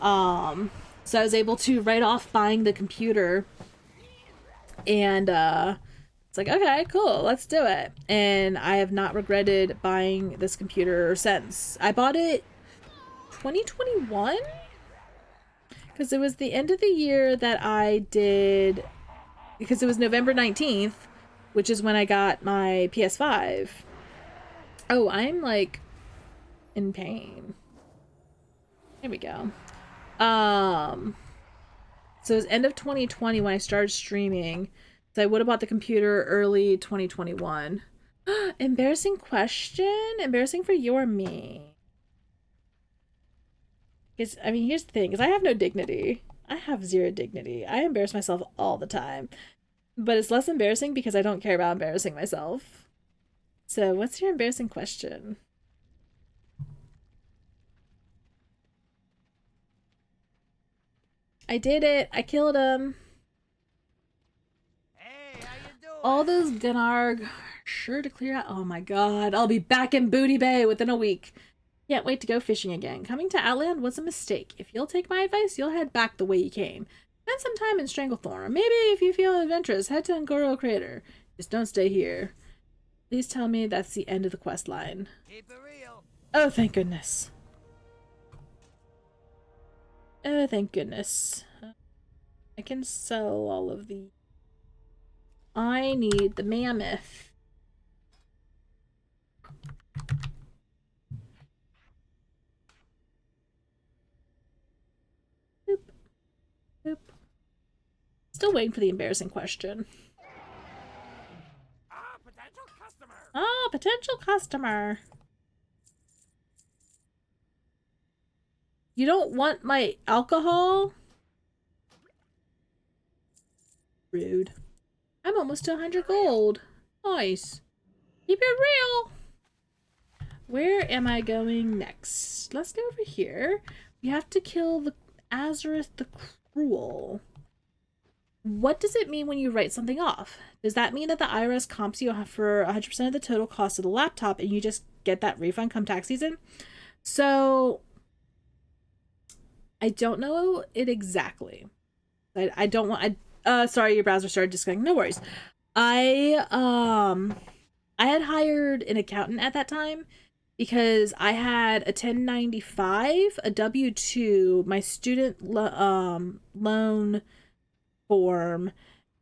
So I was able to write off buying the computer, and it's like, okay, cool, let's do it. And I have not regretted buying this computer since. I bought it 2021 because it was the end of the year that I did because it was November 19th, which is when I got my PS5. Oh, I'm like in pain. There we go. So it was end of 2020 when I started streaming. So I would have bought the computer early 2021. Embarrassing question? Embarrassing for you or me? Because, I mean, here's the thing. Is I have no dignity. I have zero dignity. I embarrass myself all the time. But it's less embarrassing because I don't care about embarrassing myself. So what's your embarrassing question? I did it. I killed him. Hey, how you doing? All those Gunarg sure to clear out. Oh my god. I'll be back in Booty Bay within a week. Can't wait to go fishing again. Coming to Outland was a mistake. If you'll take my advice, you'll head back the way you came. Spend some time in Stranglethorn. Maybe if you feel adventurous, head to Ngoro Crater. Just don't stay here. Please tell me that's the end of the quest line. Keep it real. Oh, thank goodness. Oh, thank goodness. I can sell all of the... I need the mammoth. Boop. Boop. Still waiting for the embarrassing question. Potential customer. Ah, potential customer. You don't want my alcohol? Rude. I'm almost to 100 gold. Nice. Keep it real. Where am I going next? Let's go over here. We have to kill the Azareth the Cruel. What does it mean when you write something off? Does that mean that the IRS comps you for 100% of the total cost of the laptop and you just get that refund come tax season? So I don't know it exactly. I don't want... sorry, your browser started disconnecting. No worries. I had hired an accountant at that time because I had a 1095, a W-2, my student loan form,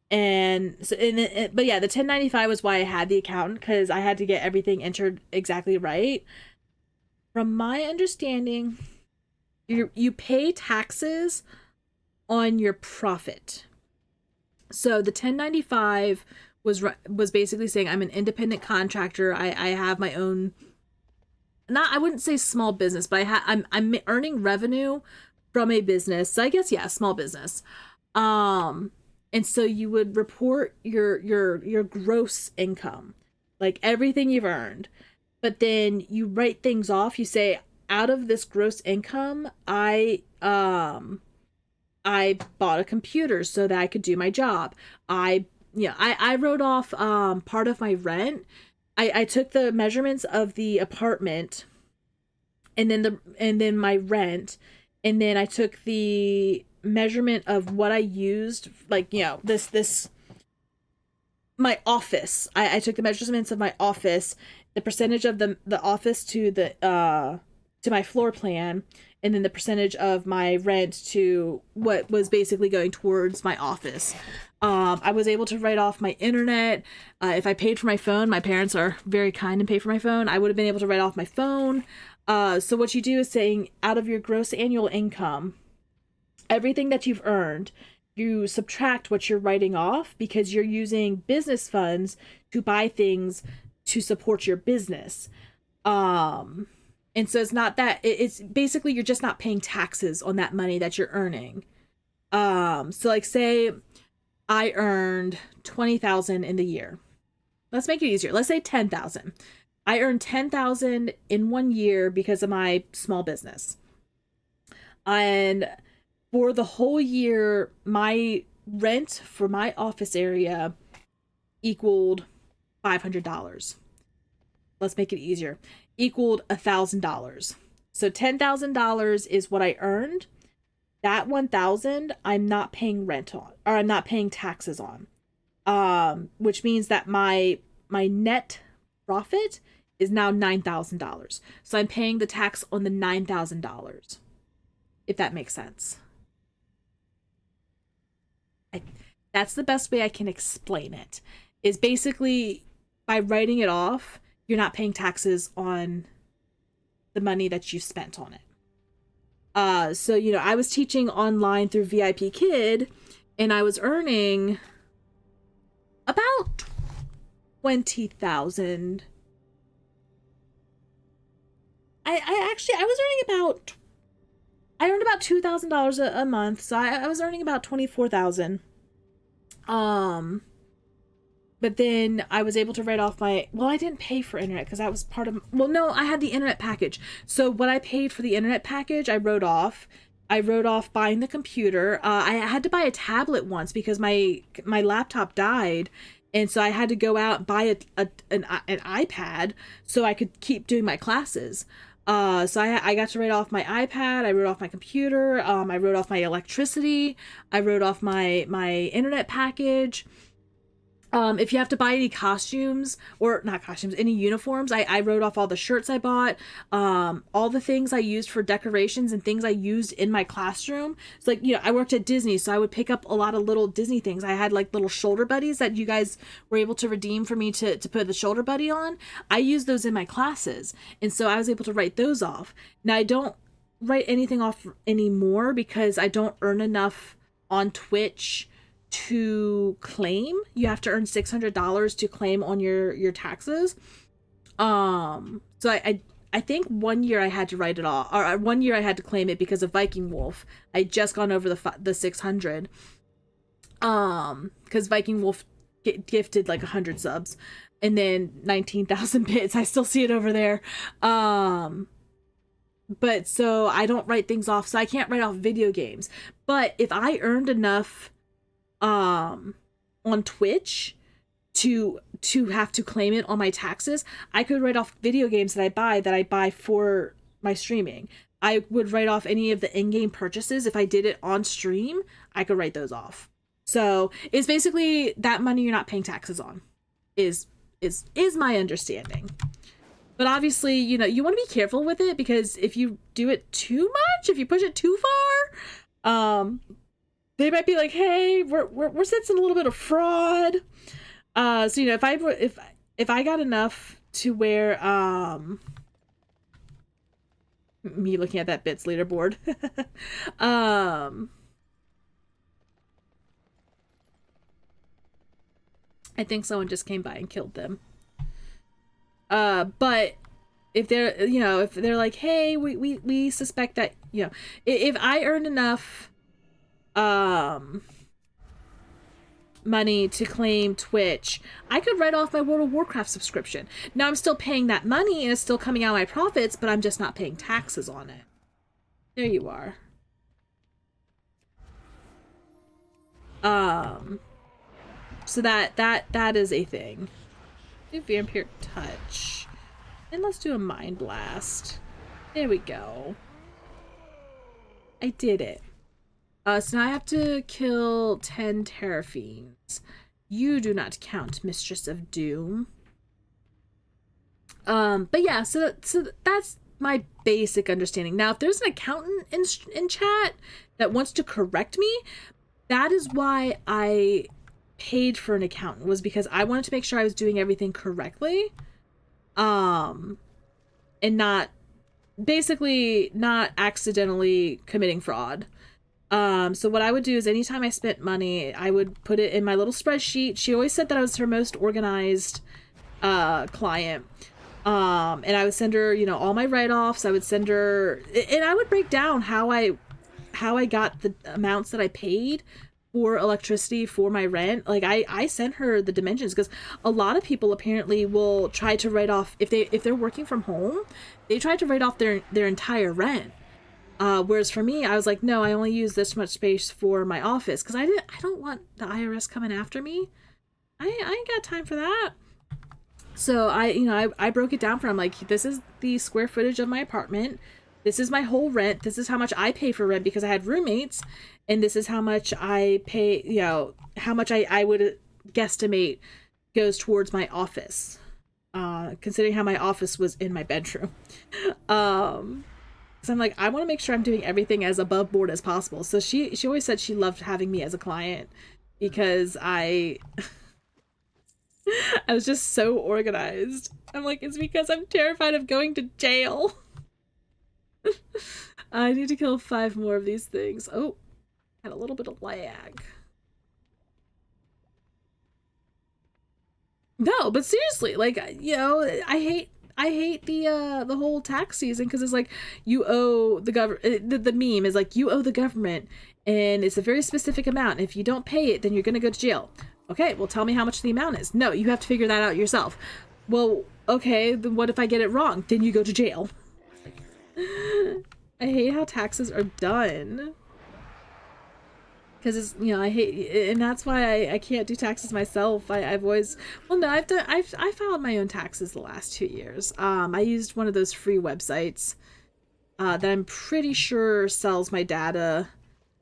and so but yeah, the 1095 was why I had the accountant, because I had to get everything entered exactly right. From my understanding, you pay taxes on your profit. So the 1095 was basically saying I'm an independent contractor. I have my own, not, I wouldn't say small business, but I'm earning revenue from a business. So I guess, yeah, small business. And so you would report your gross income, like everything you've earned. But then you write things off. You say, out of this gross income, I bought a computer so that I could do my job. I wrote off part of my rent. I took the measurements of the apartment and then my rent, and then I took the measurement of what I used, like, you know, this my office. I took the measurements of my office, the percentage of the office to my floor plan, and then the percentage of my rent to what was basically going towards my office. I was able to write off my internet. If I paid for my phone, my parents are very kind and pay for my phone, I would have been able to write off my phone. So what you do is saying, out of your gross annual income, everything that you've earned, you subtract what you're writing off, because you're using business funds to buy things to support your business. And so it's not that, it's basically you're just not paying taxes on that money that you're earning. So like, say I earned 20,000 in the year. Let's make it easier. Let's say 10,000. I earned 10,000 in 1 year because of my small business. And for the whole year, my rent for my office area equaled $500. Let's make it easier. Equaled $1,000. So $10,000 is what I earned. That 1,000 I'm not paying rent on, or I'm not paying taxes on. Which means that my net profit is now $9,000. So I'm paying the tax on the $9,000. If that makes sense. That's the best way I can explain it. Is basically by writing it off, you're not paying taxes on the money that you spent on it. So, you know, I was teaching online through VIP Kid, and I was earning about 20,000. I earned about $2,000 a month, so I was earning about 24,000. But then I was able to write off I didn't pay for internet because that was part of, no, I had the internet package. So what I paid for the internet package, I wrote off. I wrote off buying the computer. I had to buy a tablet once because my laptop died. And so I had to go out and buy an iPad so I could keep doing my classes. So I got to write off my iPad, I wrote off my computer, I wrote off my electricity, I wrote off my internet package. If you have to buy any costumes, or not costumes, any uniforms, I wrote off all the shirts I bought, all the things I used for decorations and things I used in my classroom. So like, you know, I worked at Disney, so I would pick up a lot of little Disney things. I had like little shoulder buddies that you guys were able to redeem for me to put the shoulder buddy on. I used those in my classes, and so I was able to write those off. Now I don't write anything off anymore because I don't earn enough on Twitch to claim. You have to earn $600 to claim on your taxes. So I think 1 year I had to write it off, or 1 year I had to claim it because of Viking Wolf. I just gone over the 600. Because Viking Wolf gifted like 100 subs, and then 19,000 bits. I still see it over there. But so I don't write things off, so I can't write off video games. But if I earned enough on Twitch to have to claim it on my taxes, I could write off video games that I buy for my streaming. I would write off any of the in-game purchases. If I did it on stream, I could write those off. So it's basically that money you're not paying taxes on is my understanding. But obviously, you know, you want to be careful with it, because if you do it too much, if you push it too far, they might be like, hey, we're sensing a little bit of fraud. So, you know, if I got enough to where, me looking at that bits leaderboard, I think someone just came by and killed them. But if they're, you know, if they're like, hey, we suspect that, you know, if I earned enough money to claim Twitch, I could write off my World of Warcraft subscription. Now I'm still paying that money and it's still coming out of my profits, but I'm just not paying taxes on it. There you are. So that is a thing. Do Vampire Touch. And let's do a Mind Blast. There we go. I did it. So now I have to kill 10 Terrafiends. You do not count, Mistress of Doom. But yeah, so that's my basic understanding. Now, if there's an accountant in chat that wants to correct me, that is why I paid for an accountant, was because I wanted to make sure I was doing everything correctly. And not accidentally committing fraud. So what I would do is anytime I spent money, I would put it in my little spreadsheet. She always said that I was her most organized client. And I would send her, you know, all my write-offs. I would send her, and I would break down how I got the amounts that I paid for electricity, for my rent. Like I sent her the dimensions, because a lot of people apparently will try to write off, if they're working from home, they try to write off their entire rent. Whereas for me, I was like, no, I only use this much space for my office, because I don't want the IRS coming after me. I ain't got time for that. So I broke it down for them. Like, this is the square footage of my apartment. This is my whole rent. This is how much I pay for rent because I had roommates. And this is how much I pay, you know, how much I would guesstimate goes towards my office. Considering how my office was in my bedroom. So I'm like, I want to make sure I'm doing everything as above board as possible. So she always said she loved having me as a client. because I was just so organized. I'm like, it's because I'm terrified of going to jail. I need to kill 5 more of these things. Oh, had a little bit of lag. No, but seriously, like, you know, I hate the whole tax season because it's like you owe the government. The meme is like you owe the government, and it's a very specific amount. If you don't pay it, then you're gonna go to jail. Okay, well, tell me how much the amount is. No, you have to figure that out yourself. Well, okay, then what if I get it wrong? Then you go to jail. I hate how taxes are done. Because it's, you know, I hate, and that's why I can't do taxes myself. I've always, well, no, I've filed my own taxes the last 2 years. I used one of those free websites that I'm pretty sure sells my data,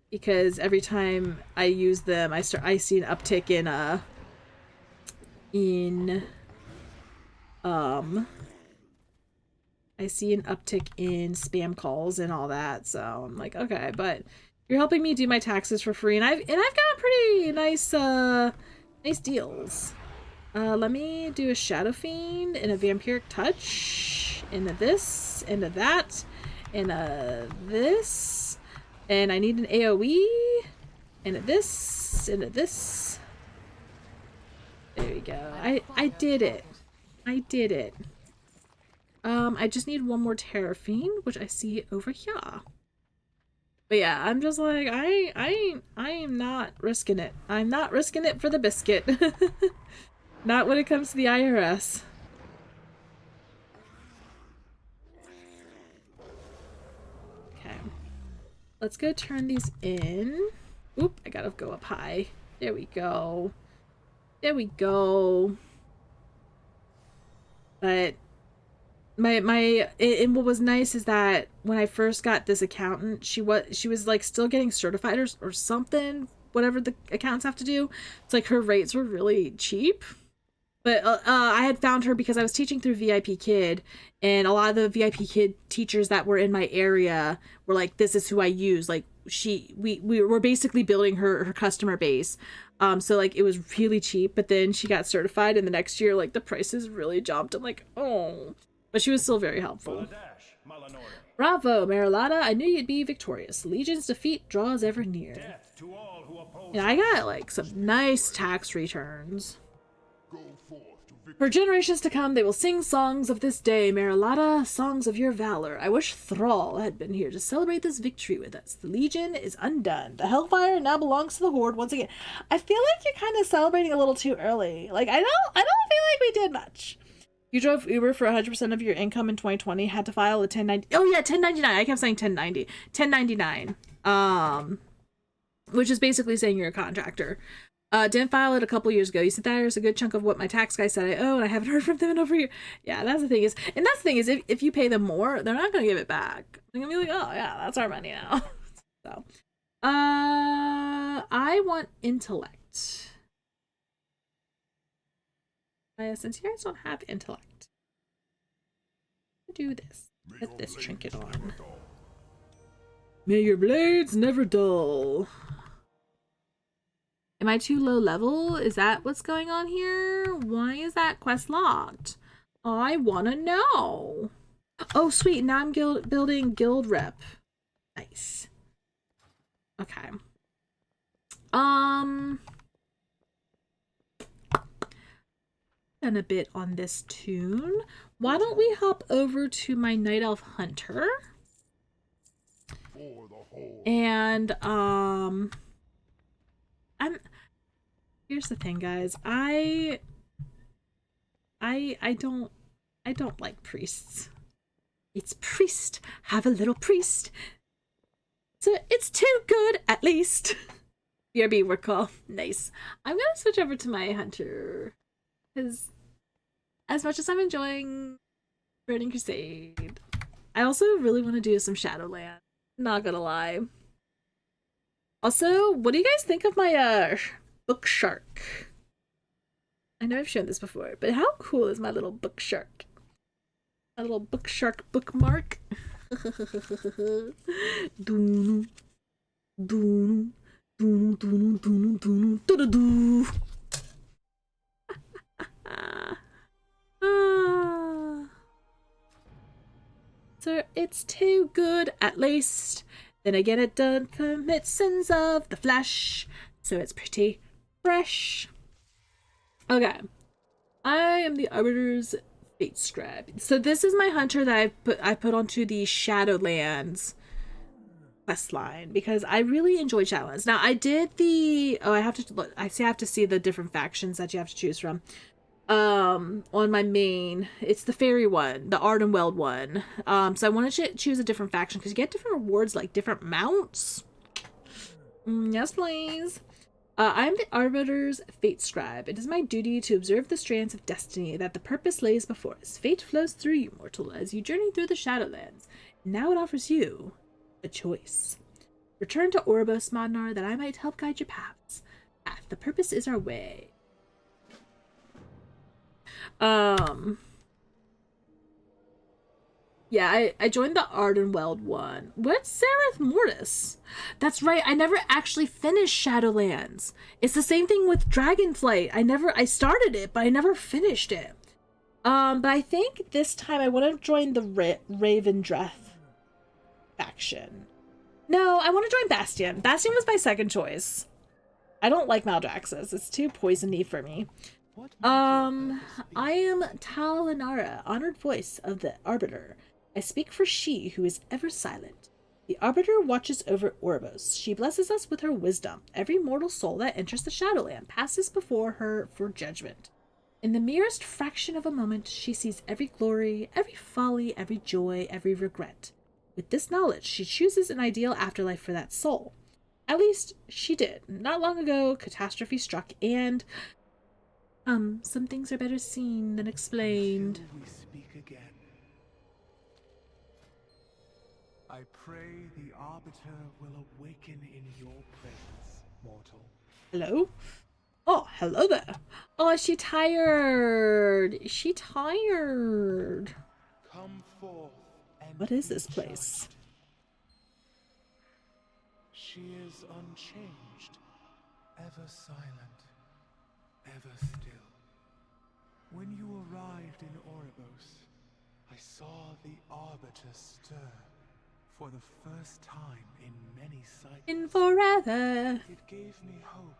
because every time I use them, I see an uptick in I see an uptick in spam calls and all that. So I'm like, okay, but you're helping me do my taxes for free, and I've got pretty nice nice deals. Let me do a Shadow Fiend and a Vampiric Touch, into this, into that, and this, and I need an AoE, into this, into this. There we go. I did it. I did it. I just need one more Terror Fiend, which I see over here. But yeah, I'm just like, I am not risking it. I'm not risking it for the biscuit. Not when it comes to the IRS. Okay. Let's go turn these in. Oop, I gotta go up high. There we go. There we go. But and what was nice is that when I first got this accountant, she was like still getting certified or something, whatever the accountants have to do. It's like her rates were really cheap. But I had found her because I was teaching through VIP Kid, and a lot of the VIP Kid teachers that were in my area were like, this is who I use. Like we were basically building her customer base. So like it was really cheap, but then she got certified, and the next year like the prices really jumped. I'm like, oh. But she was still very helpful. Bravo, Marilada. I knew you'd be victorious. Legion's defeat draws ever near. Yeah, I got like some nice tax returns. For generations to come, they will sing songs of this day, Marilada, songs of your valor. I wish Thrall had been here to celebrate this victory with us. The Legion is undone. The Hellfire now belongs to the Horde once again. I feel like you're kind of celebrating a little too early. Like, I don't feel like we did much. You drove Uber for 100% of your income in 2020, had to file a 1090. Oh yeah, 1099. I kept saying 1090. 1099. Which is basically saying you're a contractor. Didn't file it a couple years ago. You said there's a good chunk of what my tax guy said I owe, and I haven't heard from them in over a year. Yeah, that's the thing is, if you pay them more, they're not gonna give it back. They're gonna be like, oh yeah, that's our money now. So, I want intellect. Since you guys don't have intellect, do this. Put this trinket on. May your blades never dull. Am I too low level? Is that what's going on here? Why is that quest locked? I wanna know. Oh sweet, now I'm building guild rep. Nice. Okay. Done a bit on this tune. Why don't we hop over to my Night Elf Hunter? And here's the thing, guys. I don't like priests. It's priest. Have a little priest. So it's too good, at least. BRB, we're cool. Nice. I'm gonna switch over to my hunter, because as much as I'm enjoying Burning Crusade, I also really want to do some Shadowlands. Not gonna lie. Also, what do you guys think of my book shark? I know I've shown this before, but how cool is my little book shark? My little book shark bookmark. Doom, doom, Doo, doo, doo, doo, doo, doo, doo. So it's too good at least. Then again, it don't commit sins of the flesh, so it's pretty fresh. Okay, I am the Arbiter's Fate Scribe. So this is my hunter that I put onto the Shadowlands quest line because I really enjoyed Shadowlands. Now I did the I have to look, I have to see the different factions that you have to choose from. On my main, it's the fairy one, the Ardenweld one. So I wanted to choose a different faction because you get different rewards, like different mounts. Yes, please. I am the Arbiter's Fate Scribe. It is my duty to observe the strands of destiny that the purpose lays before us. Fate flows through you, mortal, as you journey through the Shadowlands. Now it offers you a choice. Return to Oribos, Modnar, that I might help guide your paths. The purpose is our way. Yeah, I joined the Ardenweld one. What's Sereth Mortis? That's right, I never actually finished Shadowlands. It's the same thing with Dragonflight. I started it, but I never finished it. But I think this time I want to join the Ravendreth faction. No, I want to join Bastion. Bastion was my second choice. I don't like Maldraxxus. It's too poisony for me. I am Talinara, honored voice of the Arbiter. I speak for she who is ever silent. The Arbiter watches over Oribos. She blesses us with her wisdom. Every mortal soul that enters the Shadowland passes before her for judgment. In the merest fraction of a moment, she sees every glory, every folly, every joy, every regret. With this knowledge, she chooses an ideal afterlife for that soul. At least, she did. Not long ago, catastrophe struck, and some things are better seen than explained. Until we speak again. I pray the Arbiter will awaken in your presence, mortal. Hello? Oh, hello there. Oh, is she tired? Is she tired? Come forth and What is be this place? judged. She is unchanged, ever silent, ever still. When you arrived in Oribos, I saw the Arbiter stir for the first time in many cycles. In forever. It gave me hope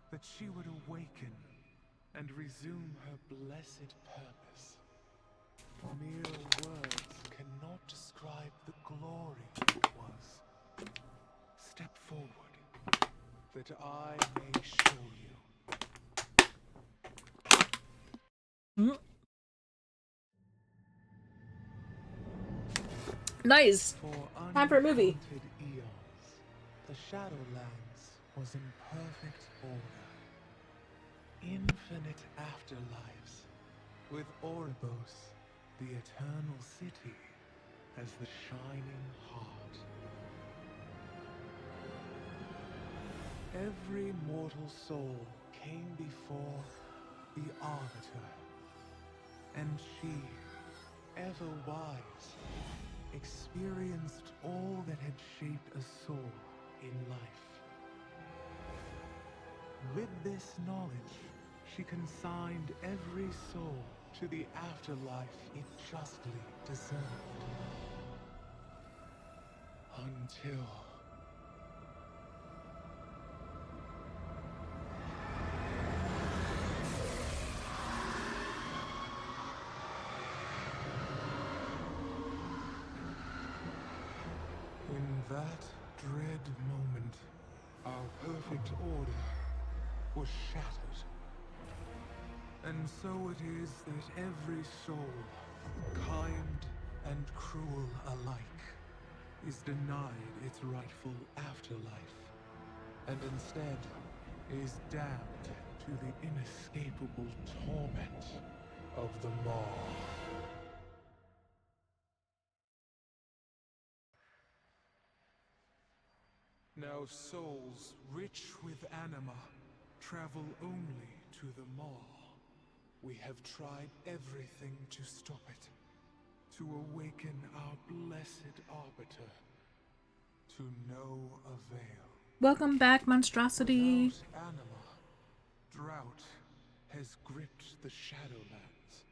that she would awaken and resume her blessed purpose. Mere words cannot describe the glory it was. Step forward, that I may show you. Nice. Time for a movie. Uncounted eons, the Shadowlands was in perfect order. Infinite afterlives, with Oribos, the eternal city, as the shining heart. Every mortal soul came before the Arbiter, and she, ever wise, experienced all that had shaped a soul in life. With this knowledge, she consigned every soul to the afterlife it justly deserved. Until... in that dread moment, our perfect order was shattered. And so it is that every soul, kind and cruel alike, is denied its rightful afterlife, and instead is damned to the inescapable torment of the Maw. Now souls rich with anima travel only to the Maw. We have tried everything to stop it, to awaken our blessed Arbiter, to no avail. Welcome back, monstrosity. Without anima, drought has gripped the Shadowlands.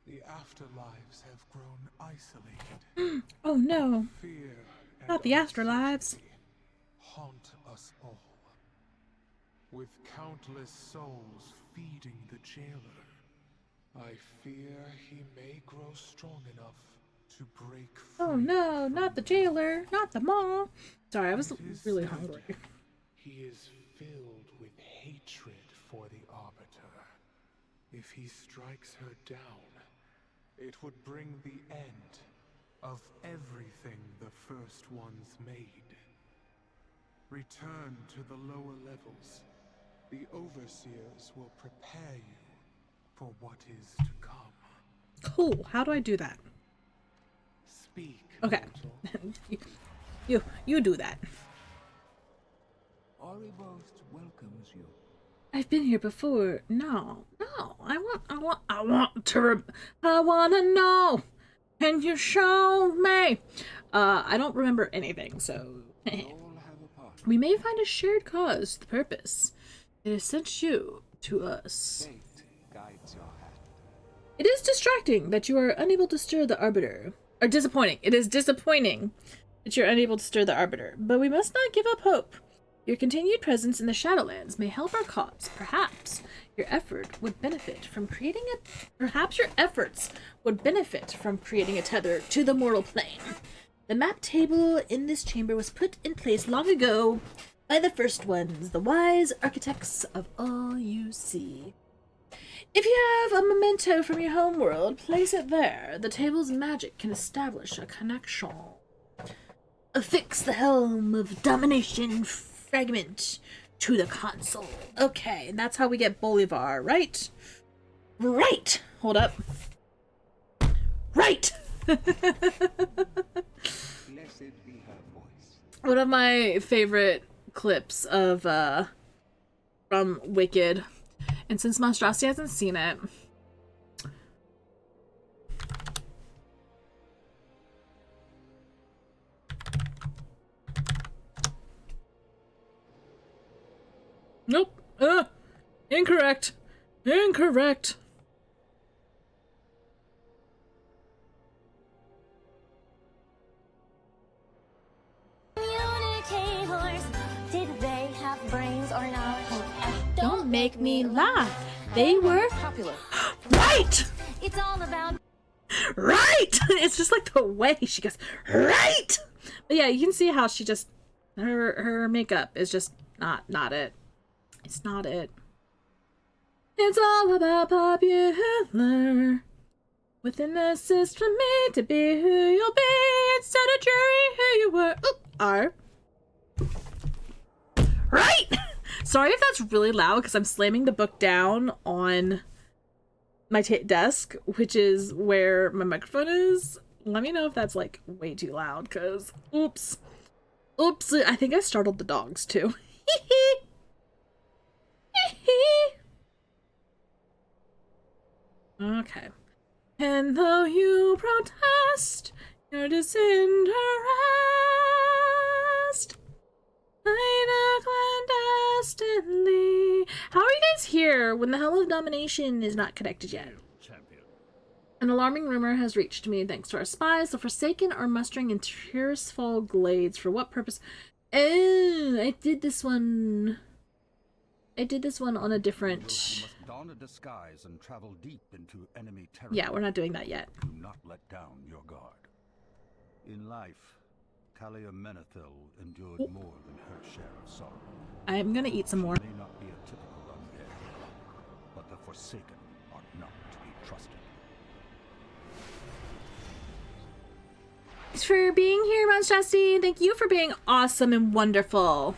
The afterlives have grown isolated. Oh no, Fear and not the afterlives. uncertainty haunt us all. With countless souls feeding the jailer, I fear he may grow strong enough to break free. Oh no, not the jailer, not the mall. Sorry, I was It is really said hungry. He is filled with hatred for the Arbiter. If he strikes her down, it would bring the end of everything the First Ones made. Return to the lower levels. The Overseers will prepare you for what is to come. Cool. How do I do that? Speak, Okay. mortal. you do that. Oribost welcomes you. I've been here before. No, I want to know. Can you show me? I don't remember anything, so We all have a part. we may find a shared cause, the purpose. It has sent you to us. Fate guides your hand. It is distracting that you are unable to stir the Arbiter. Or disappointing. It is disappointing that you're unable to stir the Arbiter. But we must not give up hope. Your continued presence in the Shadowlands may help our cause. Perhaps your efforts would benefit from creating a tether to the mortal plane. The map table in this chamber was put in place long ago by the First Ones, the wise architects of all you see. If you have a memento from your homeworld, place it there. The table's magic can establish a connection. Affix the helm of domination fragment to the console. Okay, and that's how we get Bolivar, right? Right! Hold up. Right! Blessed be her voice. One of my favorite clips of from Wicked, and since Monstrosity hasn't seen it, nope, incorrect, Communicators, did they have brains or not? Don't make me laugh. They were Popular. right. It's all about Right. It's just like the way she goes right. But yeah, you can see how she just her makeup is just not it. It's not it. It's all about popular. With an assist from me to be who you'll be instead of jury who you were. Oop, are. Right! Sorry if that's really loud because I'm slamming the book down on my desk, which is where my microphone is. Let me know if that's like way too loud because oops. I think I startled the dogs too. Okay. And though you protest your disinterest, clandestinely. How are you guys here when the Helm of Domination is not connected yet? Champion. An alarming rumor has reached me thanks to our spies. The Forsaken are mustering in Tirisfal Glades. For what purpose? Oh, I did this one on a different... You must don a disguise and travel deep into enemy territory. Yeah, we're not doing that yet. Do not let down your guard. In life, Talia Menethil endured more than her share of sorrow. I'm gonna eat some more. She may not be a typical undead, but the Forsaken are not to be trusted. Thanks for being here, Monstrosity. Thank you for being awesome and wonderful.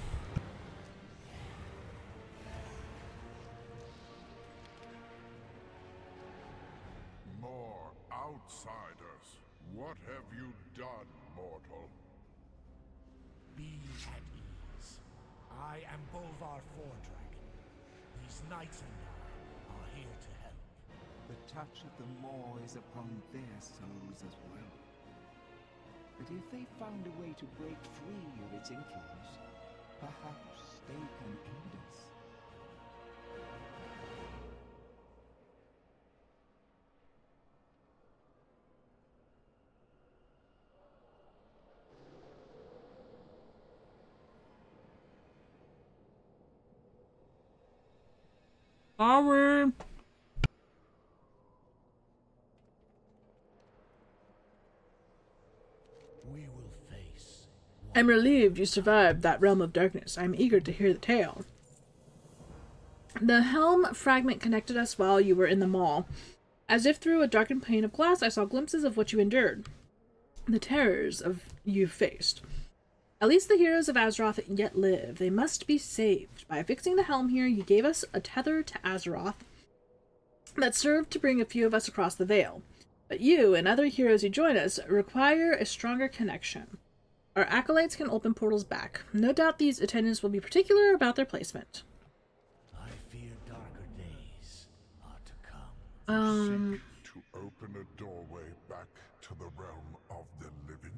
More outsiders. What have you done, mortal? Be at ease. I am Bolvar Fordragon. These knights and I are here to help. The touch of the Maw is upon their souls as well. But if they found a way to break free of its influence, Perhaps they can aid us. Sorry. We will face. I'm relieved you survived that realm of darkness. I'm eager to hear the tale. The helm fragment connected us while you were in the mall. As if through a darkened pane of glass, I saw glimpses of what you endured. The terrors of you faced. At least the heroes of Azeroth yet live. They must be saved. By fixing the helm here, you gave us a tether to Azeroth that served to bring a few of us across the Veil. But you and other heroes who join us require a stronger connection. Our acolytes can open portals back. No doubt these attendants will be particular about their placement. I fear darker days are to come. To open a doorway back to the realm of the living?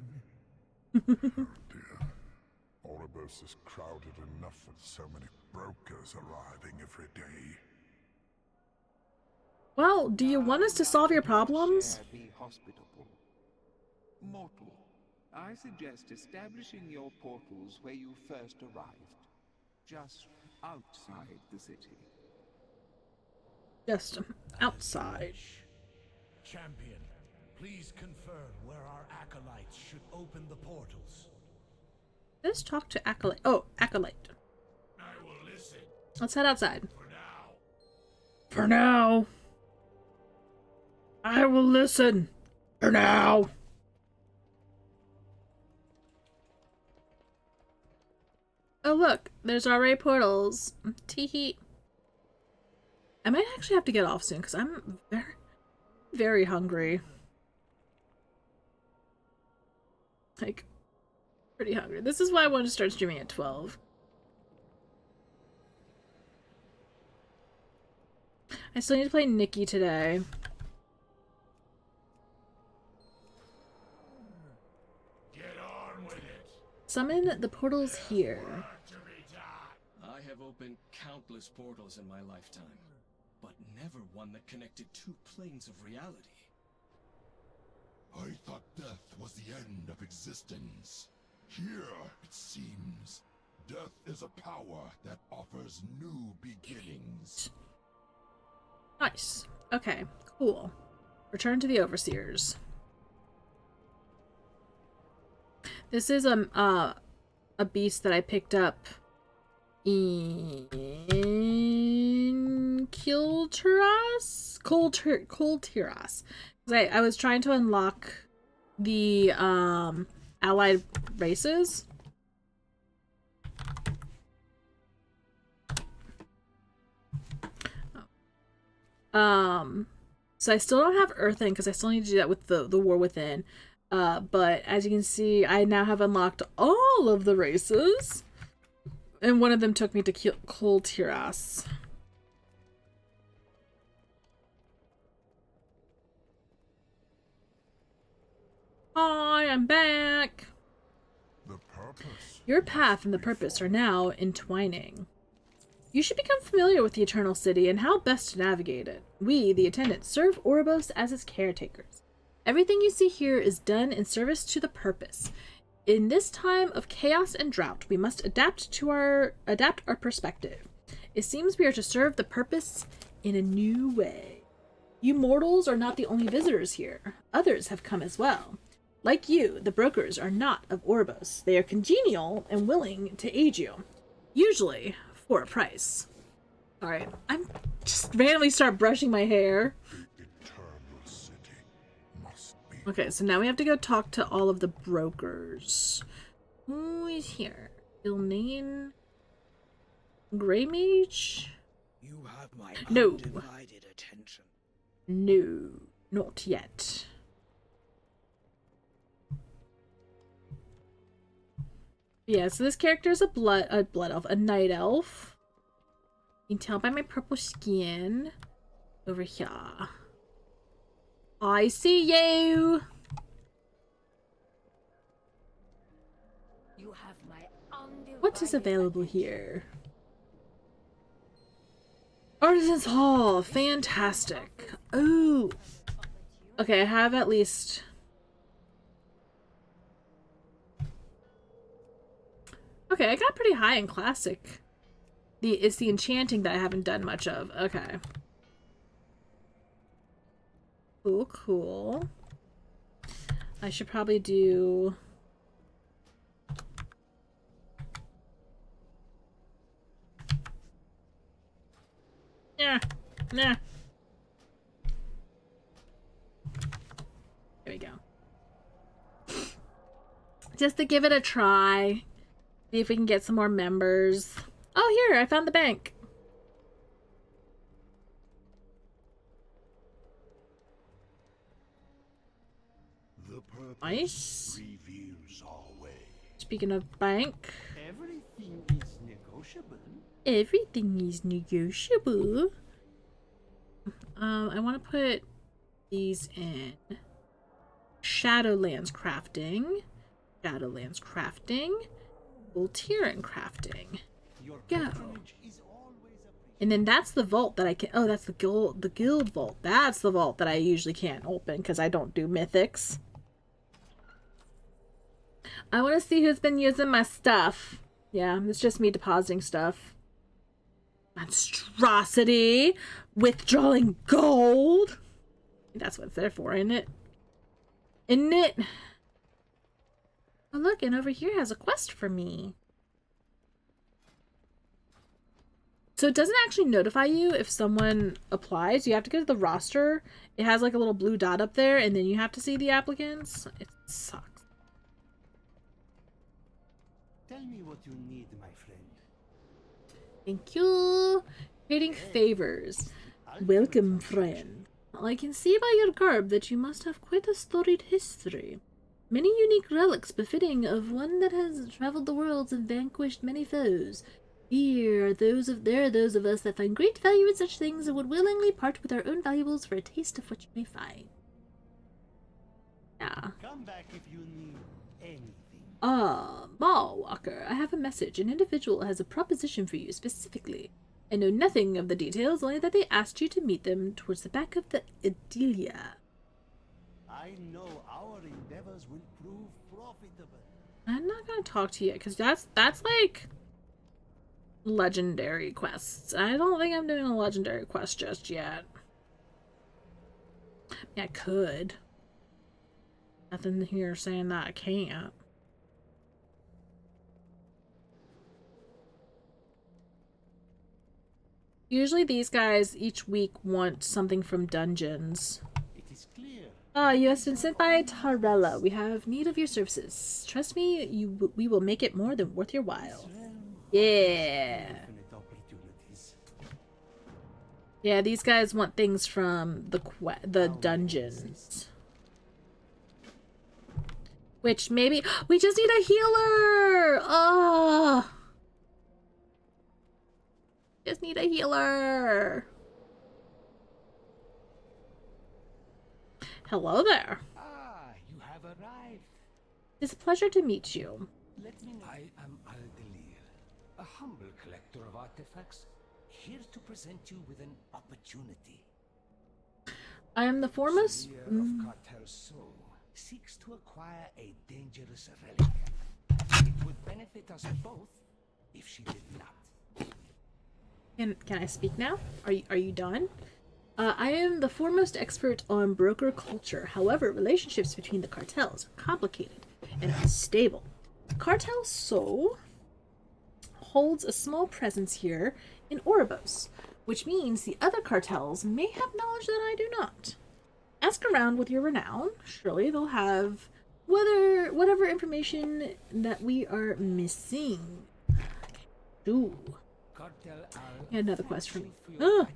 Oh dear. Oribos is crowded enough with so many brokers arriving every day. Well, do you want us to solve your problems? Be hospitable. Mortal, I suggest establishing your portals where you first arrived. Just outside the city. Just outside. Champion, please confirm where our acolytes should open the portals. Let's talk to Acolyte. Oh, Acolyte. I will listen. Let's head outside. For now. For now. I will listen. For now. Oh look, there's already portals. Teehee. I might actually have to get off soon because I'm very, very hungry. Like, pretty hungry. This is why I wanted to start streaming at 12. I still need to play Nikki today. Get on with it. Summon the portals here. I have opened countless portals in my lifetime, but never one that connected two planes of reality. I thought death was the end of existence. Here, it seems, death is a power that offers new beginnings. Nice. Okay, cool. Return to the Overseers. This is a beast that I picked up in Kiltiras? Koltiras. I was trying to unlock the allied races. So I still don't have Earthen because I still need to do that with the War Within. But as you can see, I now have unlocked all of the races. And one of them took me to Koltiras. Hi, I'm back! The purpose. Your path and the purpose are now entwining. You should become familiar with the Eternal City and how best to navigate it. We, the attendants, serve Oribos as its caretakers. Everything you see here is done in service to the purpose. In this time of chaos and drought, we must adapt our perspective. It seems we are to serve the purpose in a new way. You mortals are not the only visitors here. Others have come as well. Like you, the brokers are not of Oribos. They are congenial and willing to aid you. Usually for a price. Alright, I'm just randomly start brushing my hair. Okay, so now we have to go talk to all of the brokers. Who is here? Ilnane? Grey Mage? You have my No. undivided attention. No, not yet. Yeah, so this character is a blood elf, a night elf. You can tell by my purple skin. Over here. I see you! You have my undivided What's What is available here? Artisan's Hall. Fantastic. Oh. Okay, I have at least... Okay, I got pretty high in Classic. It's the enchanting that I haven't done much of. Okay. Cool, cool. I should probably do... Yeah. Nah. There we go. Just to give it a try. See if we can get some more members. Oh, here, I found the bank. Nice. Speaking of bank. Everything is negotiable. Everything is negotiable. I want to put these in Shadowlands crafting. Shadowlands crafting. Volteran crafting. Go. And then that's the vault that I can... Oh, that's the guild vault. That's the vault that I usually can't open because I don't do mythics. I want to see who's been using my stuff. Yeah, it's just me depositing stuff. Monstrosity. Withdrawing gold. That's what it's there for, isn't it? Isn't it? Oh, look, and over here has a quest for me. So it doesn't actually notify you if someone applies. You have to go to the roster. It has like a little blue dot up there, and then you have to see the applicants. It sucks. Tell me what you need, my friend. Thank you. Trading favors. Welcome, friend. I can see by your garb that you must have quite a storied history. Many unique relics befitting of one that has traveled the worlds and vanquished many foes. There are those of us that find great value in such things and would willingly part with our own valuables for a taste of what you may find. Yeah. Come back if you need anything. Mall Walker, I have a message. An individual has a proposition for you specifically. I know nothing of the details, only that they asked you to meet them towards the back of the Adelia. I know our endeavors will prove profitable. I'm not gonna talk to you because that's like legendary quests. I don't think I'm doing a legendary quest just yet. Yeah, I could. Nothing here saying that I can't. Usually these guys each week want something from dungeons. It is clear. You have been sent by Tarella. We have need of your services. Trust me, we will make it more than worth your while. Yeah. Yeah, these guys want things from the dungeons. Which maybe we just need a healer. Oh. Just need a healer. Hello there. Ah, you have arrived. It's a pleasure to meet you. Let me know. I am Aldelir, a humble collector of artifacts, here to present you with an opportunity. I am the foremost. Of Cartel Soul seeks to acquire a dangerous relic. It would benefit us both if she did not. Can I speak now? Are you done? I am the foremost expert on broker culture. However, relationships between the cartels are complicated and unstable. Cartel Soul holds a small presence here in Oribos, which means the other cartels may have knowledge that I do not. Ask around with your renown. Surely they'll have whatever information that we are missing. Ooh. Another quest from me. Oh.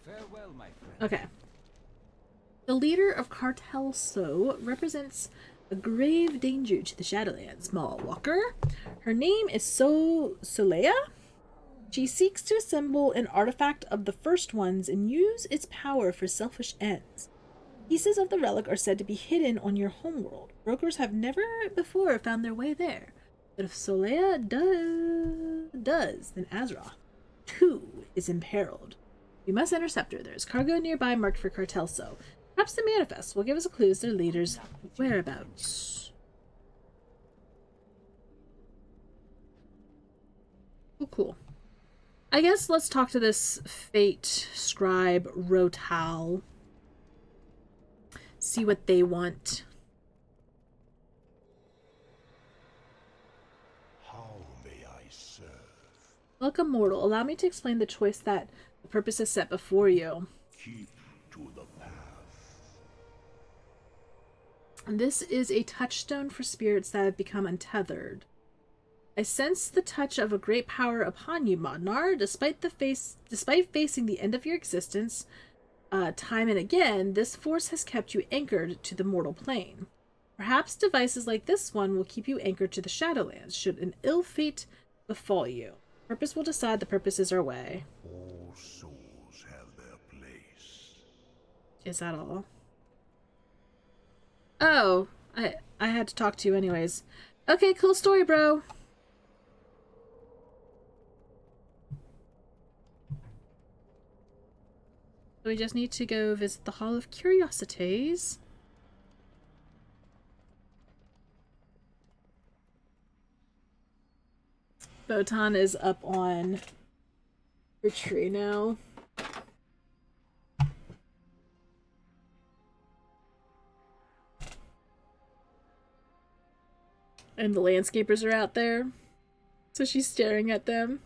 Farewell, my friend. Okay. The leader of Cartel So represents a grave danger to the Shadowlands, Small Walker. Her name is Solea. She seeks to assemble an artifact of the first ones and use its power for selfish ends. Pieces of the relic are said to be hidden on your homeworld. Brokers have never before found their way there. But if Solea does, then Azeroth, too, is imperiled. We must intercept her. There is cargo nearby marked for cartel, so perhaps the manifest will give us a clue as to their leader's whereabouts. Oh, cool. I guess let's talk to this Fate Scribe Rotal. See what they want. How may I serve? Welcome, mortal. Allow me to explain the choice that the purpose has set before you. Keep to the path. And this is a touchstone for spirits that have become untethered. I sense the touch of a great power upon you, Modnar. Despite facing the end of your existence, time and again, this force has kept you anchored to the mortal plane. Perhaps devices like this one will keep you anchored to the Shadowlands, should an ill fate befall you. Purpose will decide, the purpose is our way. All souls have their place. Is that all? Oh, I had to talk to you anyways. Okay, cool story, bro. So we just need to go visit the Hall of Curiosities. Botan is up on her tree now. And the landscapers are out there. So she's staring at them.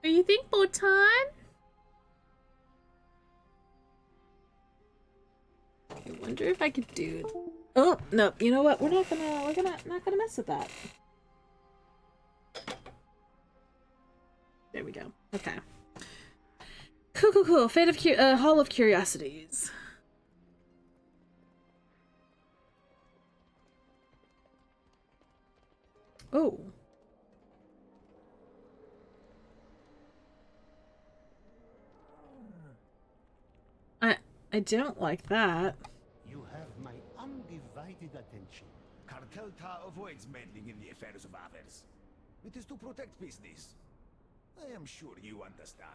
What do you think, Botan? I wonder if I could do. Oh no! You know what? We're not gonna mess with that. There we go. Okay. Cool. Fate of Hall of Curiosities. Oh. I don't like that. You have my undivided attention. Cartelta avoids meddling in the affairs of others. It is to protect business. I am sure you understand.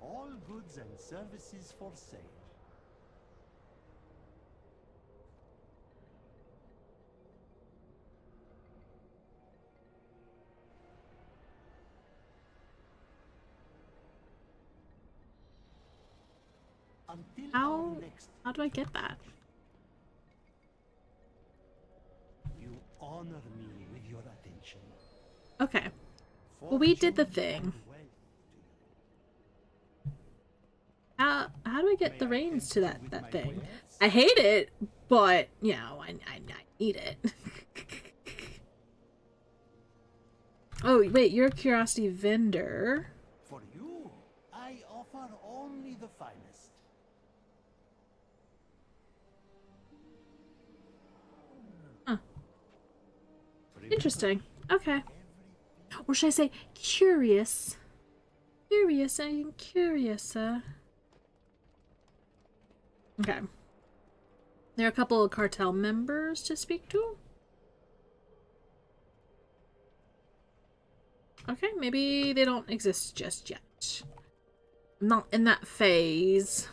All goods and services for sale. How do I get that? You honor me with your attention. Okay. Well, we did the thing. How do I get the reins to that thing? I hate it, but you know, I need it. Oh wait, you're a curiosity vendor. For you, I offer only the finest. Huh. Interesting. Okay. Or should I say curious? Curious, I am curious. Okay. There are a couple of cartel members to speak to. Okay, maybe they don't exist just yet. I'm not in that phase.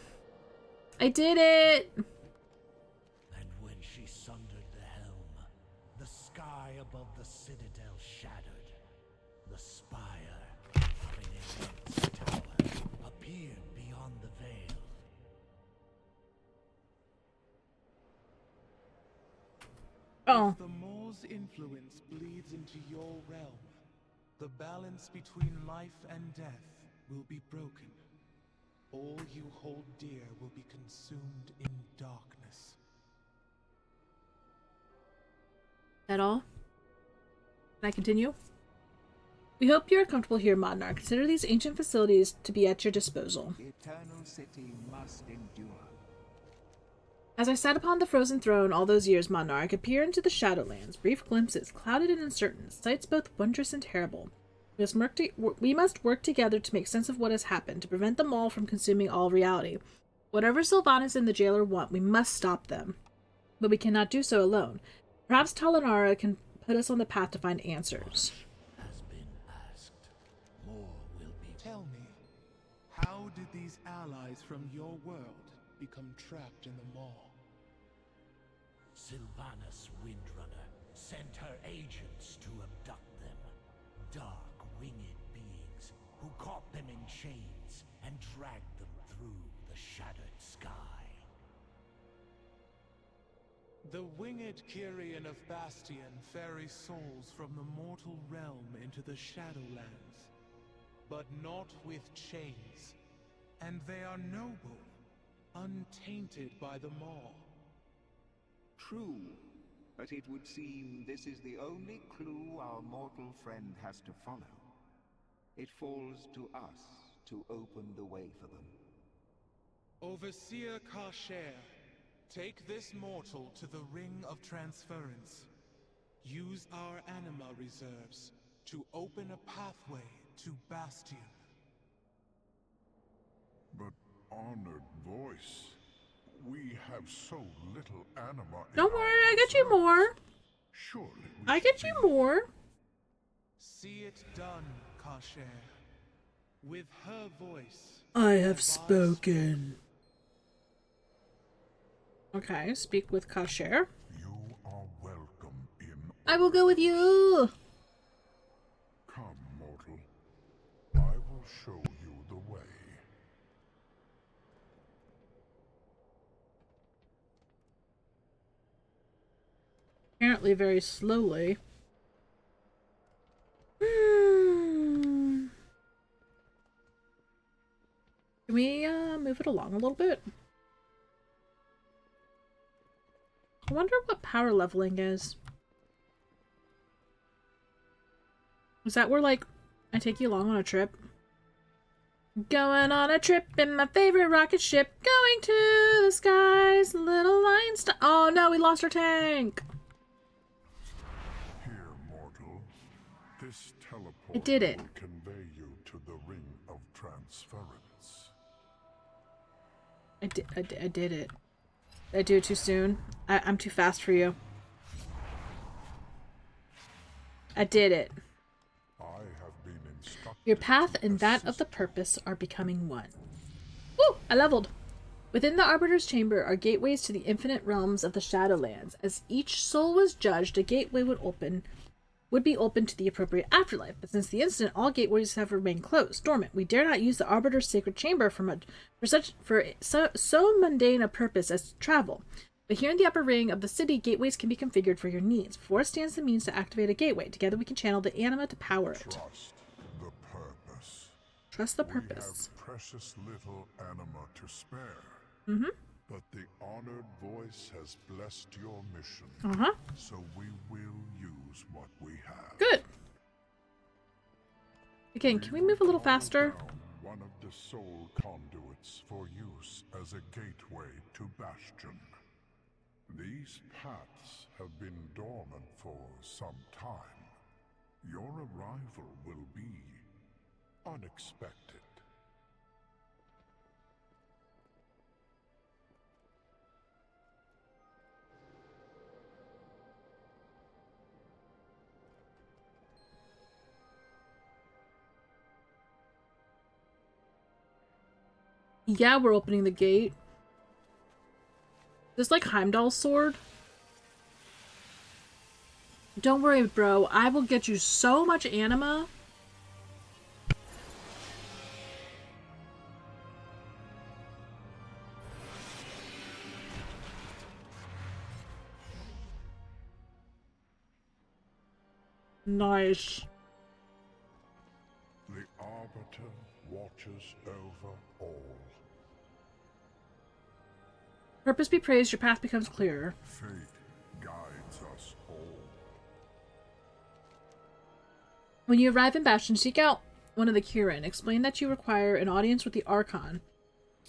I did it! And when she sundered the helm, the sky above the citadel shattered. The spire of an immense tower appeared beyond the veil. Oh. If the Moor's influence bleeds into your realm, the balance between life and death will be broken. All you hold dear will be consumed in darkness. That all? Can I continue? We hope you are comfortable here, Modnar. Consider these ancient facilities to be at your disposal. The eternal city must endure. As I sat upon the frozen throne all those years, Modnar, I could peer into the Shadowlands. Brief glimpses, clouded and uncertain, sights both wondrous and terrible. We must work together to make sense of what has happened, to prevent them all from consuming all reality. Whatever Sylvanas and the jailer want, we must stop them. But we cannot do so alone. Perhaps Talanara can put us on the path to find answers. Tell me, how did these allies from your world become trapped in the Maw? Sylvanas Windrunner sent her agents to abduct them. Dark, winged beings who caught them in chains and dragged them through the shattered sky. The winged Kyrian of Bastion ferry souls from the mortal realm into the Shadowlands, but not with chains. And they are noble, untainted by the Maw. True, but it would seem this is the only clue our mortal friend has to follow. It falls to us to open the way for them. Overseer Kasher, take this mortal to the Ring of Transference. Use our anima reserves to open a pathway to Bastion. But, honored voice, we have so little anima. Don't worry, I get you more. Surely I get you more. See it done, Kasher. With her voice. I have spoken. Okay, speak with Kasher. You are welcome in. I will go with you. Come, mortal. I will show you the way. Apparently very slowly. Can we move it along a little bit? I wonder what power leveling is. Is that where, like, I take you along on a trip? Going on a trip in my favorite rocket ship, going to the skies, little line star. Oh no, we lost our tank! Here, mortal. This teleport I did it. will convey you to the Ring of Transference. I did it. Did I do it too soon? I'm too fast for you. I did it. I have been instructed. Your path and that of the purpose are becoming one. Woo! I leveled! Within the Arbiter's Chamber are gateways to the infinite realms of the Shadowlands. As each soul was judged, a gateway would be open to the appropriate afterlife. But since the incident, all gateways have remained closed, dormant. We dare not use the Arbiter's sacred chamber for so mundane a purpose as travel. But here in the upper ring of the city, gateways can be configured for your needs. Before us stands the means to activate a gateway. Together we can channel the anima to power it. Trust the purpose. Trust the purpose. We have precious little anima to spare. But the honored voice has blessed your mission. So we will use what we have. Good. Again, can we move a little faster? One of the soul conduits for use as a gateway to Bastion. These paths have been dormant for some time. Your arrival will be unexpected. Yeah, we're opening the gate. This like Heimdall's sword. Don't worry, bro. I will get you so much anima. Nice. The Arbiter watches over all. Purpose be praised, your path becomes clearer. Fate guides us all. When you arrive in Bastion, seek out one of the Kirin. Explain that you require an audience with the Archon.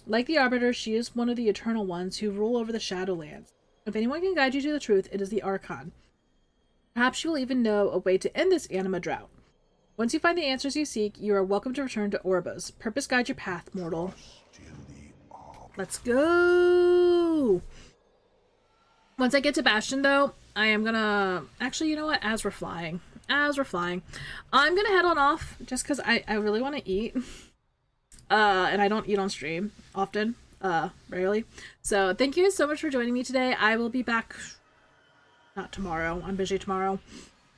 Like the Arbiter, she is one of the Eternal Ones who rule over the Shadowlands. If anyone can guide you to the truth, it is the Archon. Perhaps you will even know a way to end this anima drought. Once you find the answers you seek, you are welcome to return to Orbos. Purpose guide your path, mortal. Let's go! Once I get to Bastion, though, I am gonna... Actually, you know what? As we're flying, I'm gonna head on off, just because I really want to eat. And I don't eat on stream often. Rarely. So, thank you so much for joining me today. I will be back... Not tomorrow. I'm busy tomorrow.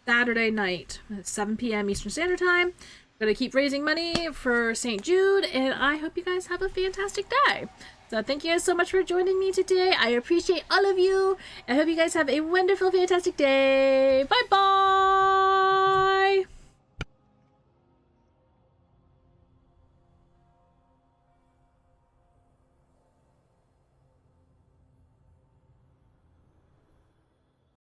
Saturday night at 7 p.m. Eastern Standard Time. I'm gonna keep raising money for St. Jude, and I hope you guys have a fantastic day. So thank you guys so much for joining me today. I appreciate all of you. I hope you guys have a wonderful, fantastic day. Bye-bye!